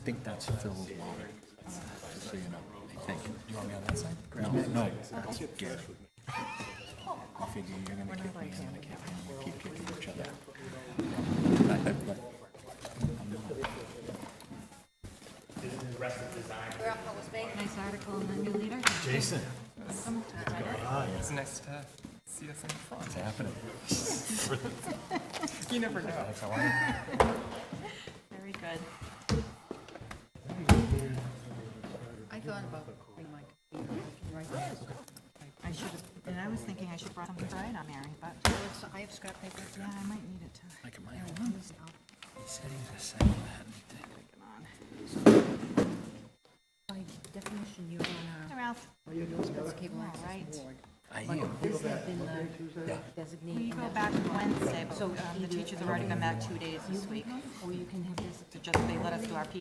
think that's Phil's wallet, just so you know. I think. You want me on that side? No, that's Gary. I figure you're gonna kick me and I'm gonna kick him. We'll keep kicking each other. But Nice article in the New Leader. Jason. Welcome. It's nice to see us in the front. what's happening? You never know. Very good. I thought about bringing my computer right there. I should have, and I was thinking I should brought something to write on, Mary, but I have scrap paper. yeah, I might need it to. Like my own. He said he was gonna send that. By definition, you're Hey, on Ralph. our cable All access right. board. I But am. this has been the We designee. go back Wednesday, but the teachers have already been back 2 days this week. Or you can have this. So just, they let us do our P.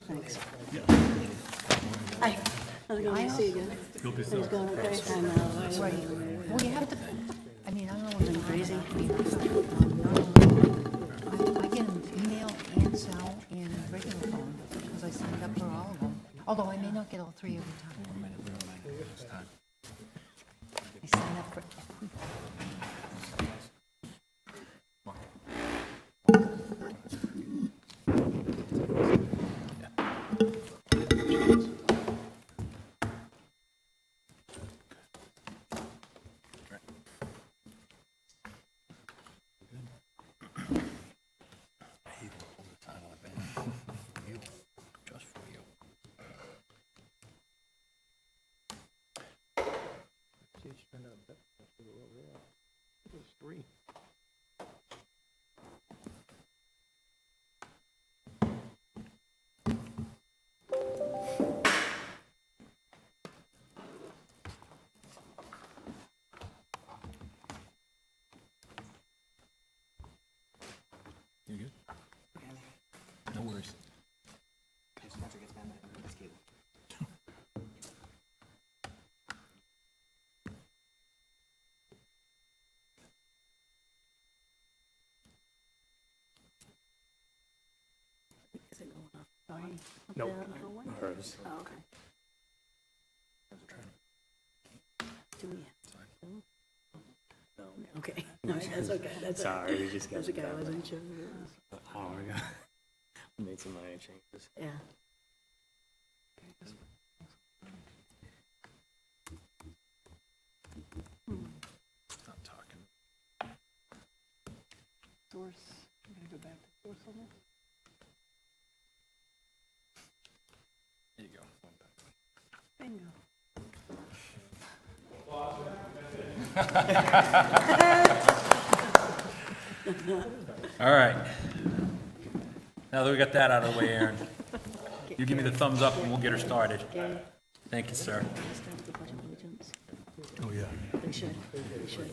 Thanks. Hi. How's it going? Nice to see you again. Things going okay? I know. Well, you have to, I mean, I don't know what's Crazy. I Although I may not get all three every time. We don't mind it this time. I sign up for every. I even pulled the title of it. For you, just for you. You good? No worries. Is it going off? Sorry. Nope. Hers. Oh, okay. Do we? No. Okay, all right, that's okay, that's all right. Sorry, we just got That's okay, I done wasn't sure. an hour ago. Made some minor changes. Yeah. Stop talking. Source, I'm gonna go back to source on this. There you go. Bingo. All right. Now that we got that out of the way, Aaron, you give me the thumbs up and we'll get her started. Okay. Thank you, sir. Start with the pledge of allegiance. Oh, yeah. They should, they should.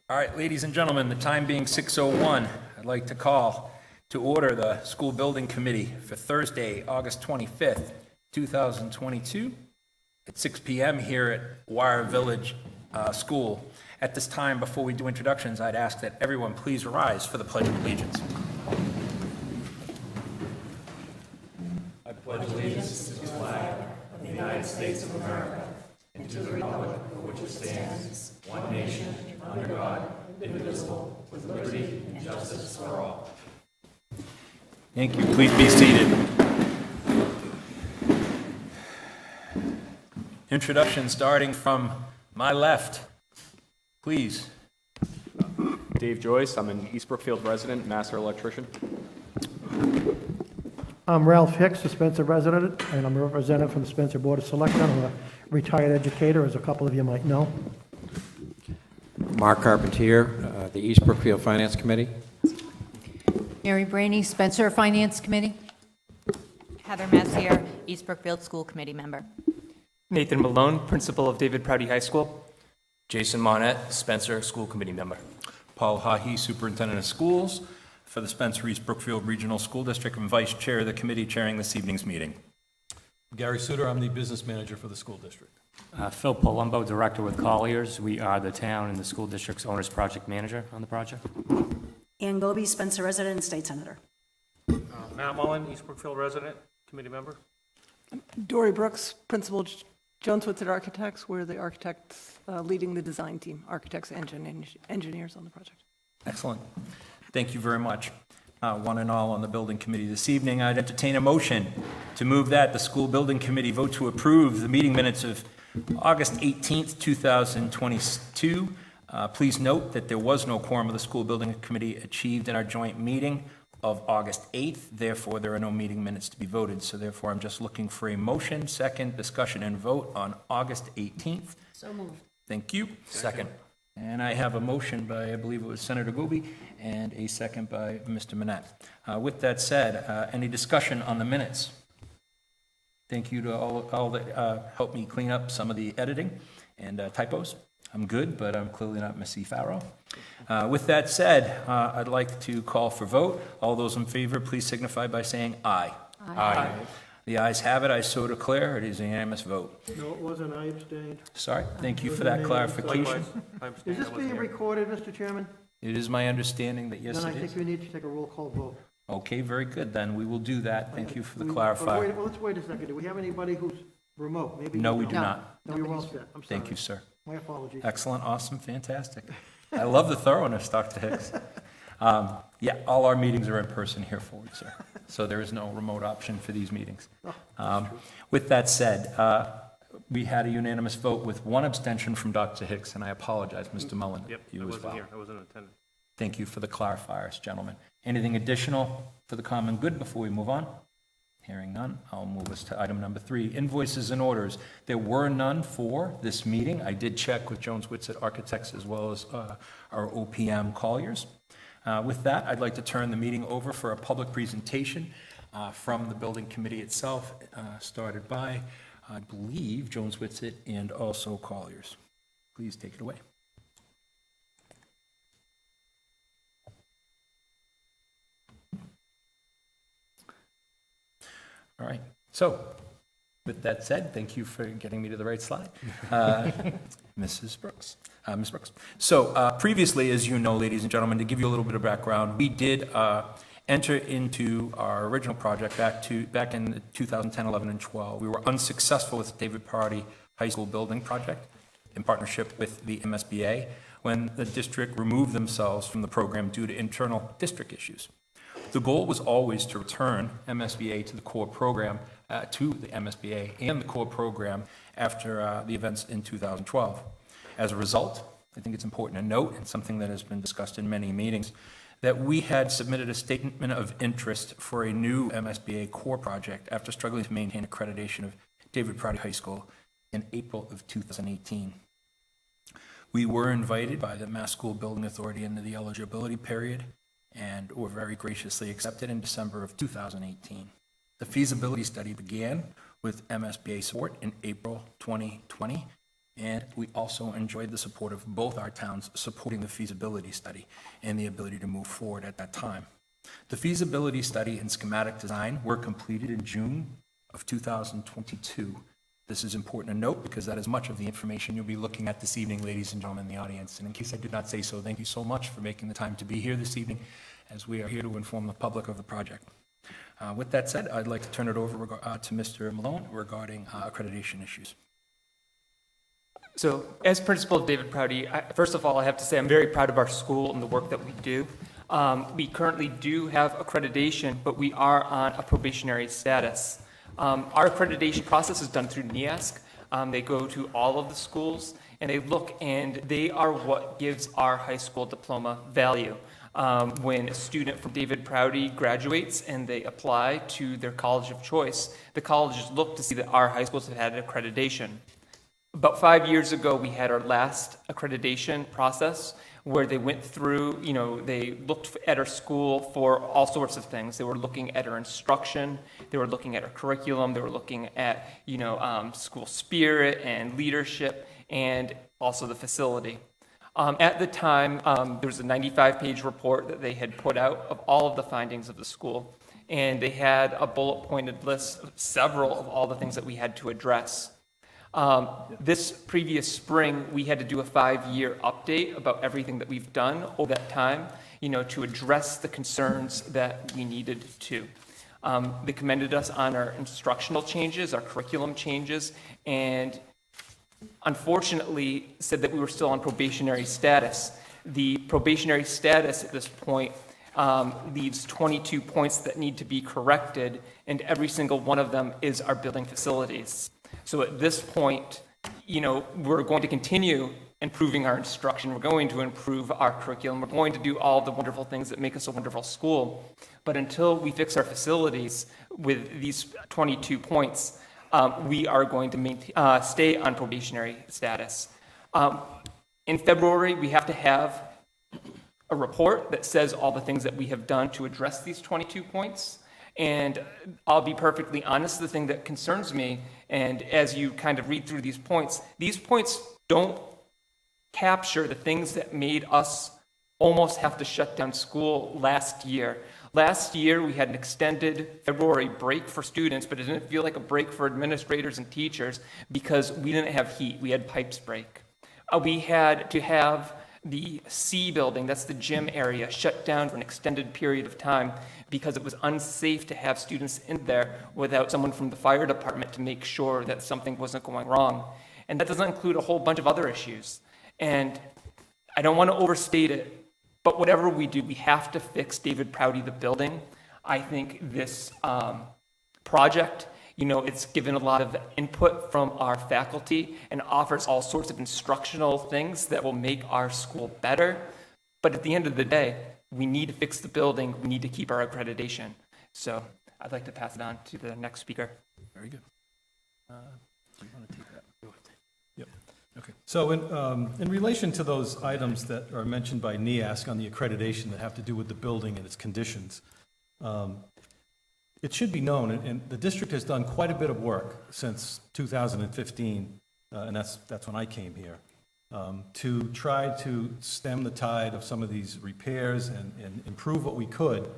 All right, ladies and gentlemen, the time being 6:01, I'd like to call to order the School Building Committee for Thursday, August 25th, 2022, at 6 p.m. here at Wire Village School. At this time, before we do introductions, I'd ask that everyone please rise for the Pledge of Allegiance. I pledge allegiance to the flag of the United States of America and to the republic for which it stands, one nation, under God, indivisible, with liberty and justice for all. Thank you. Please be seated. Introduction starting from my left. Please. Dave Joyce, I'm an East Brookfield resident, master electrician. I'm Ralph Hicks, a Spencer resident, and I'm a representative from the Spencer Board of Selectmen. I'm a retired educator, as a couple of you might know. Mark Carpentier, the East Brookfield Finance Committee. Mary Brainey, Spencer Finance Committee. Heather Messier, East Brookfield School Committee member. Nathan Malone, principal of David Prouty High School. Jason Monette, Spencer School Committee member. Paul Hahi, Superintendent of Schools for the Spencer East Brookfield Regional School District and Vice Chair of the committee chairing this evening's meeting. Gary Suter, I'm the business manager for the school district. Phil Palumbo, director with Colliers. We are the town and the school district's owner's project manager on the project. Ann Goby, Spencer resident and state senator. Matt Mullen, East Brookfield resident, committee member. Dory Brooks, principal, Jones Whitsitt Architects. We're the architects leading the design team, architects and engineers on the project. Excellent. Thank you very much. One and all on the building committee this evening. I'd entertain a motion to move that the school building committee vote to approve the meeting minutes of August 18th, 2022. Please note that there was no quorum of the school building committee achieved in our joint meeting of August 8th. Therefore, there are no meeting minutes to be voted. So therefore, I'm just looking for a motion, second, discussion, and vote on August 18th. So moved. Thank you. Second. And I have a motion by, I believe it was Senator Goby, and a second by Mr. Manette. With that said, any discussion on the minutes? Thank you to all that helped me clean up some of the editing and typos. I'm good, but I'm clearly not Missy Farrow. With that said, I'd like to call for vote. All those in favor, please signify by saying aye. Aye. The ayes have it. I so declare. It is a unanimous vote. No, it wasn't, I abstained. Sorry. Thank you for that clarification. Is this being recorded, Mr. Chairman? It is my understanding that yes, Then I it think is. we need to take a roll call vote. Okay, very good, then we will do that. Thank you for the But clarifier. let's wait a second. Do we have anybody who's remote? Maybe No, we don't. do not. No, you're all set. I'm sorry. Thank you, sir. My apologies. Excellent, awesome, fantastic. I love the thoroughness, Dr. Hicks. Yeah, all our meetings are in person here forward, sir. So there is no remote option for these meetings. With that said, we had a unanimous vote with one abstention from Dr. Hicks, and I apologize, Mr. Mullen. Yep, You I as wasn't well. here, I wasn't in attendance. Thank you for the clarifiers, gentlemen. Anything additional for the common good before we move on? Hearing none, I'll move us to item number 3, invoices and orders. There were none for this meeting. I did check with Jones Whitsett Architects as well as our OPM Colliers. With that, I'd like to turn the meeting over for a public presentation from the building committee itself, started by, I believe, Jones Whitsett and also Colliers. Please take it away. All right, so with that said, thank you for getting me to the right slide. Ms. Brooks. So previously, as you know, ladies and gentlemen, to give you a little bit of background, we did enter into our original project back in 2010, 11, and 12. We were unsuccessful with David Party High School building project in partnership with the MSBA when the district removed themselves from the program due to internal district issues. The goal was always to return MSBA to the core program, to the MSBA and the core program after the events in 2012. As a result, I think it's important to note, and something that has been discussed in many meetings, that we had submitted a statement of interest for a new MSBA core project after struggling to maintain accreditation of David Prouty High School in April of 2018. We were invited by the Mass School Building Authority into the eligibility period, and were very graciously accepted in December of 2018. The feasibility study began with MSBA support in April 2020, and we also enjoyed the support of both our towns supporting the feasibility study and the ability to move forward at that time. The feasibility study and schematic design were completed in June of 2022. This is important to note because that is much of the information you'll be looking at this evening, ladies and gentlemen in the audience. And in case I did not say so, thank you so much for making the time to be here this evening as we are here to inform the public of the project. With that said, I'd like to turn it over to Mr. Malone regarding accreditation issues. So as principal of David Prouty, first of all, I have to say I'm very proud of our school and the work that we do. We currently do have accreditation, but we are on a probationary status. Our accreditation process is done through NEASC. They go to all of the schools, and they look, and they are what gives our high school diploma value. When a student from David Prouty graduates and they apply to their college of choice, the colleges look to see that our high schools have had accreditation. About 5 years ago, we had our last accreditation process where they went through, they looked at our school for all sorts of things. They were looking at our instruction, they were looking at our curriculum, they were looking at, school spirit and leadership, and also the facility. At the time, there was a 95-page report that they had put out of all of the findings of the school, and they had a bullet-pointed list of several of all the things that we had to address. This previous spring, we had to do a 5-year update about everything that we've done over that time, to address the concerns that we needed to. They commended us on our instructional changes, our curriculum changes, and unfortunately said that we were still on probationary status. The probationary status at this point leaves 22 points that need to be corrected, and every single one of them is our building facilities. So at this point, we're going to continue improving our instruction. We're going to improve our curriculum. We're going to do all the wonderful things that make us a wonderful school. But until we fix our facilities with these 22 points, we are going to stay on probationary status. In February, we have to have a report that says all the things that we have done to address these 22 points. And I'll be perfectly honest, the thing that concerns me, and as you kind of read through these points don't capture the things that made us almost have to shut down school last year. Last year, we had an extended February break for students, but it didn't feel like a break for administrators and teachers because we didn't have heat. We had pipes break. We had to have the C building, that's the gym area, shut down for an extended period of time because it was unsafe to have students in there without someone from the fire department to make sure that something wasn't going wrong. And that doesn't include a whole bunch of other issues. And I don't want to overstate it, but whatever we do, we have to fix David Prouty, the building. I think this project, it's given a lot of input from our faculty and offers all sorts of instructional things that will make our school better. But at the end of the day, we need to fix the building. We need to keep our accreditation. So I'd like to pass it on to the next speaker. Very good. Do you want to take that? Yep. Okay. So in relation to those items that are mentioned by NEASC on the accreditation that have to do with the building and its conditions, it should be known, and the district has done quite a bit of work since 2015, and that's when I came here, to try to stem the tide of some of these repairs and improve what we could.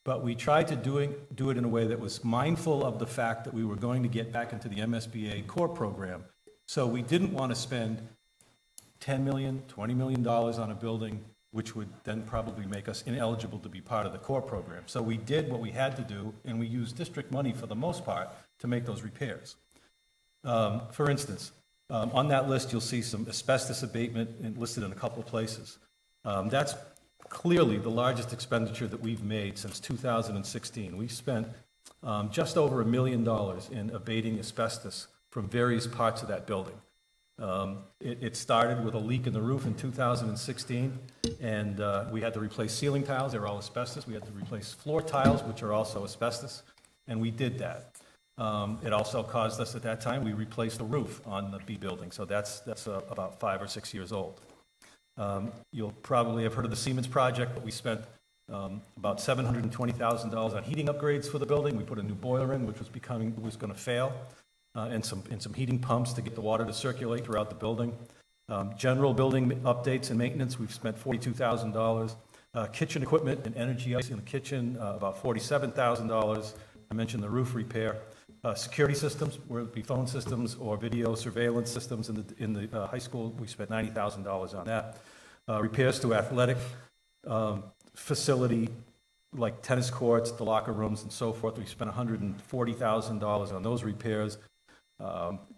But we tried to do it in a way that was mindful of the fact that we were going to get back into the MSBA core program. So we didn't want to spend $10 million, $20 million on a building, which would then probably make us ineligible to be part of the core program. So we did what we had to do, and we used district money for the most part to make those repairs. For instance, on that list, you'll see some asbestos abatement listed in a couple of places. That's clearly the largest expenditure that we've made since 2016. We spent just over $1 million in abating asbestos from various parts of that building. It started with a leak in the roof in 2016, and we had to replace ceiling tiles. They were all asbestos. We had to replace floor tiles, which are also asbestos, and we did that. It also caused us at that time, we replaced the roof on the B building, so that's about 5 or 6 years old. You'll probably have heard of the Siemens project, but we spent about $720,000 on heating upgrades for the building. We put a new boiler in, which was going to fail. And some heating pumps to get the water to circulate throughout the building. General building updates and maintenance, we've spent $42,000. Kitchen equipment and energy in the kitchen, about $47,000. I mentioned the roof repair. Security systems, whether it be phone systems or video surveillance systems in the high school, we spent $90,000 on that. Repairs to athletic facility, like tennis courts, the locker rooms, and so forth. We spent $140,000 on those repairs.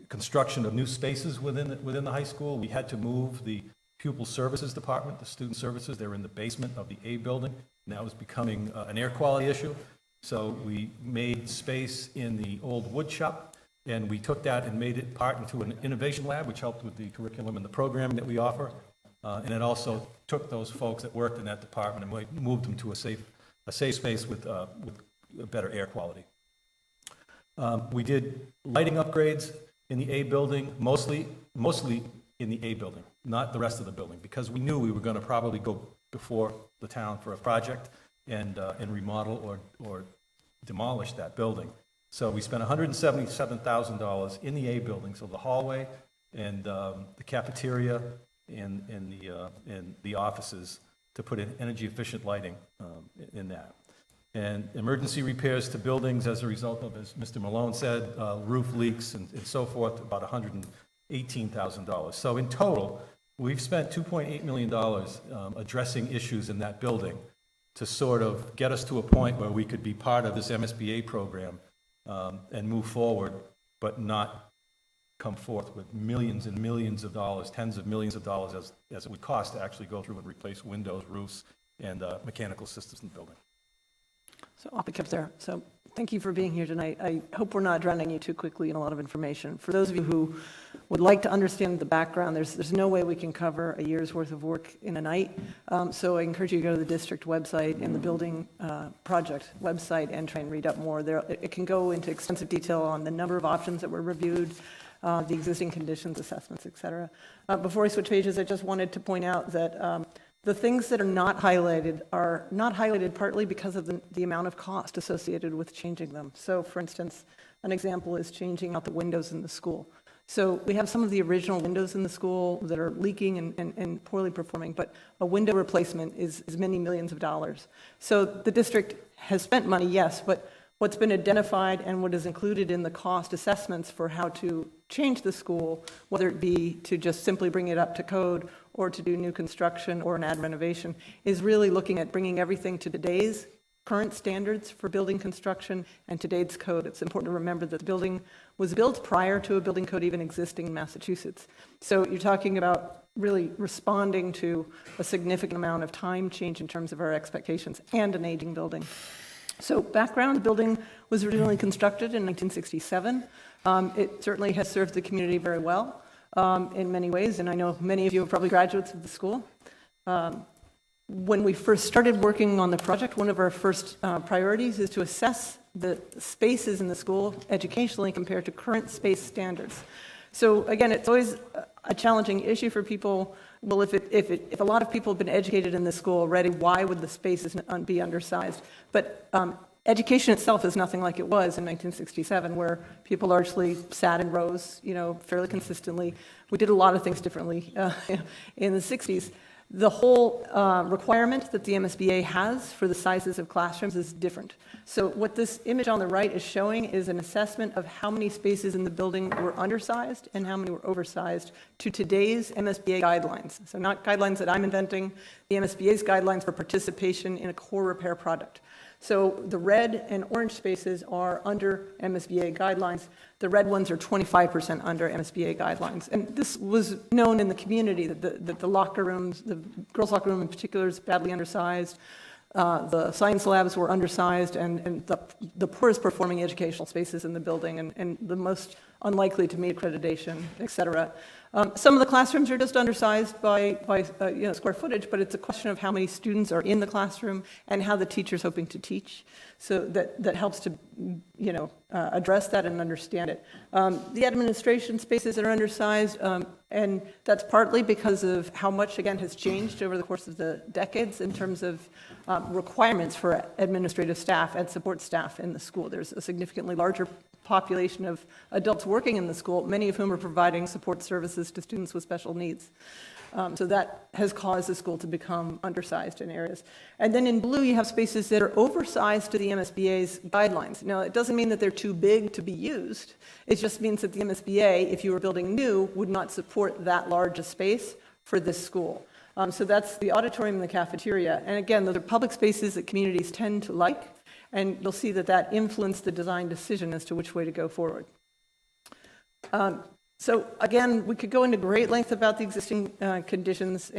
Construction of new spaces within the high school. We had to move the pupil services department, the student services. They were in the basement of the A building, and that was becoming an air quality issue. So we made space in the old wood shop, and we took that and made it part into an innovation lab, which helped with the curriculum and the programming that we offer. And it also took those folks that worked in that department and moved them to a safe space with better air quality. We did lighting upgrades in the A building, mostly in the A building, not the rest of the building, because we knew we were going to probably go before the town for a project and remodel or demolish that building. So we spent $177,000 in the A building, so the hallway and the cafeteria and the offices to put in energy efficient lighting in that. And emergency repairs to buildings as a result of, as Mr. Malone said, roof leaks and so forth, about $118,000. So in total, we've spent $2.8 million addressing issues in that building to sort of get us to a point where we could be part of this MSBA program and move forward, but not come forth with millions and millions of dollars, tens of millions of dollars as it would cost to actually go through and replace windows, roofs, and mechanical systems in the building. So I'll pick up there. So thank you for being here tonight. I hope we're not drowning you too quickly in a lot of information. For those of you who would like to understand the background, there's no way we can cover a year's worth of work in a night. So I encourage you to go to the district website and the building project website and try and read up more. It can go into extensive detail on the number of options that were reviewed, the existing conditions, assessments, et cetera. Before I switch pages, I just wanted to point out that the things that are not highlighted partly because of the amount of cost associated with changing them. So for instance, an example is changing out the windows in the school. So we have some of the original windows in the school that are leaking and poorly performing, but a window replacement is many millions of dollars. So the district has spent money, yes, but what's been identified and what is included in the cost assessments for how to change the school, whether it be to just simply bring it up to code or to do new construction or an add renovation, is really looking at bringing everything to today's current standards for building construction and today's code. It's important to remember that the building was built prior to a building code even existing in Massachusetts. So you're talking about really responding to a significant amount of time change in terms of our expectations and an aging building. So background, the building was originally constructed in 1967. It certainly has served the community very well in many ways, and I know many of you are probably graduates of the school. When we first started working on the project, one of our first priorities is to assess the spaces in the school educationally compared to current space standards. So again, it's always a challenging issue for people. Well, if a lot of people have been educated in this school already, why would the spaces be undersized? But education itself is nothing like it was in 1967, where people largely sat in rows, fairly consistently. We did a lot of things differently in the 60s. The whole requirement that the MSBA has for the sizes of classrooms is different. So what this image on the right is showing is an assessment of how many spaces in the building were undersized and how many were oversized to today's MSBA guidelines. So not guidelines that I'm inventing, the MSBA's guidelines for participation in a core repair product. So the red and orange spaces are under MSBA guidelines. The red ones are 25% under MSBA guidelines. And this was known in the community that the locker rooms, the girls' locker room in particular, is badly undersized. The science labs were undersized, and the poorest performing educational spaces in the building, and the most unlikely to meet accreditation, et cetera. Some of the classrooms are just undersized by square footage, but it's a question of how many students are in the classroom and how the teacher's hoping to teach. So that helps to address that and understand it. The administration spaces are undersized, and that's partly because of how much, again, has changed over the course of the decades in terms of requirements for administrative staff and support staff in the school. There's a significantly larger population of adults working in the school, many of whom are providing support services to students with special needs. So that has caused the school to become undersized in areas. And then in blue, you have spaces that are oversized to the MSBA's guidelines. Now, it doesn't mean that they're too big to be used. It just means that the MSBA, if you were building new, would not support that large a space for this school. So that's the auditorium and the cafeteria. And again, those are public spaces that communities tend to like. And you'll see that influenced the design decision as to which way to go forward. So again, we could go into great length about the existing conditions,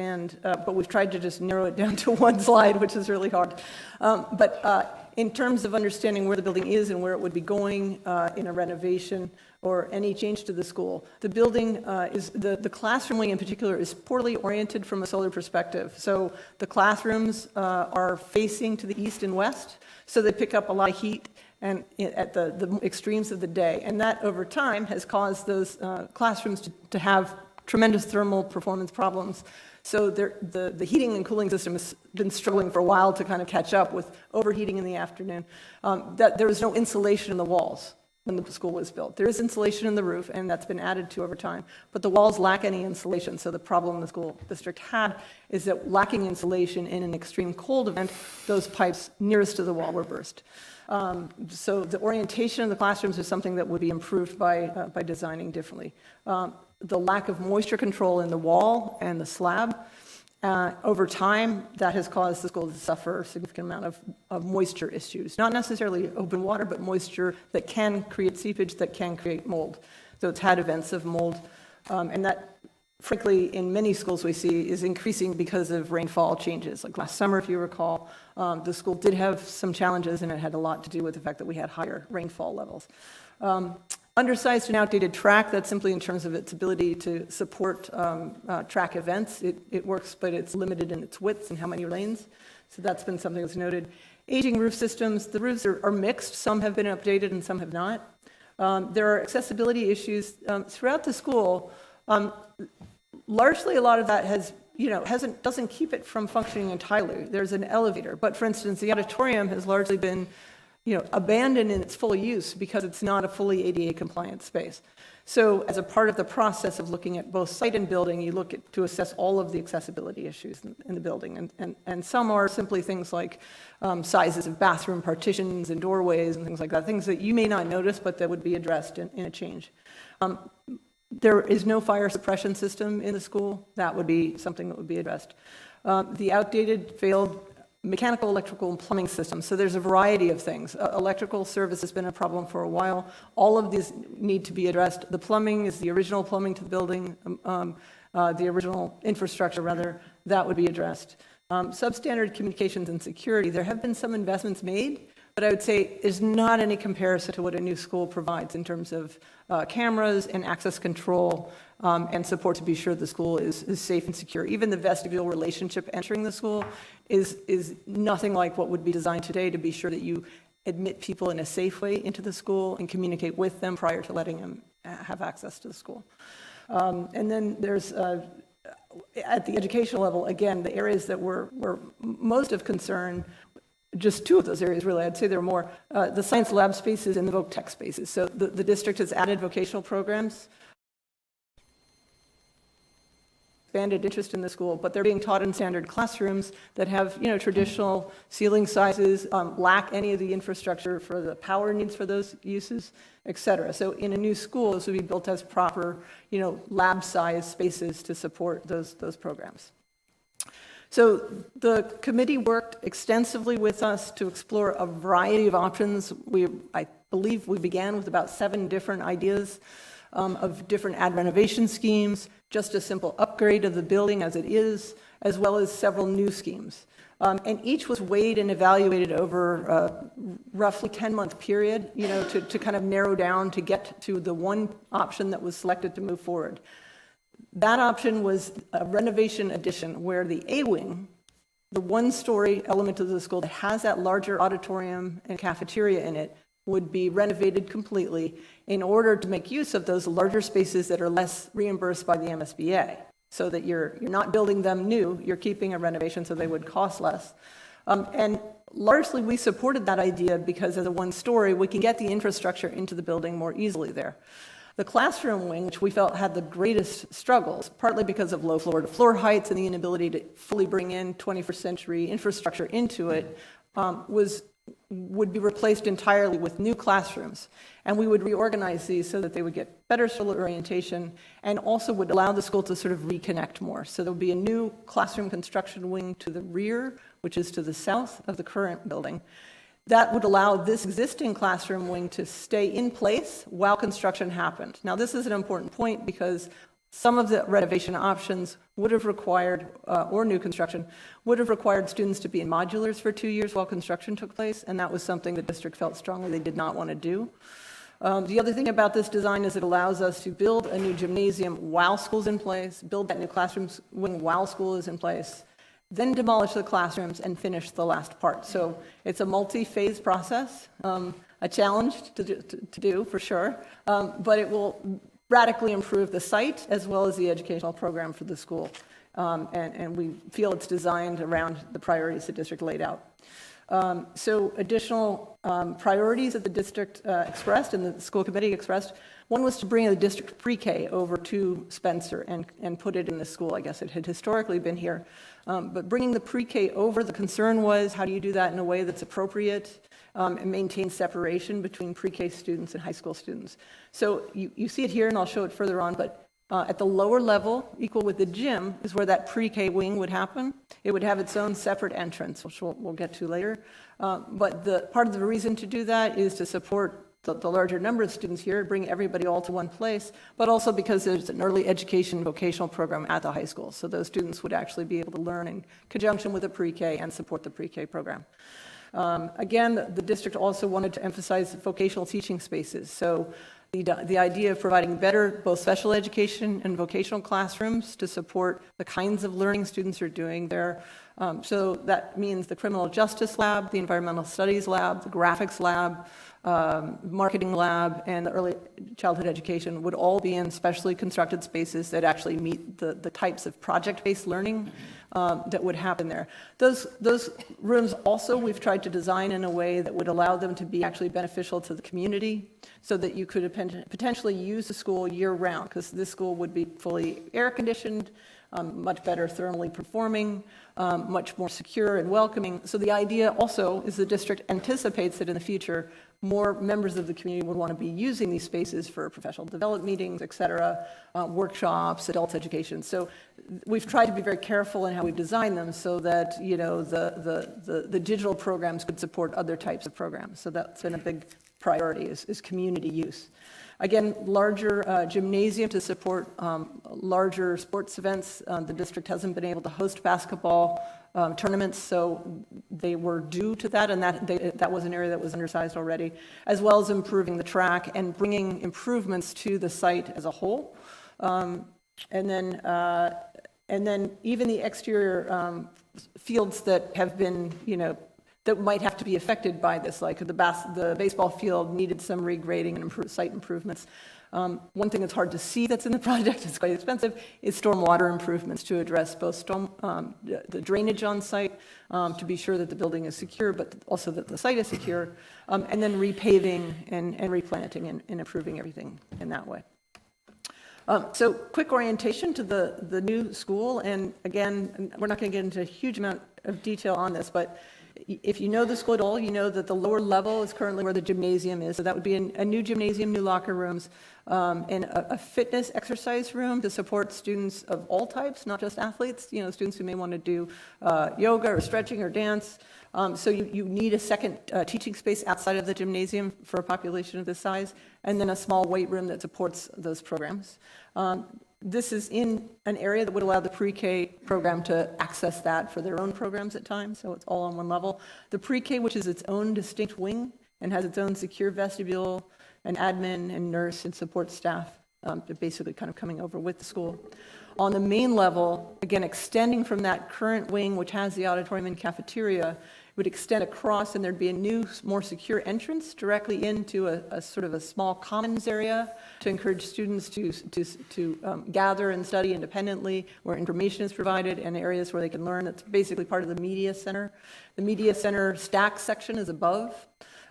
but we've tried to just narrow it down to one slide, which is really hard. But in terms of understanding where the building is and where it would be going in a renovation or any change to the school, the building the classroom wing in particular is poorly oriented from a solar perspective. So the classrooms are facing to the east and west, so they pick up a lot of heat and at the extremes of the day. And that, over time, has caused those classrooms to have tremendous thermal performance problems. So the heating and cooling system has been struggling for a while to kind of catch up with overheating in the afternoon. That there was no insulation in the walls when the school was built. There is insulation in the roof, and that's been added to over time, but the walls lack any insulation. So the problem the school district had is that lacking insulation in an extreme cold event, those pipes nearest to the wall were burst. So the orientation of the classrooms is something that would be improved by designing differently. The lack of moisture control in the wall and the slab, over time, that has caused the school to suffer a significant amount of moisture issues. Not necessarily open water, but moisture that can create seepage, that can create mold. So it's had events of mold, and that, frankly, in many schools we see is increasing because of rainfall changes. Like last summer, if you recall, the school did have some challenges, and it had a lot to do with the fact that we had higher rainfall levels. Undersized and outdated track, that's simply in terms of its ability to support track events. It works, but it's limited in its width and how many lanes. So that's been something that's noted. Aging roof systems, the roofs are mixed. Some have been updated and some have not. There are accessibility issues throughout the school. Largely, a lot of that doesn't keep it from functioning entirely. There's an elevator, but for instance, the auditorium has largely been abandoned in its full use because it's not a fully ADA compliant space. So as a part of the process of looking at both site and building, you look at to assess all of the accessibility issues in the building. And some are simply things like sizes of bathroom partitions and doorways and things like that, things that you may not notice, but that would be addressed in a change. There is no fire suppression system in the school. That would be something that would be addressed. The outdated, failed mechanical, electrical, and plumbing systems. So there's a variety of things. Electrical service has been a problem for a while. All of these need to be addressed. The plumbing is the original plumbing to the building, the original infrastructure, rather, that would be addressed. Substandard communications and security, there have been some investments made, but I would say is not any comparison to what a new school provides in terms of cameras and access control and support to be sure the school is safe and secure. Even the vestibule relationship entering the school is nothing like what would be designed today to be sure that you admit people in a safe way into the school and communicate with them prior to letting them have access to the school. And then there's, at the educational level, again, the areas that were most of concern, just two of those areas really, I'd say there are more, the science lab spaces and the voc tech spaces. So the district has added vocational programs, expanded interest in the school, but they're being taught in standard classrooms that have, traditional ceiling sizes, lack any of the infrastructure for the power needs for those uses, et cetera. So in a new school, this would be built as proper, lab-sized spaces to support those programs. So the committee worked extensively with us to explore a variety of options. I believe we began with about 7 different ideas of different ad renovation schemes, just a simple upgrade of the building as it is, as well as several new schemes. And each was weighed and evaluated over a roughly 10-month period, to kind of narrow down to get to the one option that was selected to move forward. That option was a renovation addition where the A wing, the one-story element of the school that has that larger auditorium and cafeteria in it, would be renovated completely in order to make use of those larger spaces that are less reimbursed by the MSBA, so that you're not building them new, you're keeping a renovation so they would cost less. And largely we supported that idea because as a one-story, we can get the infrastructure into the building more easily there. The classroom wing, which we felt had the greatest struggles, partly because of low floor-to-floor heights and the inability to fully bring in 21st century infrastructure into it, would be replaced entirely with new classrooms. And we would reorganize these so that they would get better solar orientation and also would allow the school to sort of reconnect more. So there would be a new classroom construction wing to the rear, which is to the south of the current building. That would allow this existing classroom wing to stay in place while construction happened. Now, this is an important point because some of the renovation options would have required, or new construction, would have required students to be in modulars for 2 years while construction took place, and that was something the district felt strongly they did not want to do. The other thing about this design is it allows us to build a new gymnasium while school's in place, build that new classroom wing while school is in place, then demolish the classrooms and finish the last part. So it's a multi-phase process, a challenge to do for sure, but it will radically improve the site as well as the educational program for the school. And we feel it's designed around the priorities the district laid out. So additional priorities that the district expressed and the school committee expressed, one was to bring the district pre-K over to Spencer and put it in the school. I guess it had historically been here. But bringing the pre-K over, the concern was how do you do that in a way that's appropriate and maintain separation between pre-K students and high school students. So you see it here, and I'll show it further on, but at the lower level, equal with the gym, is where that pre-K wing would happen. It would have its own separate entrance, which we'll get to later. But part of the reason to do that is to support the larger number of students here, bring everybody all to one place, but also because there's an early education vocational program at the high school. So those students would actually be able to learn in conjunction with the pre-K and support the pre-K program. Again, the district also wanted to emphasize vocational teaching spaces. So the idea of providing better both special education and vocational classrooms to support the kinds of learning students are doing there, So that means the criminal justice lab, the environmental studies lab, the graphics lab, marketing lab, and the early childhood education would all be in specially constructed spaces that actually meet the types of project-based learning that would happen there. Those rooms also we've tried to design in a way that would allow them to be actually beneficial to the community, so that you could potentially use the school year-round, because this school would be fully air-conditioned, much better thermally performing, much more secure and welcoming. So the idea also is the district anticipates that in the future, more members of the community would want to be using these spaces for professional development meetings, et cetera, workshops, adult education. So we've tried to be very careful in how we design them so that, you know, the digital programs could support other types of programs. So that's been a big priority is community use. Again, larger gymnasium to support larger sports events. The district hasn't been able to host basketball tournaments, so they were due to that, and that was an area that was undersized already, as well as improving the track and bringing improvements to the site as a whole. And then even the exterior fields that have been, you know, that might have to be affected by this, like the baseball field needed some regrading and site improvements. One thing that's hard to see that's in the project, it's quite expensive, is stormwater improvements to address both the drainage on site, to be sure that the building is secure, but also that the site is secure, and then repaving and replanting and improving everything in that way. So quick orientation to the new school, and again, we're not going to get into a huge amount of detail on this, but if you know the school at all, you know that the lower level is currently where the gymnasium is. So that would be a new gymnasium, new locker rooms, and a fitness exercise room to support students of all types, not just athletes, you know, students who may want to do yoga or stretching or dance. So you need a second teaching space outside of the gymnasium for a population of this size, and then a small weight room that supports those programs. This is in an area that would allow the pre-K program to access that for their own programs at times, so it's all on one level. The pre-K, which is its own distinct wing and has its own secure vestibule and admin and nurse and support staff, basically kind of coming over with the school. On the main level, again, extending from that current wing, which has the auditorium and cafeteria, would extend across, and there'd be a new, more secure entrance directly into a sort of a small commons area to encourage students to gather and study independently, where information is provided, and areas where they can learn. That's basically part of the media center. The media center stack section is above.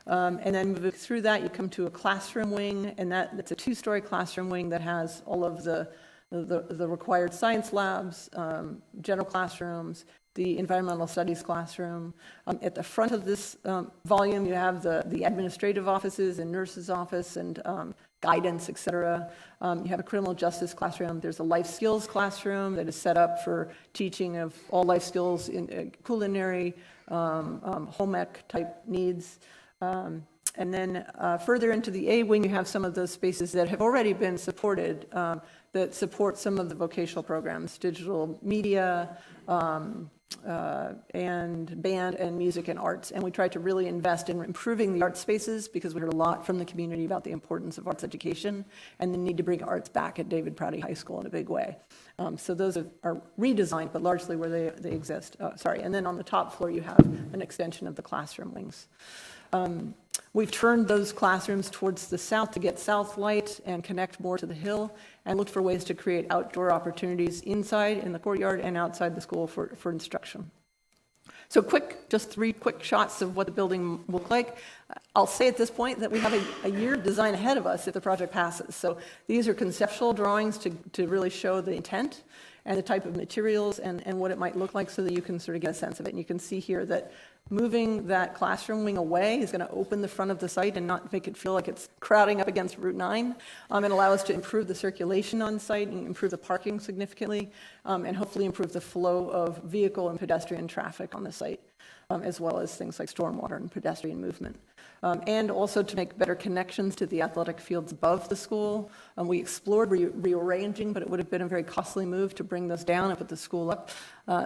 And then moving through that, you come to a classroom wing, and that's a two-story classroom wing that has all of the required science labs, general classrooms, the environmental studies classroom. At the front of this volume, you have the administrative offices and nurse's office and guidance, et cetera. You have a criminal justice classroom. There's a life skills classroom that is set up for teaching of all life skills in culinary, home ec type needs. And then further into the A wing, you have some of those spaces that have already been supported that support some of the vocational programs, digital media, and band and music and arts. And we tried to really invest in improving the art spaces because we heard a lot from the community about the importance of arts education and the need to bring arts back at David Prouty High School in a big way. So those are redesigned, but largely where they exist. And then on the top floor, you have an extension of the classroom wings. We've turned those classrooms towards the south to get south light and connect more to the hill, and looked for ways to create outdoor opportunities inside in the courtyard and outside the school for instruction. So just 3 quick shots of what the building will look like. I'll say at this point that we have a year of design ahead of us if the project passes. So these are conceptual drawings to really show the intent and the type of materials and what it might look like so that you can sort of get a sense of it. And you can see here that moving that classroom wing away is going to open the front of the site and not make it feel like it's crowding up against Route 9, and allow us to improve the circulation on site and improve the parking significantly, and hopefully improve the flow of vehicle and pedestrian traffic on the site, as well as things like stormwater and pedestrian movement. And also to make better connections to the athletic fields above the school. We explored rearranging, but it would have been a very costly move to bring those down and put the school up.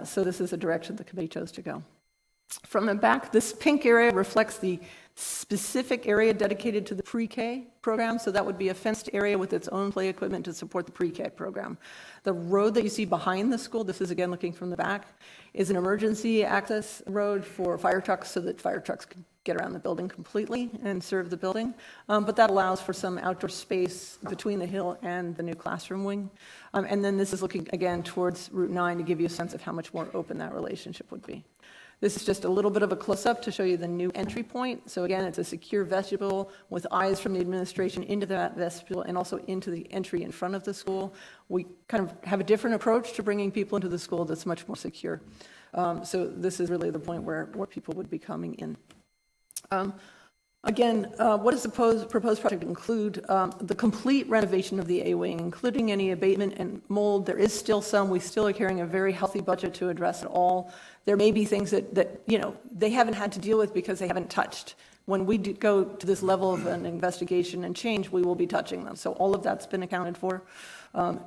So this is a direction the committee chose to go. From the back, this pink area reflects the specific area dedicated to the pre-K program, so that would be a fenced area with its own play equipment to support the pre-K program. The road that you see behind the school, this is again looking from the back, is an emergency access road for fire trucks so that fire trucks can get around the building completely and serve the building. But that allows for some outdoor space between the hill and the new classroom wing. And then this is looking again towards Route 9 to give you a sense of how much more open that relationship would be. This is just a little bit of a close-up to show you the new entry point. So again, it's a secure vestibule with eyes from the administration into that vestibule and also into the entry in front of the school. We kind of have a different approach to bringing people into the school that's much more secure. So this is really the point where people would be coming in. Again, what does the proposed project include? The complete renovation of the A wing, including any abatement and mold. There is still some. We still are carrying a very healthy budget to address it all. There may be things that you know, they haven't had to deal with because they haven't touched. When we go to this level of an investigation and change, we will be touching them. So all of that's been accounted for.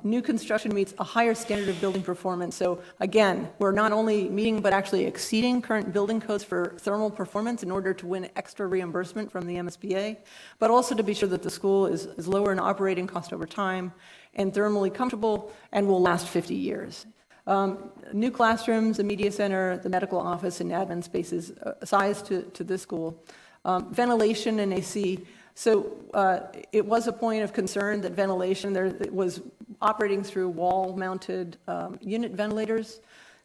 New construction meets a higher standard of building performance. So again, we're not only meeting but actually exceeding current building codes for thermal performance in order to win extra reimbursement from the MSBA, but also to be sure that the school is lower in operating cost over time and thermally comfortable and will last 50 years. New classrooms, a media center, the medical office, and admin spaces sized to this school. Ventilation and AC. So it was a point of concern that ventilation it was operating through wall-mounted unit ventilators.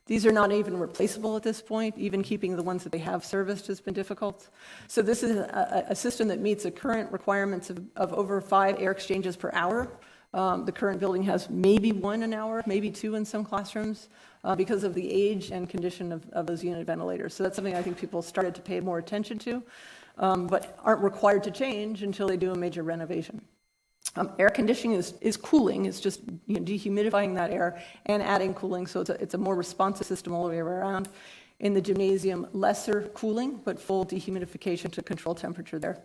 These are not even replaceable at this point. Even keeping the ones that they have serviced has been difficult. So this is a system that meets the current requirements of over 5 air exchanges per hour. The current building has maybe 1 an hour, maybe 2 in some classrooms because of the age and condition of those unit ventilators. So that's something I think people started to pay more attention to. But aren't required to change until they do a major renovation. Air conditioning is cooling. It's just dehumidifying that air and adding cooling, so it's a more responsive system all the way around. In the gymnasium, lesser cooling, but full dehumidification to control temperature there.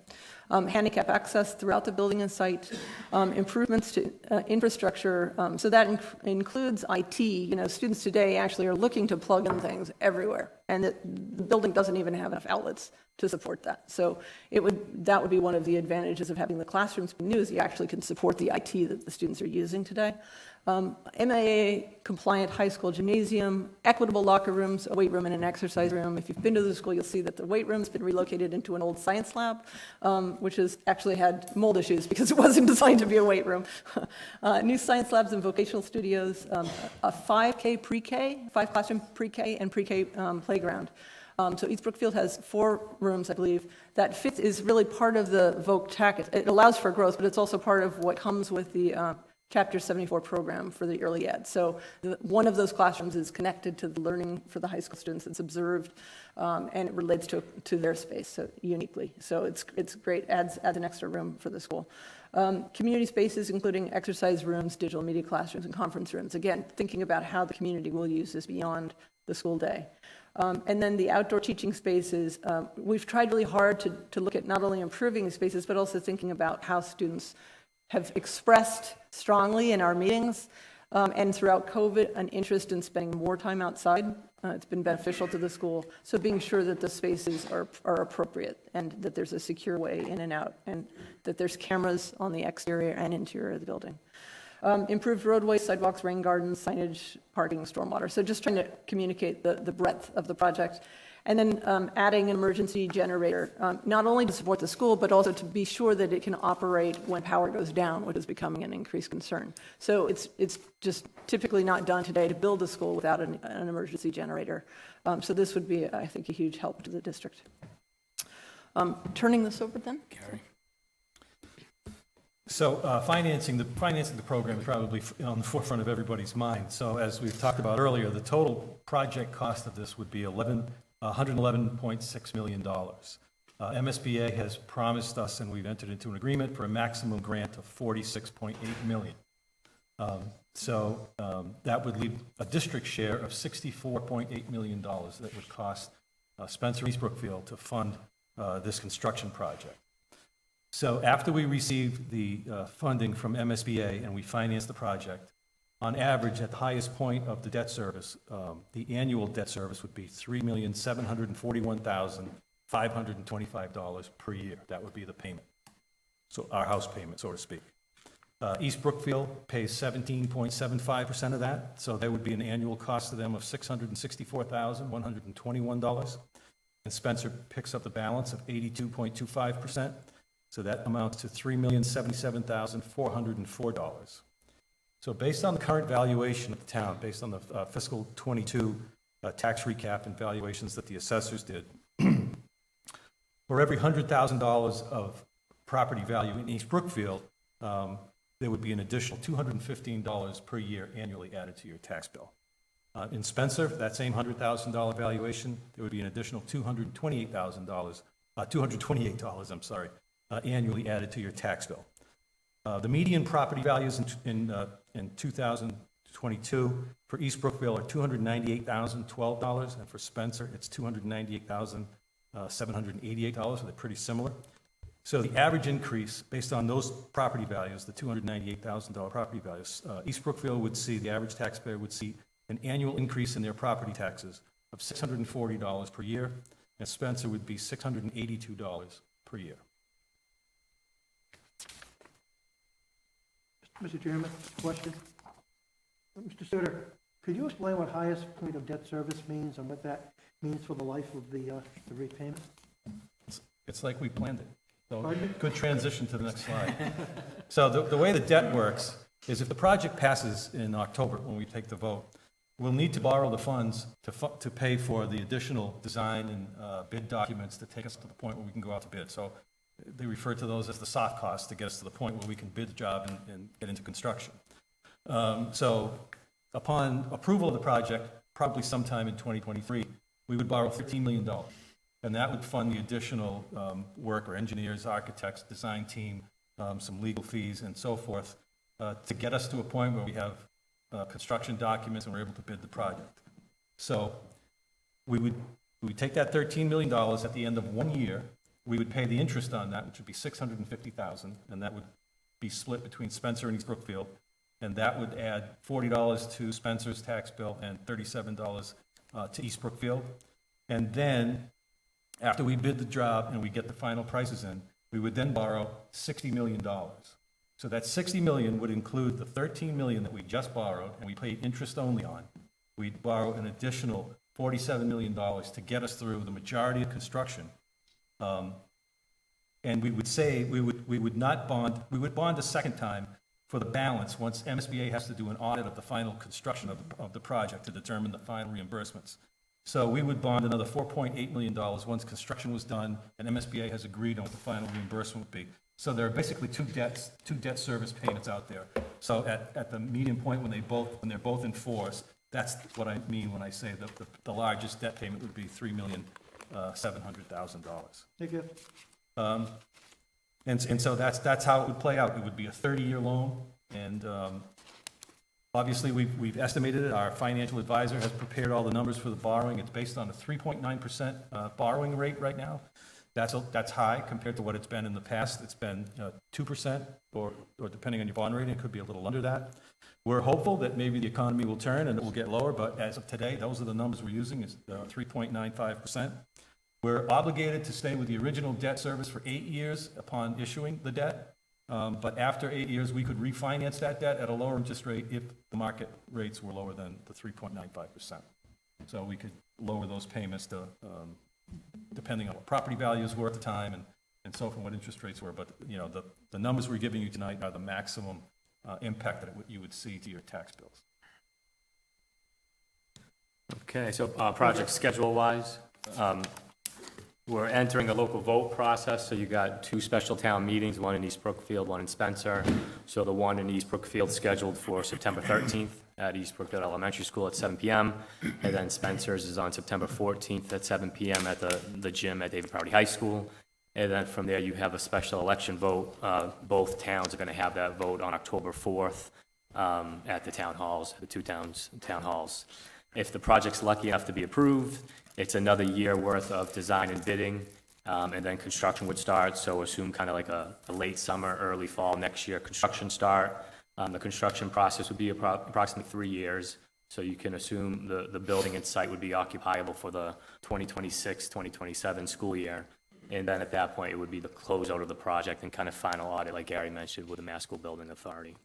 Handicap access throughout the building and site. Improvements to infrastructure, so that includes IT. You know, students today actually are looking to plug in things everywhere, and the building doesn't even have enough outlets to support that. So that would be one of the advantages of having the classrooms be new, is you actually can support the IT that the students are using today. MAA compliant high school gymnasium, equitable locker rooms, a weight room and an exercise room. If you've been to the school, you'll see that the weight room's been relocated into an old science lab, which has actually had mold issues because it wasn't designed to be a weight room. New science labs and vocational studios, a 5 classroom pre-K and pre-K playground. So East Brookfield has 4 rooms, I believe. That fits is really part of the Voc Tech. It allows for growth, but it's also part of what comes with the Chapter 74 program for the early ed. So one of those classrooms is connected to the learning for the high school students. It's observed, and it relates to their space so uniquely. So it's great, adds an extra room for the school. Community spaces, including exercise rooms, digital media classrooms, and conference rooms. Again, thinking about how the community will use this beyond the school day. And then the outdoor teaching spaces, we've tried really hard to look at not only improving spaces, but also thinking about how students have expressed strongly in our meetings and throughout COVID an interest in spending more time outside. It's been beneficial to the school. So being sure that the spaces are appropriate and that there's a secure way in and out and that there's cameras on the exterior and interior of the building. Improved roadways, sidewalks, rain gardens, signage, parking, stormwater. So just trying to communicate the breadth of the project. And then adding an emergency generator, not only to support the school, but also to be sure that it can operate when power goes down, which is becoming an increased concern. So it's just typically not done today to build a school without an emergency generator. So this would be, I think, a huge help to the district. Turning this over then. Gary. So financing the program is probably on the forefront of everybody's mind. So as we've talked about earlier, the total project cost of this would be $111.6 million. MSBA has promised us, and we've entered into an agreement for a maximum grant of $46.8 million. So that would leave a district share of $64.8 million that would cost Spencer East Brookfield to fund this construction project. So after we receive the funding from MSBA and we finance the project, on average, at the highest point of the debt service, the annual debt service would be $3,741,500 $525 per year. That would be the payment. So our house payment, so to speak. East Brookfield pays 17.75% of that, so there would be an annual cost to them of $664,121. And Spencer picks up the balance of 82.25%, so that amounts to $3,077,404. So based on the current valuation of the town, based on the fiscal '22 tax recap and valuations that the assessors did, for every $100,000 of property value in East Brookfield, there would be an additional $215 per year annually added to your tax bill. In Spencer, for that same $100,000 valuation, there would be an additional $228, annually added to your tax bill. The median property values in 2022 for East Brookfield are $298,012, and for Spencer, it's $298,788, so they're pretty similar. So the average increase, based on those property values, the $298,000 property values, East Brookfield would see, the average taxpayer would see an annual increase in their property taxes of $640 per year, and Spencer would be $682 per year. Mr. Chairman, question. Mr. Suter, could you explain what highest point of debt service means and what that means for the life of the repayment? It's like we planned it. So Pardon me? good transition to the next slide. So the way the debt works is if the project passes in October, when we take the vote, we'll need to borrow the funds to pay for the additional design and bid documents to take us to the point where we can go out to bid. So they refer to those as the soft costs to get us to the point where we can bid the job and get into construction. So upon approval of the project, probably sometime in 2023, we would borrow $13 million. And that would fund the additional work, or engineers, architects, design team, some legal fees and so forth, to get us to a point where we have construction documents and we're able to bid the project. So we would take that $13 million at the end of 1 year. We would pay the interest on that, which would be $650,000, and that would be split between Spencer and East Brookfield. And that would add $40 to Spencer's tax bill and $37 to East Brookfield. And then, after we bid the job and we get the final prices in, we would then borrow $60 million. So that $60 million would include the $13 million that we just borrowed and we paid interest only on. We'd borrow an additional $47 million to get us through the majority of construction. And we would say, we would bond a second time for the balance once MSBA has to do an audit of the final construction of the project to determine the final reimbursements. So we would bond another $4.8 million once construction was done and MSBA has agreed on what the final reimbursement would be. So there are basically two debt service payments out there. So at the median point when they're both in force, that's what I mean when I say that the largest debt payment would be $3,700,000. Thank you. And so that's how it would play out. It would be a 30-year loan, and obviously we've estimated it. Our financial advisor has prepared all the numbers for the borrowing. It's based on a 3.9% borrowing rate right now. That's high compared to what it's been in the past. It's been 2%, or depending on your bond rating, it could be a little under that. We're hopeful that maybe the economy will turn and it will get lower, but as of today, those are the numbers we're using, is 3.95%. We're obligated to stay with the original debt service for 8 years upon issuing the debt, but after 8 years, we could refinance that debt at a lower interest rate if the market rates were lower than the 3.95%. So we could lower those payments to, depending on what property values were at the time and so forth, what interest rates were. But you know, the numbers we're giving you tonight are the maximum impact that you would see to your tax bills. Okay, so project schedule-wise, we're entering a local vote process, so you got 2 special town meetings, one in East Brookfield, one in Spencer. So the one in East Brookfield scheduled for September 13th at East Brookfield Elementary School at 7 p.m. And then Spencer's is on September 14th at 7 p.m. at the gym at David Prouty High School. And then from there, you have a special election vote. Both towns are going to have that vote on October 4th at the town halls, the 2 towns' town halls. If the project's lucky enough to be approved, it's another year worth of design and bidding, and then construction would start. So assume kind of like a late summer, early fall next year construction start. The construction process would be approximately 3 years. So you can assume the building and site would be occupiable for the 2026, 2027 school year. And then at that point, it would be the closeout of the project and kind of final audit, like Gary mentioned, with the Mass School Building Authority.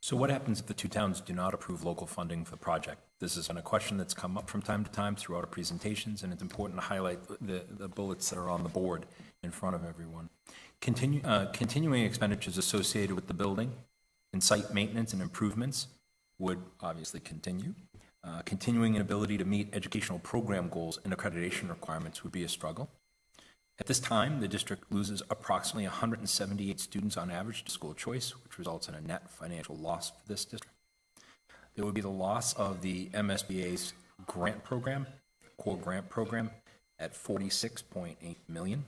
So what happens if the two towns do not approve local funding for the project? This is a question that's come up from time to time throughout our presentations, and it's important to highlight the bullets that are on the board in front of everyone. Continuing expenditures associated with the building and site maintenance and improvements would obviously continue. Continuing inability to meet educational program goals and accreditation requirements would be a struggle. At this time, the district loses approximately 178 students on average to school choice, which results in a net financial loss for this district. There would be the loss of the MSBA's grant program, core grant program, at $46.8 million.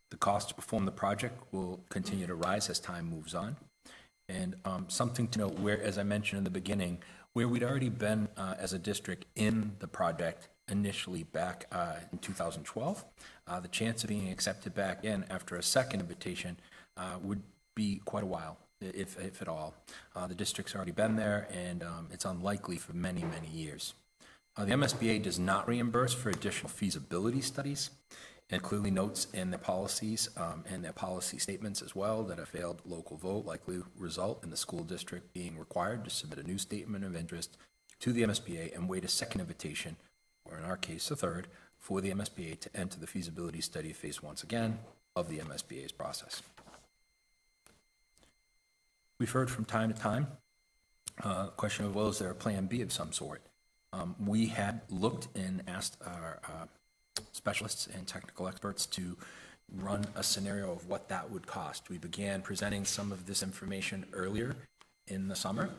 The cost to perform the project will continue to rise as time moves on. And something to note, where, as I mentioned in the beginning, where we'd already been as a district in the project initially back in 2012, the chance of being accepted back in after a second invitation would be quite a while, if at all. The district's already been there, and it's unlikely for many, many years. The MSBA does not reimburse for additional feasibility studies, and clearly notes in their policies and their policy statements as well that a failed local vote likely result in the school district being required to submit a new statement of interest to the MSBA and wait a second invitation, or in our case, a third, for the MSBA to enter the feasibility study phase once again of the MSBA's process. We've heard from time to time the question of, well, is there a plan B of some sort? We had looked and asked our specialists and technical experts to run a scenario of what that would cost. We began presenting some of this information earlier in the summer.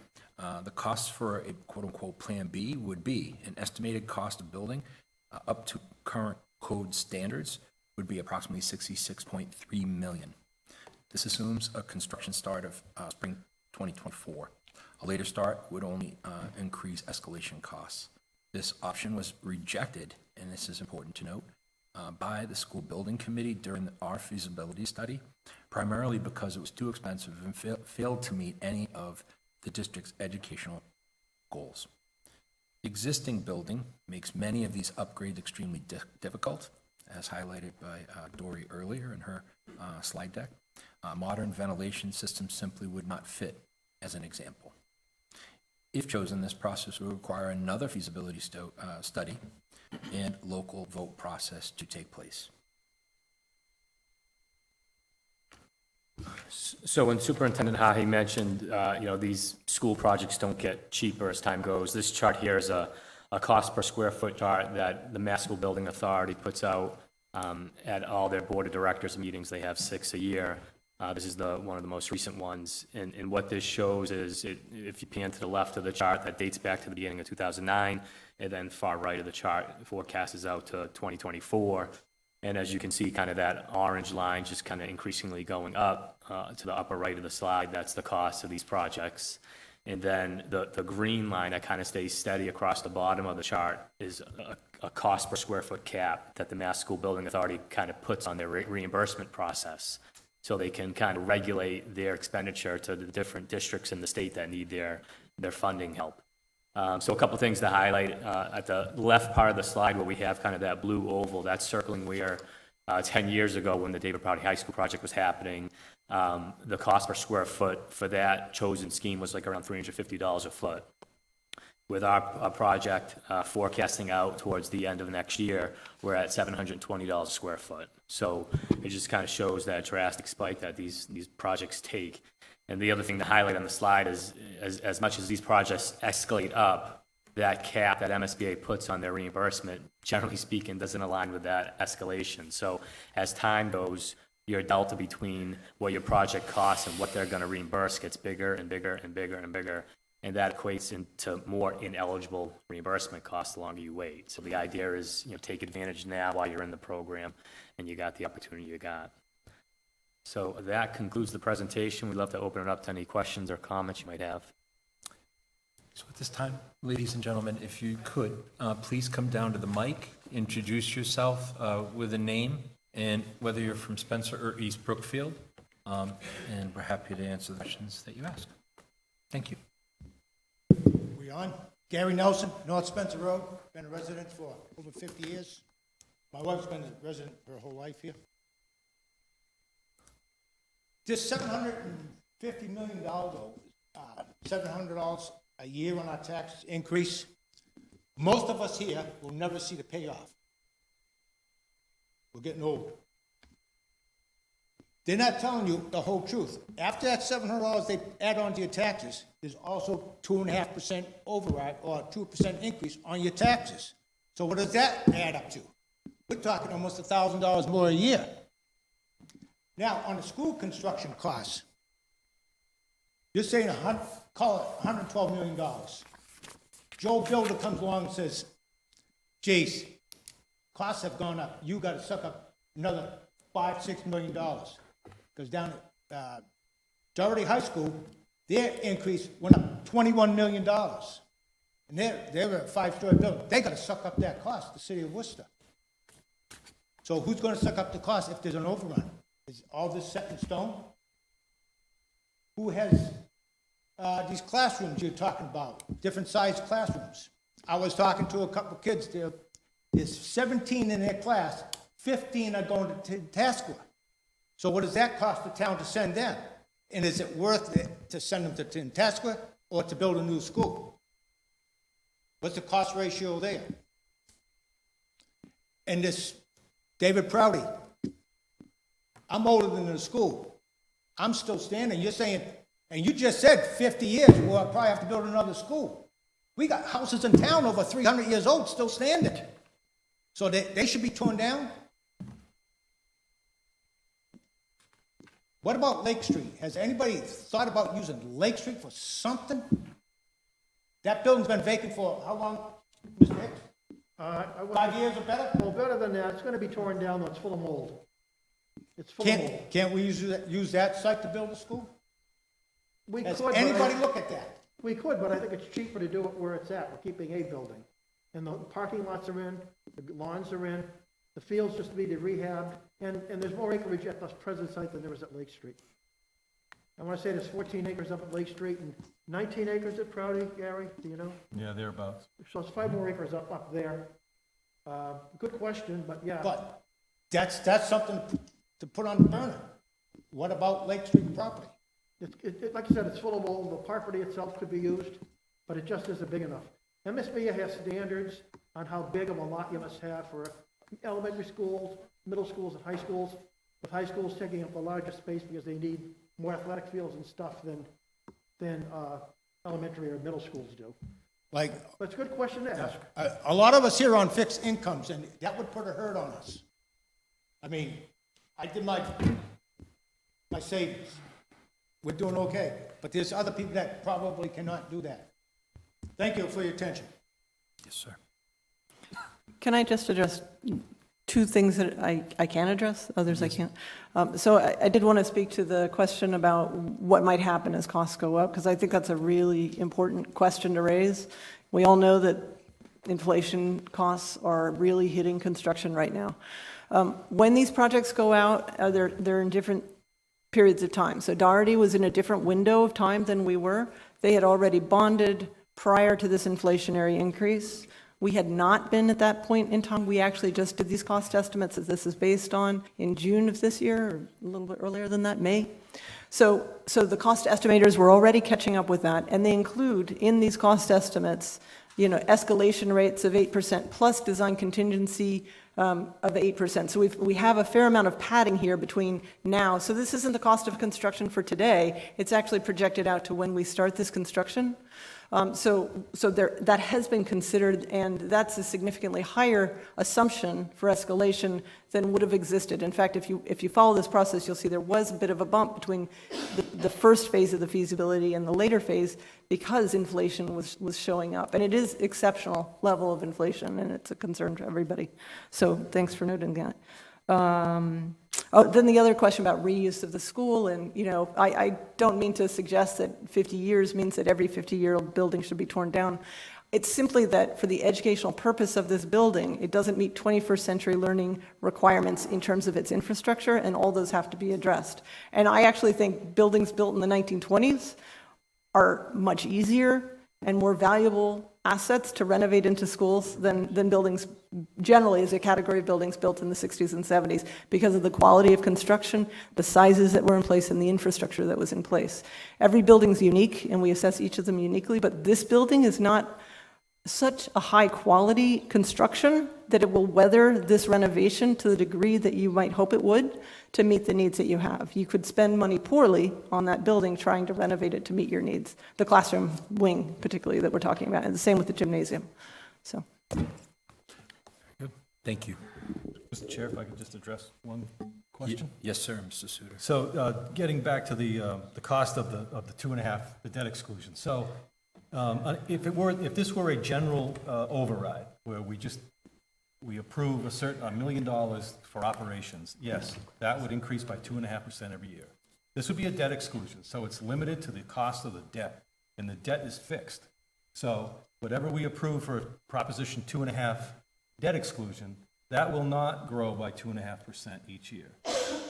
The cost for a quote-unquote Plan B would be an estimated cost of building up to current code standards would be approximately $66.3 million. This assumes a construction start of spring 2024. A later start would only increase escalation costs. This option was rejected, and this is important to note, by the school building committee during our feasibility study, primarily because it was too expensive and failed to meet any of the district's educational goals. The existing building makes many of these upgrades extremely difficult, as highlighted by Dory earlier in her slide deck. Modern ventilation systems simply would not fit, as an example. If chosen, this process would require another feasibility study and local vote process to take place. So when Superintendent Hahi mentioned, these school projects don't get cheaper as time goes, this chart here is a cost per square foot chart that the Mass School Building Authority puts out at all their board of directors meetings. They have 6 a year. This is one of the most recent ones. And what this shows is, if you pan to the left of the chart, that dates back to the beginning of 2009, and then far right of the chart forecasts out to 2024. And as you can see, kind of that orange line just kind of increasingly going up to the upper right of the slide. That's the cost of these projects. And then the green line that kind of stays steady across the bottom of the chart is a cost per square foot cap that the Mass School Building Authority kind of puts on their reimbursement process, so they can kind of regulate their expenditure to the different districts in the state that need their funding help. So a couple things to highlight. At the left part of the slide where we have kind of that blue oval, that's circling where 10 years ago when the David Prouty High School project was happening, the cost per square foot for that chosen scheme was like around $350 a foot. With our project forecasting out towards the end of next year, we're at $720 a square foot. So it just kind of shows that drastic spike that these projects take. And the other thing to highlight on the slide is, as much as these projects escalate up, that cap that MSBA puts on their reimbursement, generally speaking, doesn't align with that escalation. So as time goes, your delta between what your project costs and what they're going to reimburse gets bigger and bigger and bigger and bigger. And that equates into more ineligible reimbursement costs the longer you wait. So the idea is, take advantage now while you're in the program and you got the opportunity you got. So that concludes the presentation. We'd love to open it up to any questions or comments you might have. So at this time, ladies and gentlemen, if you could, please come down to the mic, introduce yourself with a name and whether you're from Spencer or East Brookfield, and we're happy to answer the questions that you ask. Thank you. We on? Gary Nelson, North Spencer Road, been a resident for over 50 years. My wife's been a resident her whole life here. This $750 million, $700 a year on our tax increase, most of us here will never see the payoff. We're getting old. They're not telling you the whole truth. After that $700 they add on to your taxes, there's also 2.5% override or 2% increase on your taxes. So what does that add up to? We're talking almost $1,000 more a year. Now, on the school construction costs, you're saying call it $112 million. Joe Builder comes along and says, geez, costs have gone up. You got to suck up another $5-6 million. Because down at Doherty High School, their increase went up $21 million. And they're a 5-story building. They got to suck up that cost, the city of Worcester. So who's going to suck up the cost if there's an overrun? Is all this set in stone? Who has these classrooms you're talking about, different sized classrooms? I was talking to a couple of kids. There's 17 in their class, 15 are going to Tasqua. So what does that cost the town to send them? And is it worth it to send them to Tasqua or to build a new school? What's the cost ratio there? And this David Prouty, I'm older than the school. I'm still standing. You're saying, and you just said 50 years, well, I'll probably have to build another school. We got houses in town over 300 years old still standing. So they should be torn down? What about Lake Street? Has anybody thought about using Lake Street for something? That building's been vacant for how long, Mr. Hicks? 5 years or better? Well, better than that. It's going to be torn down, though. It's full of mold. It's full of mold. Can't we use that site to build a school? We Has could. anybody look at that? We could, but I think it's cheaper to do it where it's at. We're keeping a building. And the parking lots are in, the lawns are in, the fields just need to be rehabbed, and there's more acreage at the present site than there is at Lake Street. I want to say there's 14 acres up at Lake Street and 19 acres at Prouty, Gary, do you know? Yeah, thereabouts. So it's 5 more acres up there. Good question, but yeah. But that's something to put on the burner. What about Lake Street property? Like I said, it's full of mold. The property itself could be used, but it just isn't big enough. MSBA has standards on how big of a lot you must have for elementary schools, middle schools, and high schools. With high schools taking up the largest space because they need more athletic fields and stuff than elementary or middle schools do. Like, but it's a good question to ask. A lot of us here are on fixed incomes, and that would put a hurt on us. I mean, I did my savings. We're doing okay, but there's other people that probably cannot do that. Thank you for your attention. Yes, sir. Can I just address two things that I can address, others I can't? So I did want to speak to the question about what might happen as costs go up, because I think that's a really important question to raise. We all know that inflation costs are really hitting construction right now. When these projects go out, they're in different periods of time. So Doherty was in a different window of time than we were. They had already bonded prior to this inflationary increase. We had not been at that point in time. We actually just did these cost estimates that this is based on in June of this year, or a little bit earlier than that, May. So the cost estimators were already catching up with that, and they include in these cost estimates, escalation rates of 8% plus design contingency of 8%. So we have a fair amount of padding here between now. So this isn't the cost of construction for today. It's actually projected out to when we start this construction. So that has been considered, and that's a significantly higher assumption for escalation than would have existed. In fact, if you follow this process, you'll see there was a bit of a bump between the first phase of the feasibility and the later phase because inflation was showing up. And it is exceptional level of inflation, and it's a concern to everybody. So thanks for noting that. Then the other question about reuse of the school, and I don't mean to suggest that 50 years means that every 50-year-old building should be torn down. It's simply that for the educational purpose of this building, it doesn't meet 21st century learning requirements in terms of its infrastructure, and all those have to be addressed. And I actually think buildings built in the 1920s are much easier and more valuable assets to renovate into schools than buildings generally as a category of buildings built in the 60s and 70s because of the quality of construction, the sizes that were in place, and the infrastructure that was in place. Every building's unique, and we assess each of them uniquely, but this building is not such a high-quality construction that it will weather this renovation to the degree that you might hope it would to meet the needs that you have. You could spend money poorly on that building trying to renovate it to meet your needs, the classroom wing particularly that we're talking about, and the same with the gymnasium. So, Thank you. Mr. Chair, if I could just address one question? Yes, sir, Mr. Suter. So getting back to the cost of the 2.5, the debt exclusion. So if this were a general override where we approve $1 million for operations, yes, that would increase by 2.5% every year. This would be a debt exclusion, so it's limited to the cost of the debt, and the debt is fixed. So whatever we approve for Proposition 2.5 debt exclusion, that will not grow by 2.5% each year.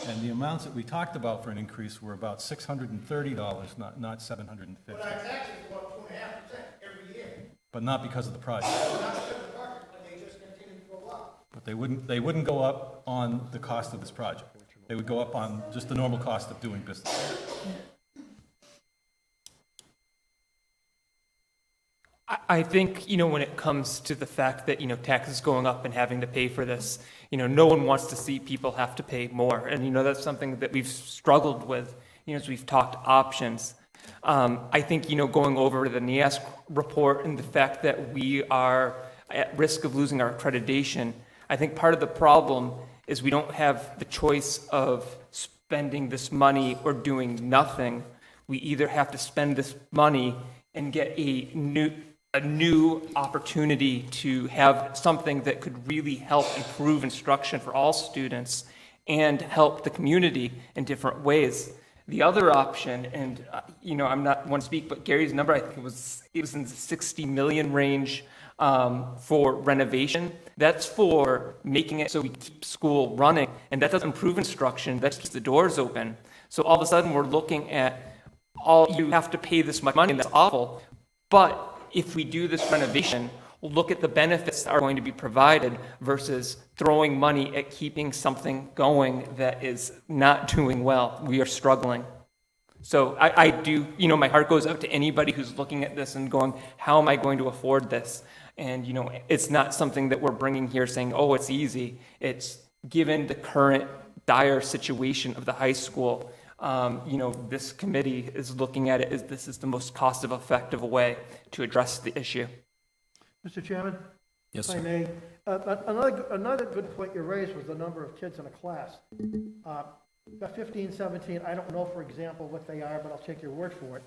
And the amounts that we talked about for an increase were about $630, not $750. But our taxes go up 2.5% every year. But not because of the project. Not because of the project, but they just continue to go up. But they wouldn't go up on the cost of this project. They would go up on just the normal cost of doing business. I think, when it comes to the fact that, taxes going up and having to pay for this, no one wants to see people have to pay more. And, that's something that we've struggled with, as we've talked options. I think, going over the NIASC report and the fact that we are at risk of losing our accreditation, I think part of the problem is we don't have the choice of spending this money or doing nothing. We either have to spend this money and get a new opportunity to have something that could really help improve instruction for all students and help the community in different ways. The other option, and I'm not one to speak, but Gary's number, I think it was in the 60 million range for renovation. That's for making it so we keep school running, and that doesn't improve instruction, that keeps the doors open. So all of a sudden we're looking at you have to pay this much money, and that's awful. But if we do this renovation, we'll look at the benefits that are going to be provided versus throwing money at keeping something going that is not doing well. We are struggling. So I do, my heart goes out to anybody who's looking at this and going, how am I going to afford this? And, it's not something that we're bringing here saying, oh, it's easy. It's given the current dire situation of the high school. This committee is looking at it as this is the most cost-effective way to address the issue. Mr. Chairman? Yes, If I sir. may, another good point you raised was the number of kids in a class. About 15, 17, I don't know, for example, what they are, but I'll take your word for it.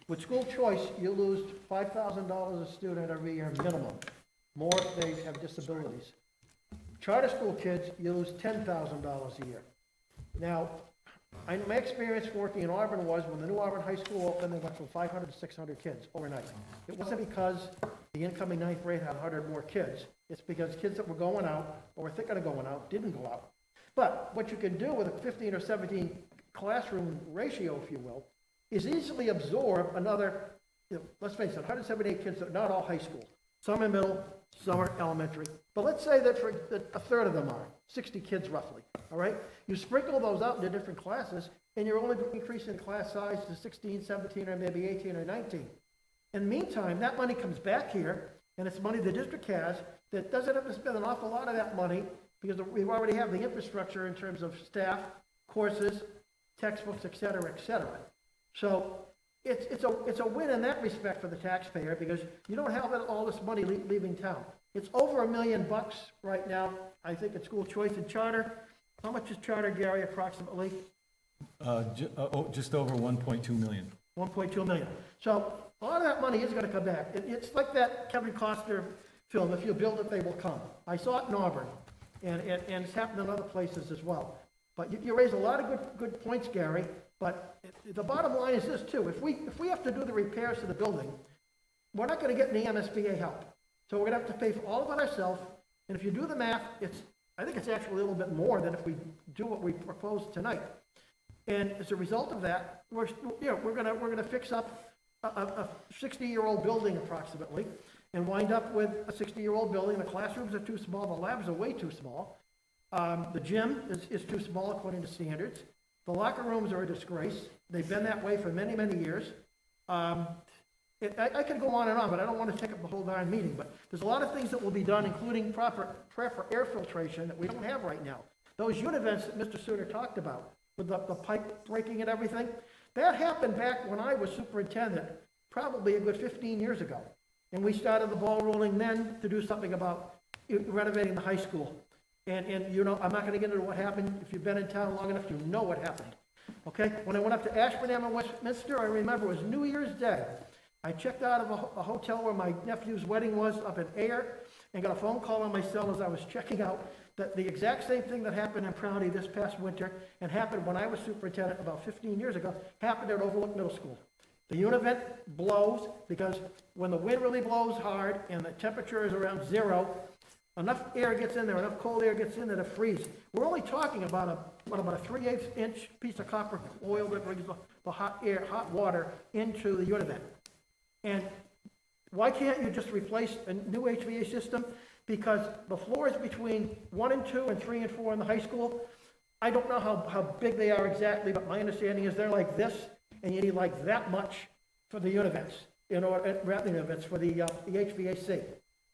With school choice, you lose $5,000 a student every year minimum, more if they have disabilities. Charter school kids, you lose $10,000 a year. Now, my experience working in Auburn was when the new Auburn High School opened, they went from 500 to 600 kids overnight. It wasn't because the incoming ninth grade had 100 more kids. It's because kids that were going out or were thinking of going out didn't go out. But what you can do with a 15 or 17 classroom ratio, if you will, is easily absorb another, let's face it, 178 kids that are not all high school. Some are middle, some are elementary. But let's say that a third of them are, 60 kids roughly, all right? You sprinkle those out into different classes, and you're only increasing class size to 16, 17, or maybe 18 or 19. In the meantime, that money comes back here, and it's money the district has that doesn't have to spend an awful lot of that money because we already have the infrastructure in terms of staff, courses, textbooks, et cetera, et cetera. So it's a win in that respect for the taxpayer because you don't have all this money leaving town. It's over $1 million right now, I think, at school choice and charter. How much is charter, Gary, approximately? Just over 1.2 million. 1.2 million. So a lot of that money is going to come back. It's like that Kevin Costner film, if you build it, they will come. I saw it in Auburn, and it's happened in other places as well. But you raise a lot of good points, Gary, but the bottom line is this, too. If we have to do the repairs to the building, we're not going to get any MSBA help. So we're going to have to pay for all of it ourselves, and if you do the math, I think it's actually a little bit more than if we do what we proposed tonight. And as a result of that, we're going to fix up a 60-year-old building approximately, and wind up with a 60-year-old building. The classrooms are too small, the labs are way too small. The gym is too small according to standards. The locker rooms are a disgrace. They've been that way for many, many years. I could go on and on, but I don't want to take up the whole darn meeting. But there's a lot of things that will be done, including proper air filtration that we don't have right now. Those univents that Mr. Suter talked about, with the pipe breaking and everything, that happened back when I was superintendent, probably a good 15 years ago. And we started the ball rolling then to do something about renovating the high school. And you know, I'm not going to get into what happened. If you've been in town long enough, you know what happened. Okay? When I went up to Ashburnham and Westminster, I remember it was New Year's Day. I checked out of a hotel where my nephew's wedding was up in Ayer and got a phone call on my cell as I was checking out that the exact same thing that happened in Prouty this past winter and happened when I was superintendent about 15 years ago, happened at Overlook Middle School. The univent blows because when the wind really blows hard and the temperature is around 0, enough air gets in there, enough cold air gets in there to freeze. We're only talking about a 3/8 inch piece of copper coil that brings the hot water into the univent. And why can't you just replace a new HVAC system? Because the floors between 1 and 2 and 3 and 4 in the high school, I don't know how big they are exactly, but my understanding is they're like this, and you need like that much for the univents, univents for the HVAC.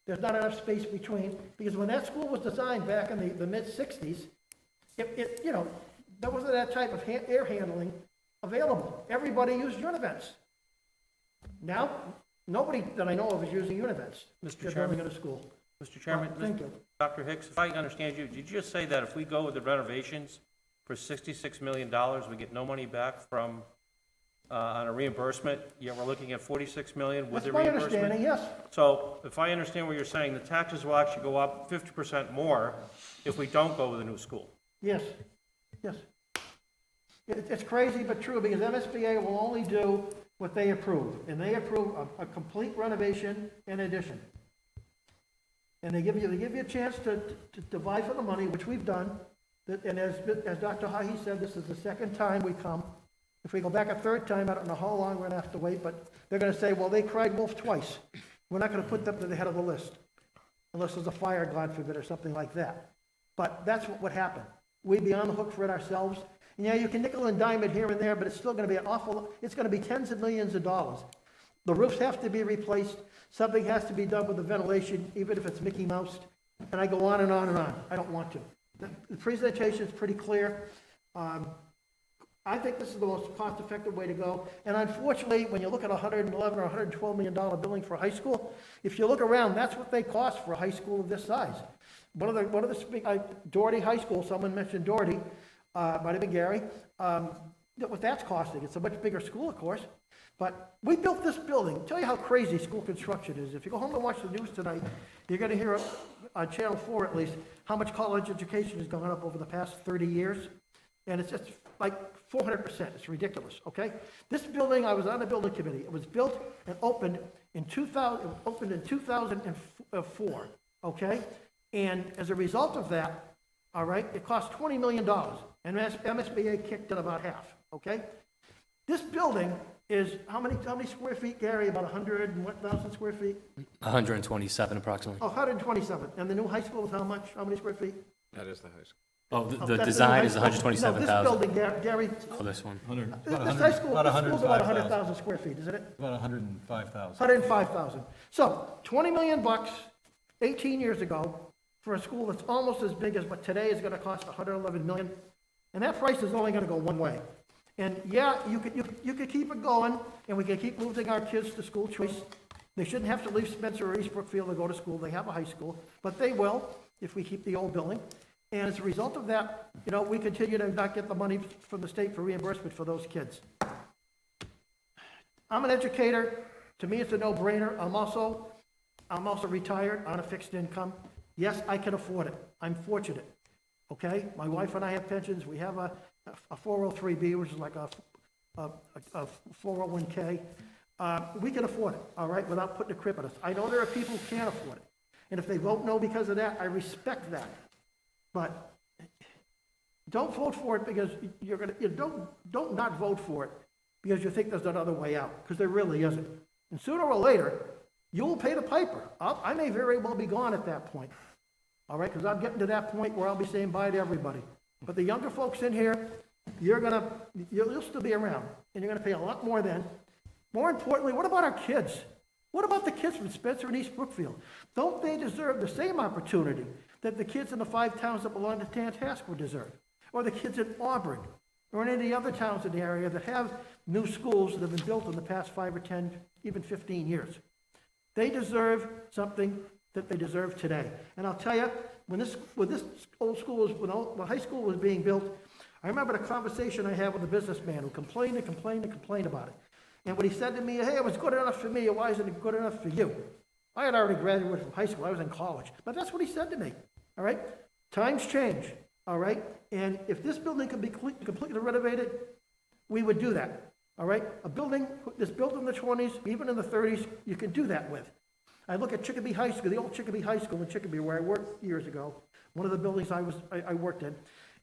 There's not enough space between, because when that school was designed back in the mid-60s, you know, there wasn't that type of air handling available. Everybody used univents. Now, nobody that I know of is using univents. Mr. Chairman. In a school. Mr. Chairman, Thank you. Dr. Hicks, if I understand you, did you just say that if we go with the renovations for $66 million, we get no money back from, on a reimbursement, yet we're looking at $46 million with the That's my reimbursement? understanding, yes. So if I understand what you're saying, the taxes will actually go up 50% more if we don't go with a new school? Yes, yes. It's crazy but true, because MSBA will only do what they approve, and they approve a complete renovation and addition. And they give you a chance to vie for the money, which we've done. And as Dr. Hahi said, this is the second time we come. If we go back a third time, I don't know how long we're going to have to wait, but they're going to say, well, they cried wolf twice. We're not going to put them to the head of the list, unless there's a fire, God forbid, or something like that. But that's what would happen. We'd be on the hook for it ourselves. And yeah, you can nickel and dime it here and there, but it's still going to be it's going to be tens of millions of dollars. The roofs have to be replaced. Something has to be done with the ventilation, even if it's Mickey Mouse. And I go on and on and on. I don't want to. The presentation is pretty clear. I think this is the most cost-effective way to go. And unfortunately, when you look at $111 or $112 million building for a high school, if you look around, that's what they cost for a high school of this size. One of the Doherty High School, someone mentioned Doherty, might have been Gary, what that's costing. It's a much bigger school, of course. But we built this building. Tell you how crazy school construction is. If you go home and watch the news tonight, you're going to hear on Channel 4 at least how much college education has gone up over the past 30 years. And it's just like 400%. It's ridiculous, okay? This building, I was on the building committee. It was built and opened in 2004, okay? And as a result of that, all right, it cost $20 million. And MSBA kicked in about half, okay? This building is how many square feet, Gary? About 100,000 square feet? 127 approximately. Oh, 127. And the new high school is how much? How many square feet? That is the high school. Oh, Oh, the that's design new is high school. 127,000. No, this building, Gary, Oh, this one. this high school, this school's about 100,000 square feet, isn't it? About 105,000. 105,000. So, $20 million 18 years ago for a school that's almost as big as what today is going to cost $111 million. And that price is only going to go one way. And yeah, you could keep it going, and we can keep moving our kids to school choice. They shouldn't have to leave Spencer or East Brookfield to go to school. They have a high school, but they will if we keep the old building. And as a result of that, you know, we continue to not get the money from the state for reimbursement for those kids. I'm an educator. To me, it's a no-brainer. I'm also retired on a fixed income. Yes, I can afford it. I'm fortunate. Okay? My wife and I have pensions. We have a 403B, which is like a 401K. We can afford it, all right, without putting a crib on us. I know there are people who can't afford it. And if they vote no because of that, I respect that. But don't vote for it because don't not vote for it because you think there's another way out, because there really isn't. And sooner or later, you'll pay the piper. I may very well be gone at that point, all right, because I'm getting to that point where I'll be saying bye to everybody. But the younger folks in here, you'll still be around, and you're gonna pay a lot more then. More importantly, what about our kids? What about the kids from Spencer and East Brookfield? Don't they deserve the same opportunity that the kids in the 5 towns that belong to Tantascwa deserve? Or the kids in Auburn, or in any of the other towns in the area that have new schools that have been built in the past 5 or 10, even 15 years. They deserve something that they deserve today. And I'll tell you, when this old school when high school was being built, I remember the conversation I had with a businessman who complained about it. And when he said to me, hey, it was good enough for me, why isn't it good enough for you? I had already graduated from high school, I was in college, but that's what he said to me, all right? Times change, all right? And if this building could be completely renovated, we would do that, all right? A building that's built in the 20s, even in the 30s, you can do that with. I look at Chicopee High School, the old Chicopee High School in Chicopee, where I worked years ago, one of the buildings I worked in,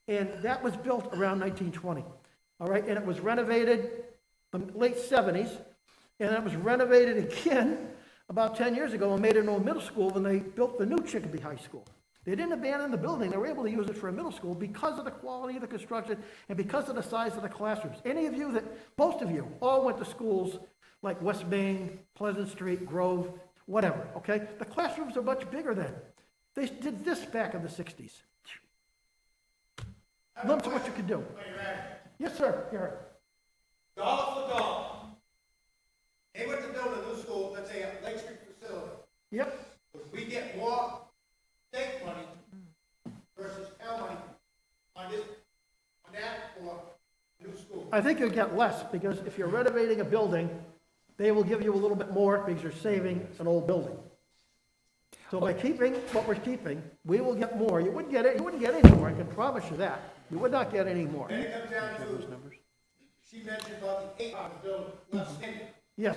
and that was built around 1920, all right? And it was renovated in the late 70s, and it was renovated again about 10 years ago and made into a middle school when they built the new Chicopee High School. They didn't abandon the building. They were able to use it for a middle school because of the quality of the construction and because of the size of the classrooms. Most of you, all went to schools like West Main, Pleasant Street, Grove, whatever, okay? The classrooms are much bigger then. They did this back in the 60s. Limit to what you can do. Yes, sir. Here. Dollar for dollar. They went to build a new school, let's say at Lake Street facility. Yep. If we get more state money versus town money on that for a new school. I think you'll get less, because if you're renovating a building, they will give you a little bit more because you're saving an old building. So by keeping what we're keeping, we will get more. You wouldn't get any more, I can promise you that. You would not get any more. Then it comes down to, she mentioned about the 8 on the building, less spending. Yes,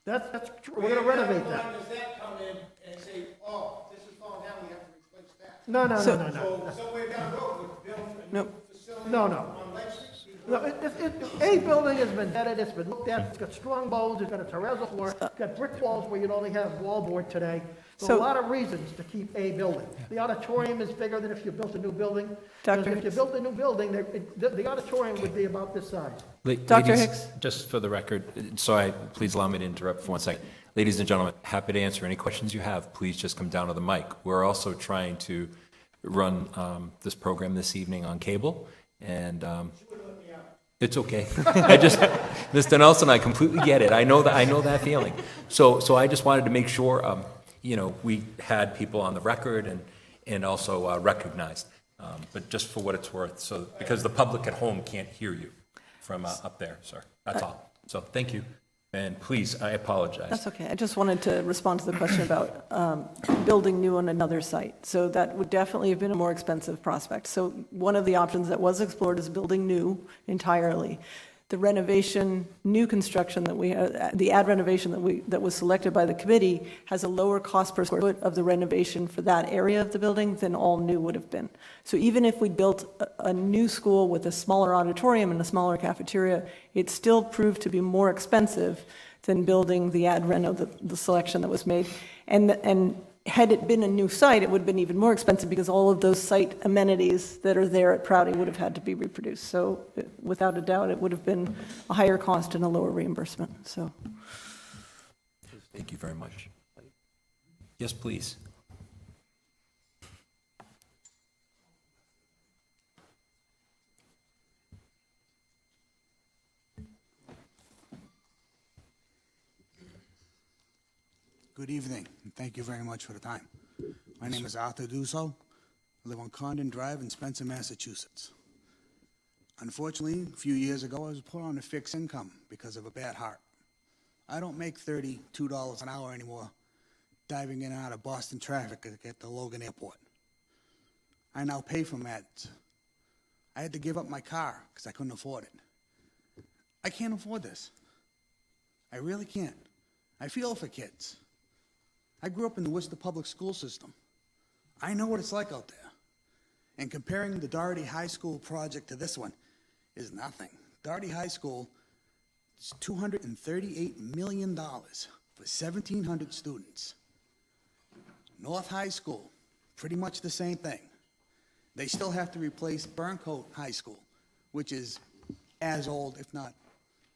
that's true. We're gonna renovate Where that. does that come in and say, oh, this is falling down, we have to replace that? No. So somewhere down the road, we're building a new facility No. on Lake Street. No, a building has been vetted, it's been looked at, it's got strong bones, it's got a terrazzo floor, it's got brick walls where you'd only have wallboard today. There's a lot of reasons to keep a building. The auditorium is bigger than if you built a new building. Because if you built a new building, the auditorium would be about this size. Dr. Hicks? Just for the record, please allow me to interrupt for 1 second. Ladies and gentlemen, happy to answer any questions you have. Please just come down to the mic. We're also trying to run this program this evening on cable, and it's okay. Mr. Nelson, I completely get it. I know that feeling. So I just wanted to make sure, we had people on the record and also recognized. But just for what it's worth, so because the public at home can't hear you from up there, sir. That's all. So thank you. And please, I apologize. That's okay. I just wanted to respond to the question about building new on another site. So that would definitely have been a more expensive prospect. So one of the options that was explored is building new entirely. The renovation, new construction that we, the ad renovation that was selected by the committee has a lower cost per square foot of the renovation for that area of the building than all new would have been. So even if we built a new school with a smaller auditorium and a smaller cafeteria, it still proved to be more expensive than building the ad reno, the selection that was made. And had it been a new site, it would have been even more expensive because all of those site amenities that are there at Prouty would have had to be reproduced. So without a doubt, it would have been a higher cost and a lower reimbursement. So, Thank you very much. Yes, please. Good evening, and thank you very much for the time. My name is Arthur Dusso. I live on Condon Drive in Spencer, Massachusetts. Unfortunately, a few years ago, I was put on a fixed income because of a bad heart. I don't make $32 an hour anymore diving in and out of Boston traffic at the Logan Airport. I now pay for meds. I had to give up my car because I couldn't afford it. I can't afford this. I really can't. I feel for kids. I grew up in the Worcester public school system. I know what it's like out there. And comparing the Doherty High School project to this one is nothing. Doherty High School It's $238 million for 1,700 students. North High School, pretty much the same thing. They still have to replace Burncoat High School, which is as old, if not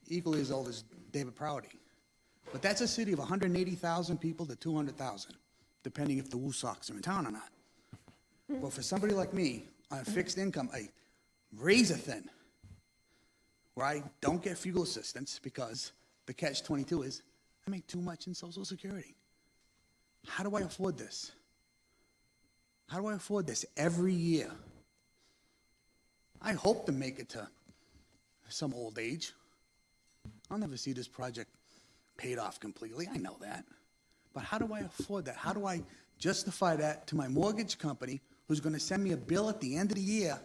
equally as old as David Prouty. But that's a city of 180,000 people to 200,000, depending if the Woo Sox are in town or not. But for somebody like me, on a fixed income, a razor thin, where I don't get fuel assistance because the catch-22 is I make too much in Social Security. How do I afford this? How do I afford this every year? I hope to make it to some old age. I'll never see this project paid off completely, I know that. But how do I afford that? How do I justify that to my mortgage company who's going to send me a bill at the end of the year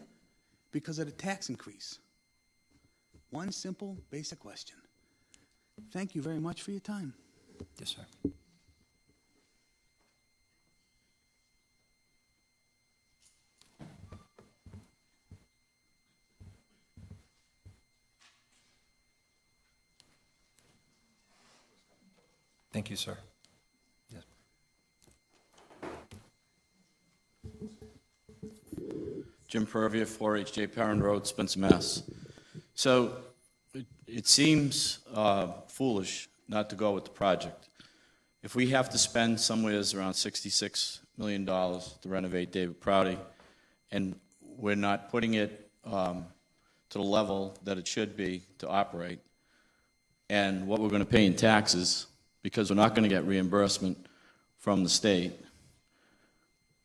because of the tax increase? One simple, basic question. Thank you very much for your time. Yes, sir. Thank you, sir. Yes. Jim Purvia, 4HJ Parent Road, Spencer, Mass. So it seems foolish not to go with the project. If we have to spend somewhere around $66 million to renovate David Prouty, and we're not putting it to the level that it should be to operate, and what we're going to pay in taxes, because we're not going to get reimbursement from the state,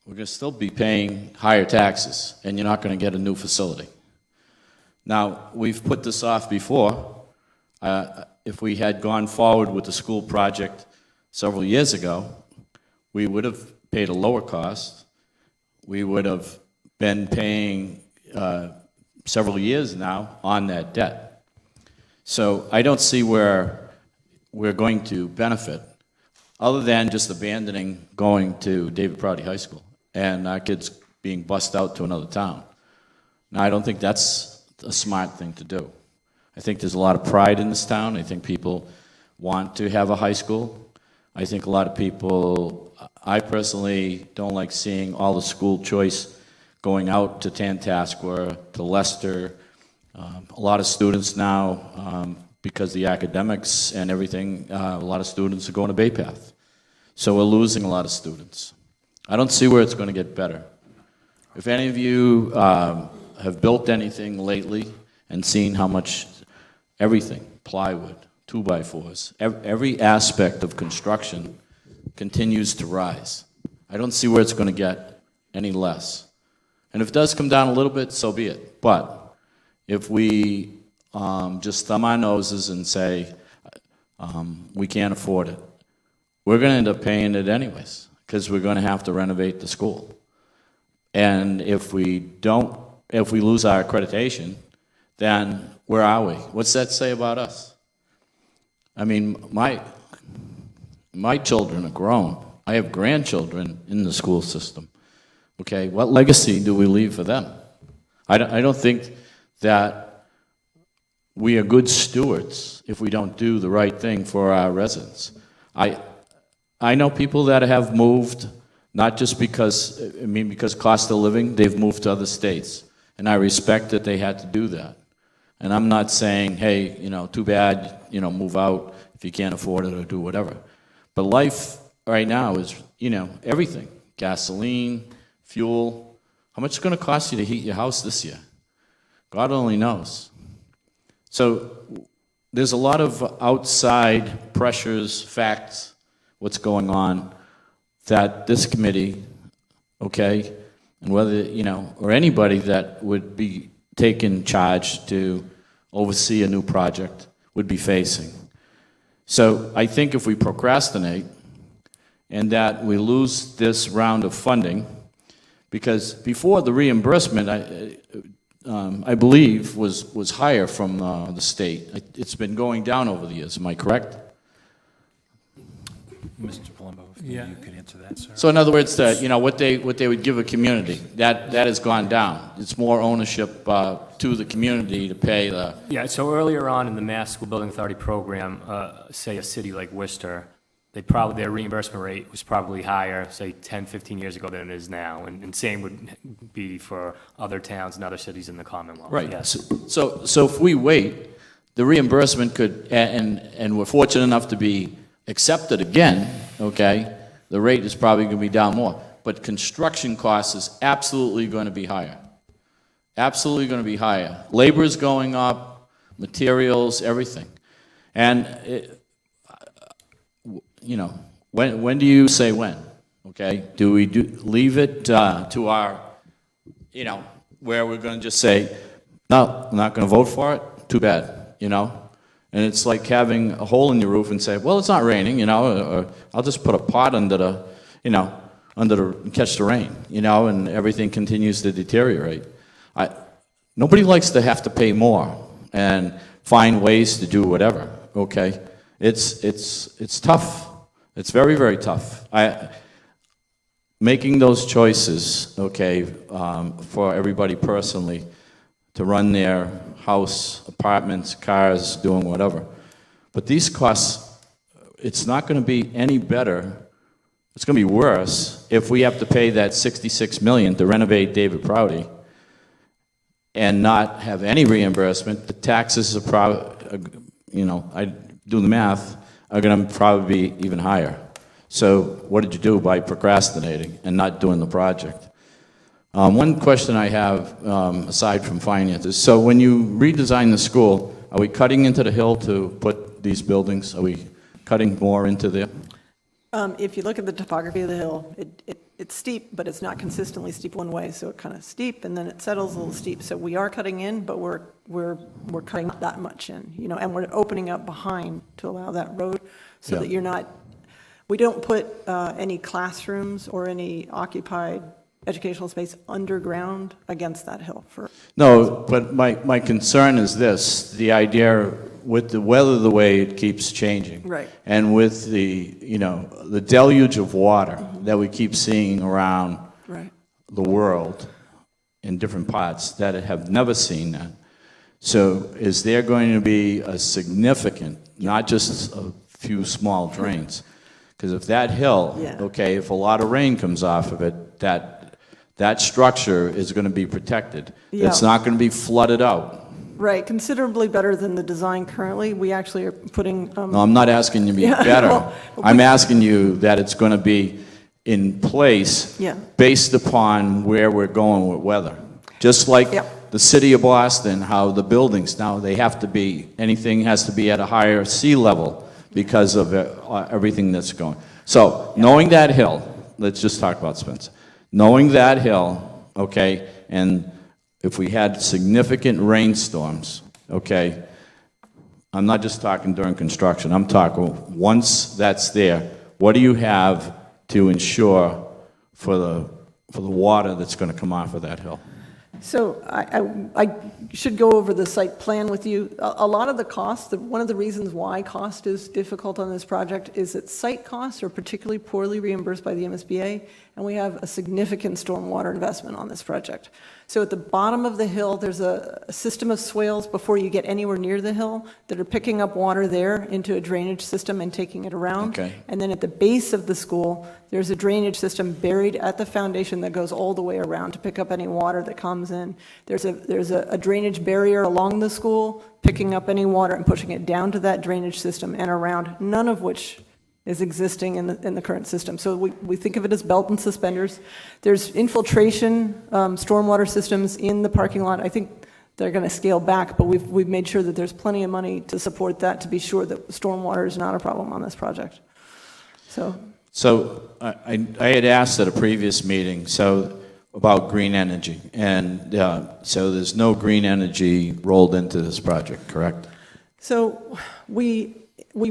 we're going to still be paying higher taxes, and you're not going to get a new facility. Now, we've put this off before. If we had gone forward with the school project several years ago, we would have paid a lower cost. We would have been paying several years now on that debt. So I don't see where we're going to benefit other than just abandoning going to David Prouty High School and our kids being bussed out to another town. Now, I don't think that's a smart thing to do. I think there's a lot of pride in this town. I think people want to have a high school. I think a lot of people, I personally don't like seeing all the school choice going out to Tantascwa, to Leicester. A lot of students now, because the academics and everything, a lot of students are going to Bay Path. So we're losing a lot of students. I don't see where it's going to get better. If any of you have built anything lately and seen how much everything, plywood, 2x4s, every aspect of construction continues to rise. I don't see where it's going to get any less. And if it does come down a little bit, so be it. But if we just thumb our noses and say, we can't afford it, we're going to end up paying it anyways, because we're going to have to renovate the school. And if we lose our accreditation, then where are we? What's that say about us? I mean, my children are grown. I have grandchildren in the school system. Okay, what legacy do we leave for them? I don't think that we are good stewards if we don't do the right thing for our residents. I know people that have moved, not just because cost of living, they've moved to other states. And I respect that they had to do that. And I'm not saying, hey, too bad, move out if you can't afford it or do whatever. But life right now is, everything. Gasoline, fuel. How much is it going to cost you to heat your house this year? God only knows. So there's a lot of outside pressures, facts, what's going on, that this committee, okay, and whether, or anybody that would be taken charge to oversee a new project would be facing. So I think if we procrastinate and that we lose this round of funding, because before the reimbursement, I believe, was higher from the state. It's been going down over the years, am I correct? Mr. Palumbo. maybe you could answer that, sir. So in other words, what they would give a community, that has gone down. It's more ownership to the community to pay the, Yeah, so earlier on in the Mass School Building Authority program, say a city like Worcester, their reimbursement rate was probably higher, say 10, 15 years ago than it is now. And same would be for other towns and other cities in the Commonwealth. right. Yes. So if we wait, the reimbursement could, and we're fortunate enough to be accepted again, okay, the rate is probably going to be down more. But construction cost is absolutely going to be higher. Absolutely going to be higher. Labor is going up, materials, everything. And, when do you say when? Okay? Do we leave it to our, where we're going to just say, no, I'm not going to vote for it? Too bad. And it's like having a hole in your roof and say, well, it's not raining, or I'll just put a pot under the, catch the rain, and everything continues to deteriorate. Nobody likes to have to pay more and find ways to do whatever, okay? It's tough. It's very, very tough. Making those choices, okay, for everybody personally, to run their house, apartments, cars, doing whatever. But these costs, it's not going to be any better. It's going to be worse if we have to pay that $66 million to renovate David Prouty and not have any reimbursement. The taxes are probably, I do the math, are going to probably be even higher. So what did you do by procrastinating and not doing the project? One question I have, aside from finances, so when you redesign the school, are we cutting into the hill to put these buildings? Are we cutting more into there? If you look at the topography of the hill, it's steep, but it's not consistently steep one way, so it kind of steep, and then it settles a little steep. So we are cutting in, but we're cutting not that much in, and we're opening up behind to allow that road so that you're not, we don't put any classrooms or any occupied educational space underground against that hill. No, but my concern is this, the idea with the weather the way it keeps changing. Right. And with the deluge of water that we keep seeing around the world in different parts that have never seen that. So is there going to be a significant, not just a few small drains? Because if that hill, okay, if a lot of rain comes off of it, that structure is going to be protected. It's not going to be flooded out. Right, considerably better than the design currently. We actually are putting... No, I'm not asking you to be better. Well, I'm asking you that it's going to be in place based upon where we're going with weather. Just like the city of Boston, how the buildings now, they have to be, anything has to be at a higher sea level because of everything that's going. So knowing that hill, let's just talk about Spencer. Knowing that hill, okay, and if we had significant rainstorms, okay, I'm not just talking during construction, I'm talking once that's there, what do you have to ensure for the water that's going to come off of that hill? So I should go over the site plan with you. A lot of the costs, one of the reasons why cost is difficult on this project is that site costs are particularly poorly reimbursed by the MSBA, and we have a significant stormwater investment on this project. So at the bottom of the hill, there's a system of swales before you get anywhere near the hill that are picking up water there into a drainage system and taking it around. Okay. And then at the base of the school, there's a drainage system buried at the foundation that goes all the way around to pick up any water that comes in. There's a drainage barrier along the school, picking up any water and pushing it down to that drainage system and around, none of which is existing in the current system. So we think of it as belt and suspenders. There's infiltration, stormwater systems in the parking lot. I think they're going to scale back, but we've made sure that there's plenty of money to support that, to be sure that stormwater is not a problem on this project. So I had asked at a previous meeting, about green energy, and so there's no green energy rolled into this project, correct? So we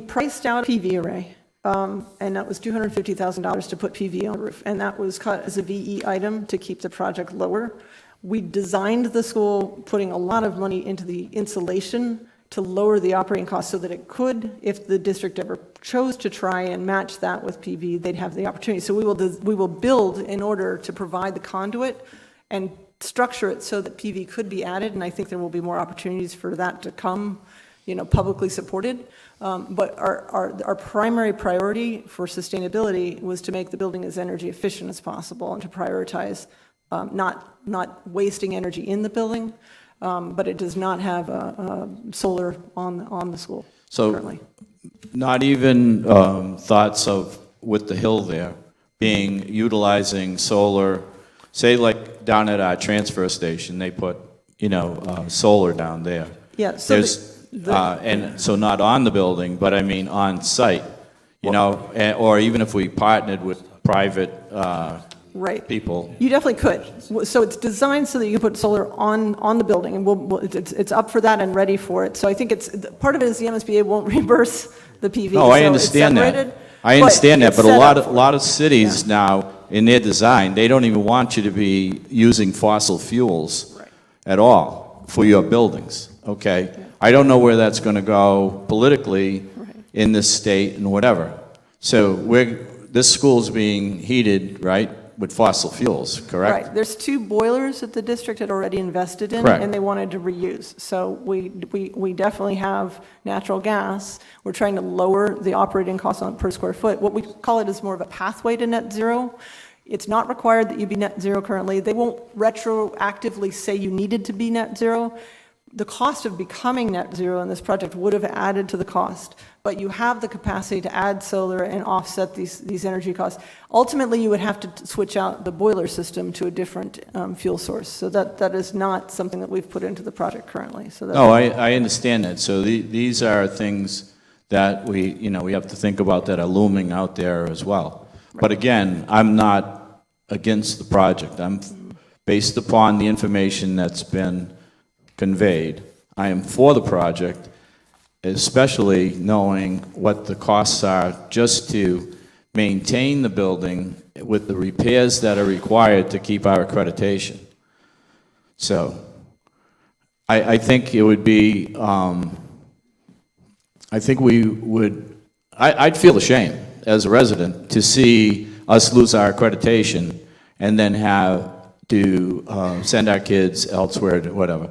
priced out a PV array. And that was $250,000 to put PV on the roof, and that was cut as a VE item to keep the project lower. We designed the school putting a lot of money into the insulation to lower the operating costs so that it could, if the district ever chose to try and match that with PV, they'd have the opportunity. So we will build in order to provide the conduit and structure it so that PV could be added, and I think there will be more opportunities for that to come, publicly supported. But our primary priority for sustainability was to make the building as energy efficient as possible and to prioritize not wasting energy in the building, but it does not have solar on the school currently. Not even thoughts of, with the hill there, utilizing solar, say like down at our transfer station, they put, solar down there. Yeah, so and so not on the building, but I mean on site, or even if we partnered with private right. people. You definitely could. So it's designed so that you can put solar on the building, and it's up for that and ready for it. So I think part of it is the MSBA won't reimburse the PV. No, I understand that. I understand that, but a lot of cities now, in their design, they don't even want you to be using fossil fuels at all for your buildings, okay? Yeah. I don't know where that's going to go politically in this state and whatever. So this school's being heated, right, with fossil fuels, correct? Right. There's 2 boilers that the district had already invested in, correct. And they wanted to reuse. So we definitely have natural gas. We're trying to lower the operating costs per square foot. What we call it is more of a pathway to net zero. It's not required that you be net zero currently. They won't retroactively say you needed to be net zero. The cost of becoming net zero in this project would have added to the cost, but you have the capacity to add solar and offset these energy costs. Ultimately, you would have to switch out the boiler system to a different fuel source. So that is not something that we've put into the project currently. So no, I understand that. So these are things that we have to think about that are looming out there as well. Right. But again, I'm not against the project. I'm based upon the information that's been conveyed. I am for the project, especially knowing what the costs are just to maintain the building with the repairs that are required to keep our accreditation. So I think it would be, I think I'd feel ashamed as a resident to see us lose our accreditation and then have to send our kids elsewhere to whatever.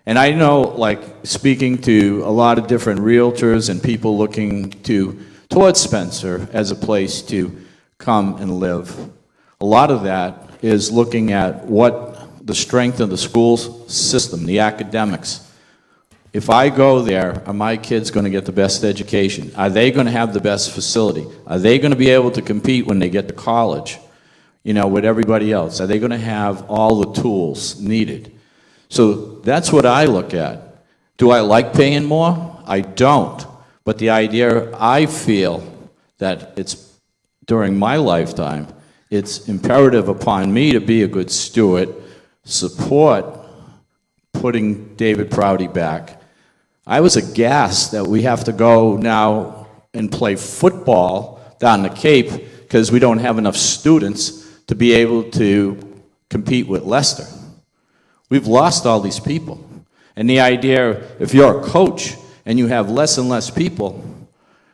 And I know, like, speaking to a lot of different realtors and people looking towards Spencer as a place to come and live, a lot of that is looking at what the strength of the school system, the academics. If I go there, are my kids going to get the best education? Are they going to have the best facility? Are they going to be able to compete when they get to college, with everybody else? Are they going to have all the tools needed? So that's what I look at. Do I like paying more? I don't. But the idea, I feel that it's during my lifetime, it's imperative upon me to be a good steward, support putting David Prouty back. I was aghast that we have to go now and play football down the Cape because we don't have enough students to be able to compete with Leicester. We've lost all these people. And the idea, if you're a coach and you have less and less people,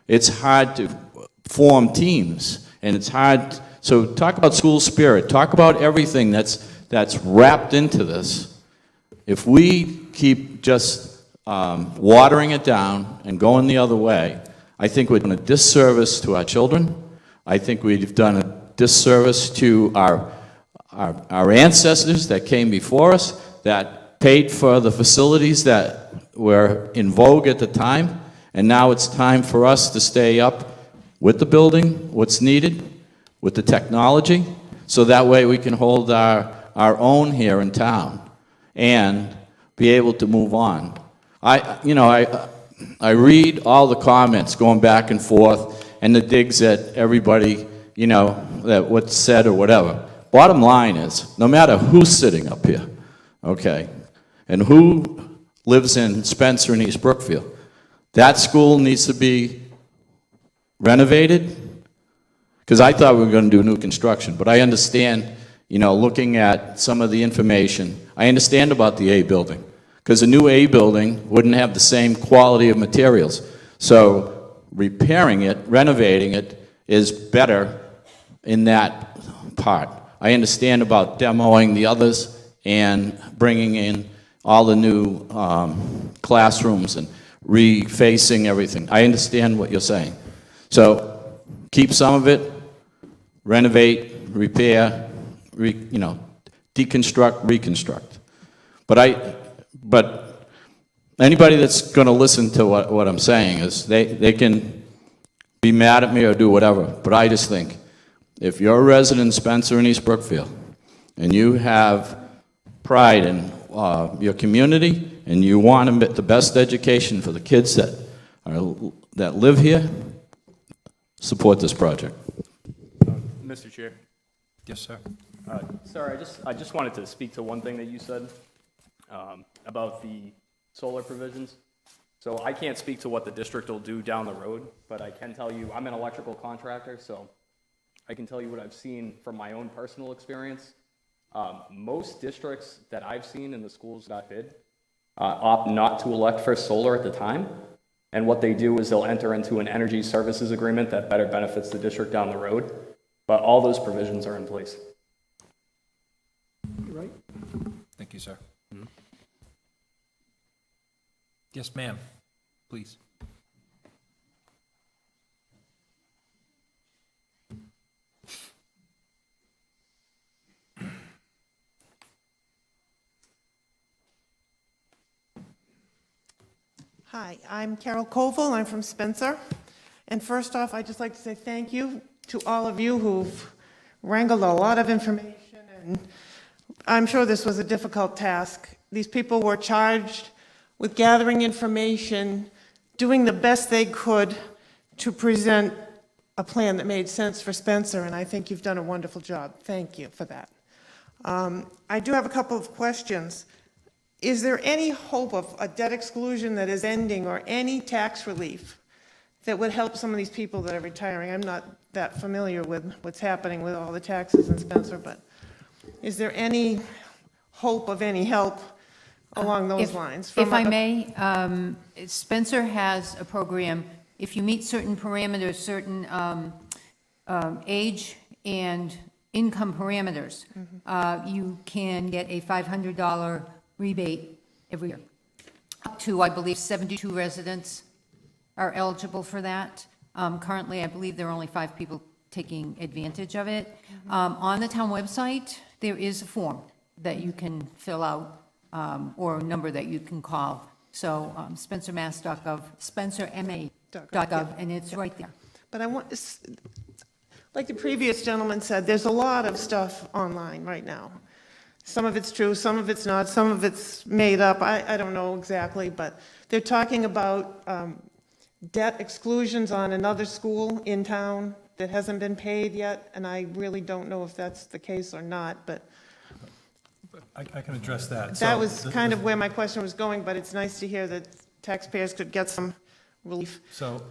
it's hard to form teams. And it's hard. So talk about school spirit. Talk about everything that's wrapped into this. If we keep just watering it down and going the other way, I think we've done a disservice to our children. I think we've done a disservice to our ancestors that came before us, that paid for the facilities that were in vogue at the time, and now it's time for us to stay up with the building, what's needed, with the technology, so that way we can hold our own here in town and be able to move on. I read all the comments going back and forth and the digs at everybody, that what's said or whatever. Bottom line is, no matter who's sitting up here, okay, and who lives in Spencer and East Brookfield, that school needs to be renovated, because I thought we were going to do new construction, but I understand, looking at some of the information, I understand about the A building, because a new A building wouldn't have the same quality of materials. So repairing it, renovating it is better in that part. I understand about demoing the others and bringing in all the new classrooms and refacing everything. I understand what you're saying. So keep some of it, renovate, repair, deconstruct, reconstruct. But anybody that's going to listen to what I'm saying is they can be mad at me or do whatever, but I just think if you're a resident in Spencer and East Brookfield and you have pride in your community and you want the best education for the kids that live here, support this project. Mr. Chair. Yes, sir. Sir, I just wanted to speak to one thing that you said about the solar provisions. So I can't speak to what the district will do down the road, but I can tell you, I'm an electrical contractor, so I can tell you what I've seen from my own personal experience. Most districts that I've seen in the schools that I've bid opt not to elect for solar at the time. And what they do is they'll enter into an energy services agreement that better benefits the district down the road. But all those provisions are in place. Right? Thank you, sir. Yes, ma'am, please. Hi, I'm Carol Koval. I'm from Spencer. And first off, I'd just like to say thank you to all of you who've wrangled a lot of information. And I'm sure this was a difficult task. These people were charged with gathering information, doing the best they could to present a plan that made sense for Spencer, and I think you've done a wonderful job. Thank you for that. I do have a couple of questions. Is there any hope of a debt exclusion that is ending or any tax relief that would help some of these people that are retiring? I'm not that familiar with what's happening with all the taxes in Spencer, but is there any hope of any help along those lines? If I may, Spencer has a program. If you meet certain parameters, certain age and income parameters, you can get a $500 rebate every year. Up to, I believe, 72 residents are eligible for that. Currently, I believe there are only 5 people taking advantage of it. On the town website, there is a form that you can fill out, or a number that you can call. So spencermass.gov, spencerma.gov, and it's right there. But I want, like the previous gentleman said, there's a lot of stuff online right now. Some of it's true, some of it's not, some of it's made up. I don't know exactly, but they're talking about debt exclusions on another school in town that hasn't been paid yet, and I really don't know if that's the case or not, but I can address that. that was kind of where my question was going, but it's nice to hear that taxpayers could get some relief. So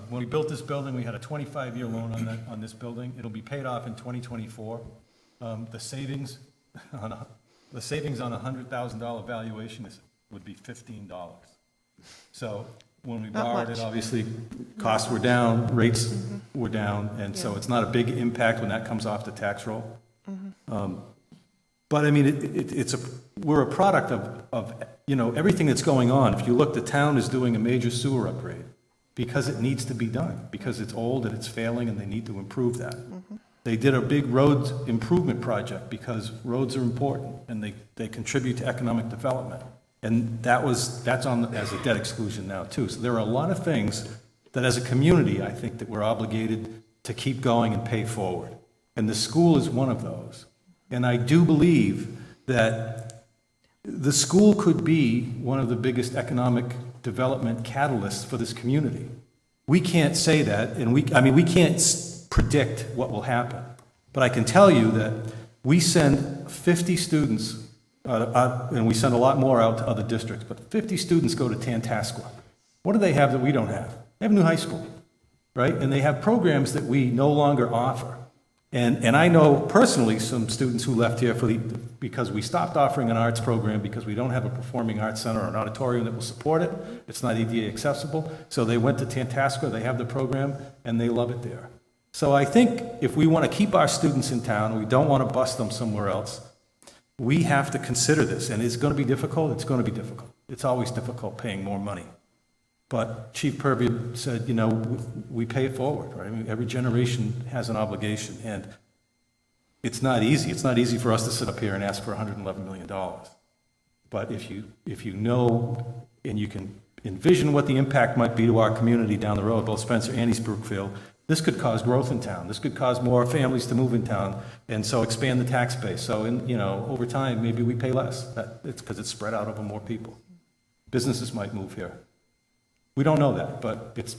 when we built this building, we had a 25-year loan on this building. It'll be paid off in 2024. The savings on a $100,000 valuation would be $15. So when we borrowed it, obviously, costs were down, rates were down, and so it's not a big impact when that comes off the tax roll. But I mean, we're a product of everything that's going on. If you look, the town is doing a major sewer upgrade because it needs to be done, because it's old and it's failing and they need to improve that. They did a big roads improvement project because roads are important and they contribute to economic development. And that's on as a debt exclusion now too. So there are a lot of things that as a community, I think that we're obligated to keep going and pay forward. And the school is one of those. And I do believe that the school could be one of the biggest economic development catalysts for this community. We can't say that, and we can't predict what will happen. But I can tell you that we send 50 students, and we send a lot more out to other districts, but 50 students go to Tantascwa. What do they have that we don't have? They have a new high school, right? And they have programs that we no longer offer. And I know personally some students who left here because we stopped offering an arts program because we don't have a performing arts center or an auditorium that will support it. It's not ADA accessible. So they went to Tantascwa, they have the program, and they love it there. So I think if we want to keep our students in town, we don't want to bus them somewhere else, we have to consider this. And it's going to be difficult. It's going to be difficult. It's always difficult paying more money. But Chief Purvey said, you know, we pay it forward, right? I mean, every generation has an obligation, and it's not easy. It's not easy for us to sit up here and ask for $111 million. But if you know and you can envision what the impact might be to our community down the road, both Spencer and East Brookfield, this could cause growth in town. This could cause more families to move in town, and so expand the tax base. So, over time, maybe we pay less. It's because it's spread out over more people. Businesses might move here. We don't know that, but it's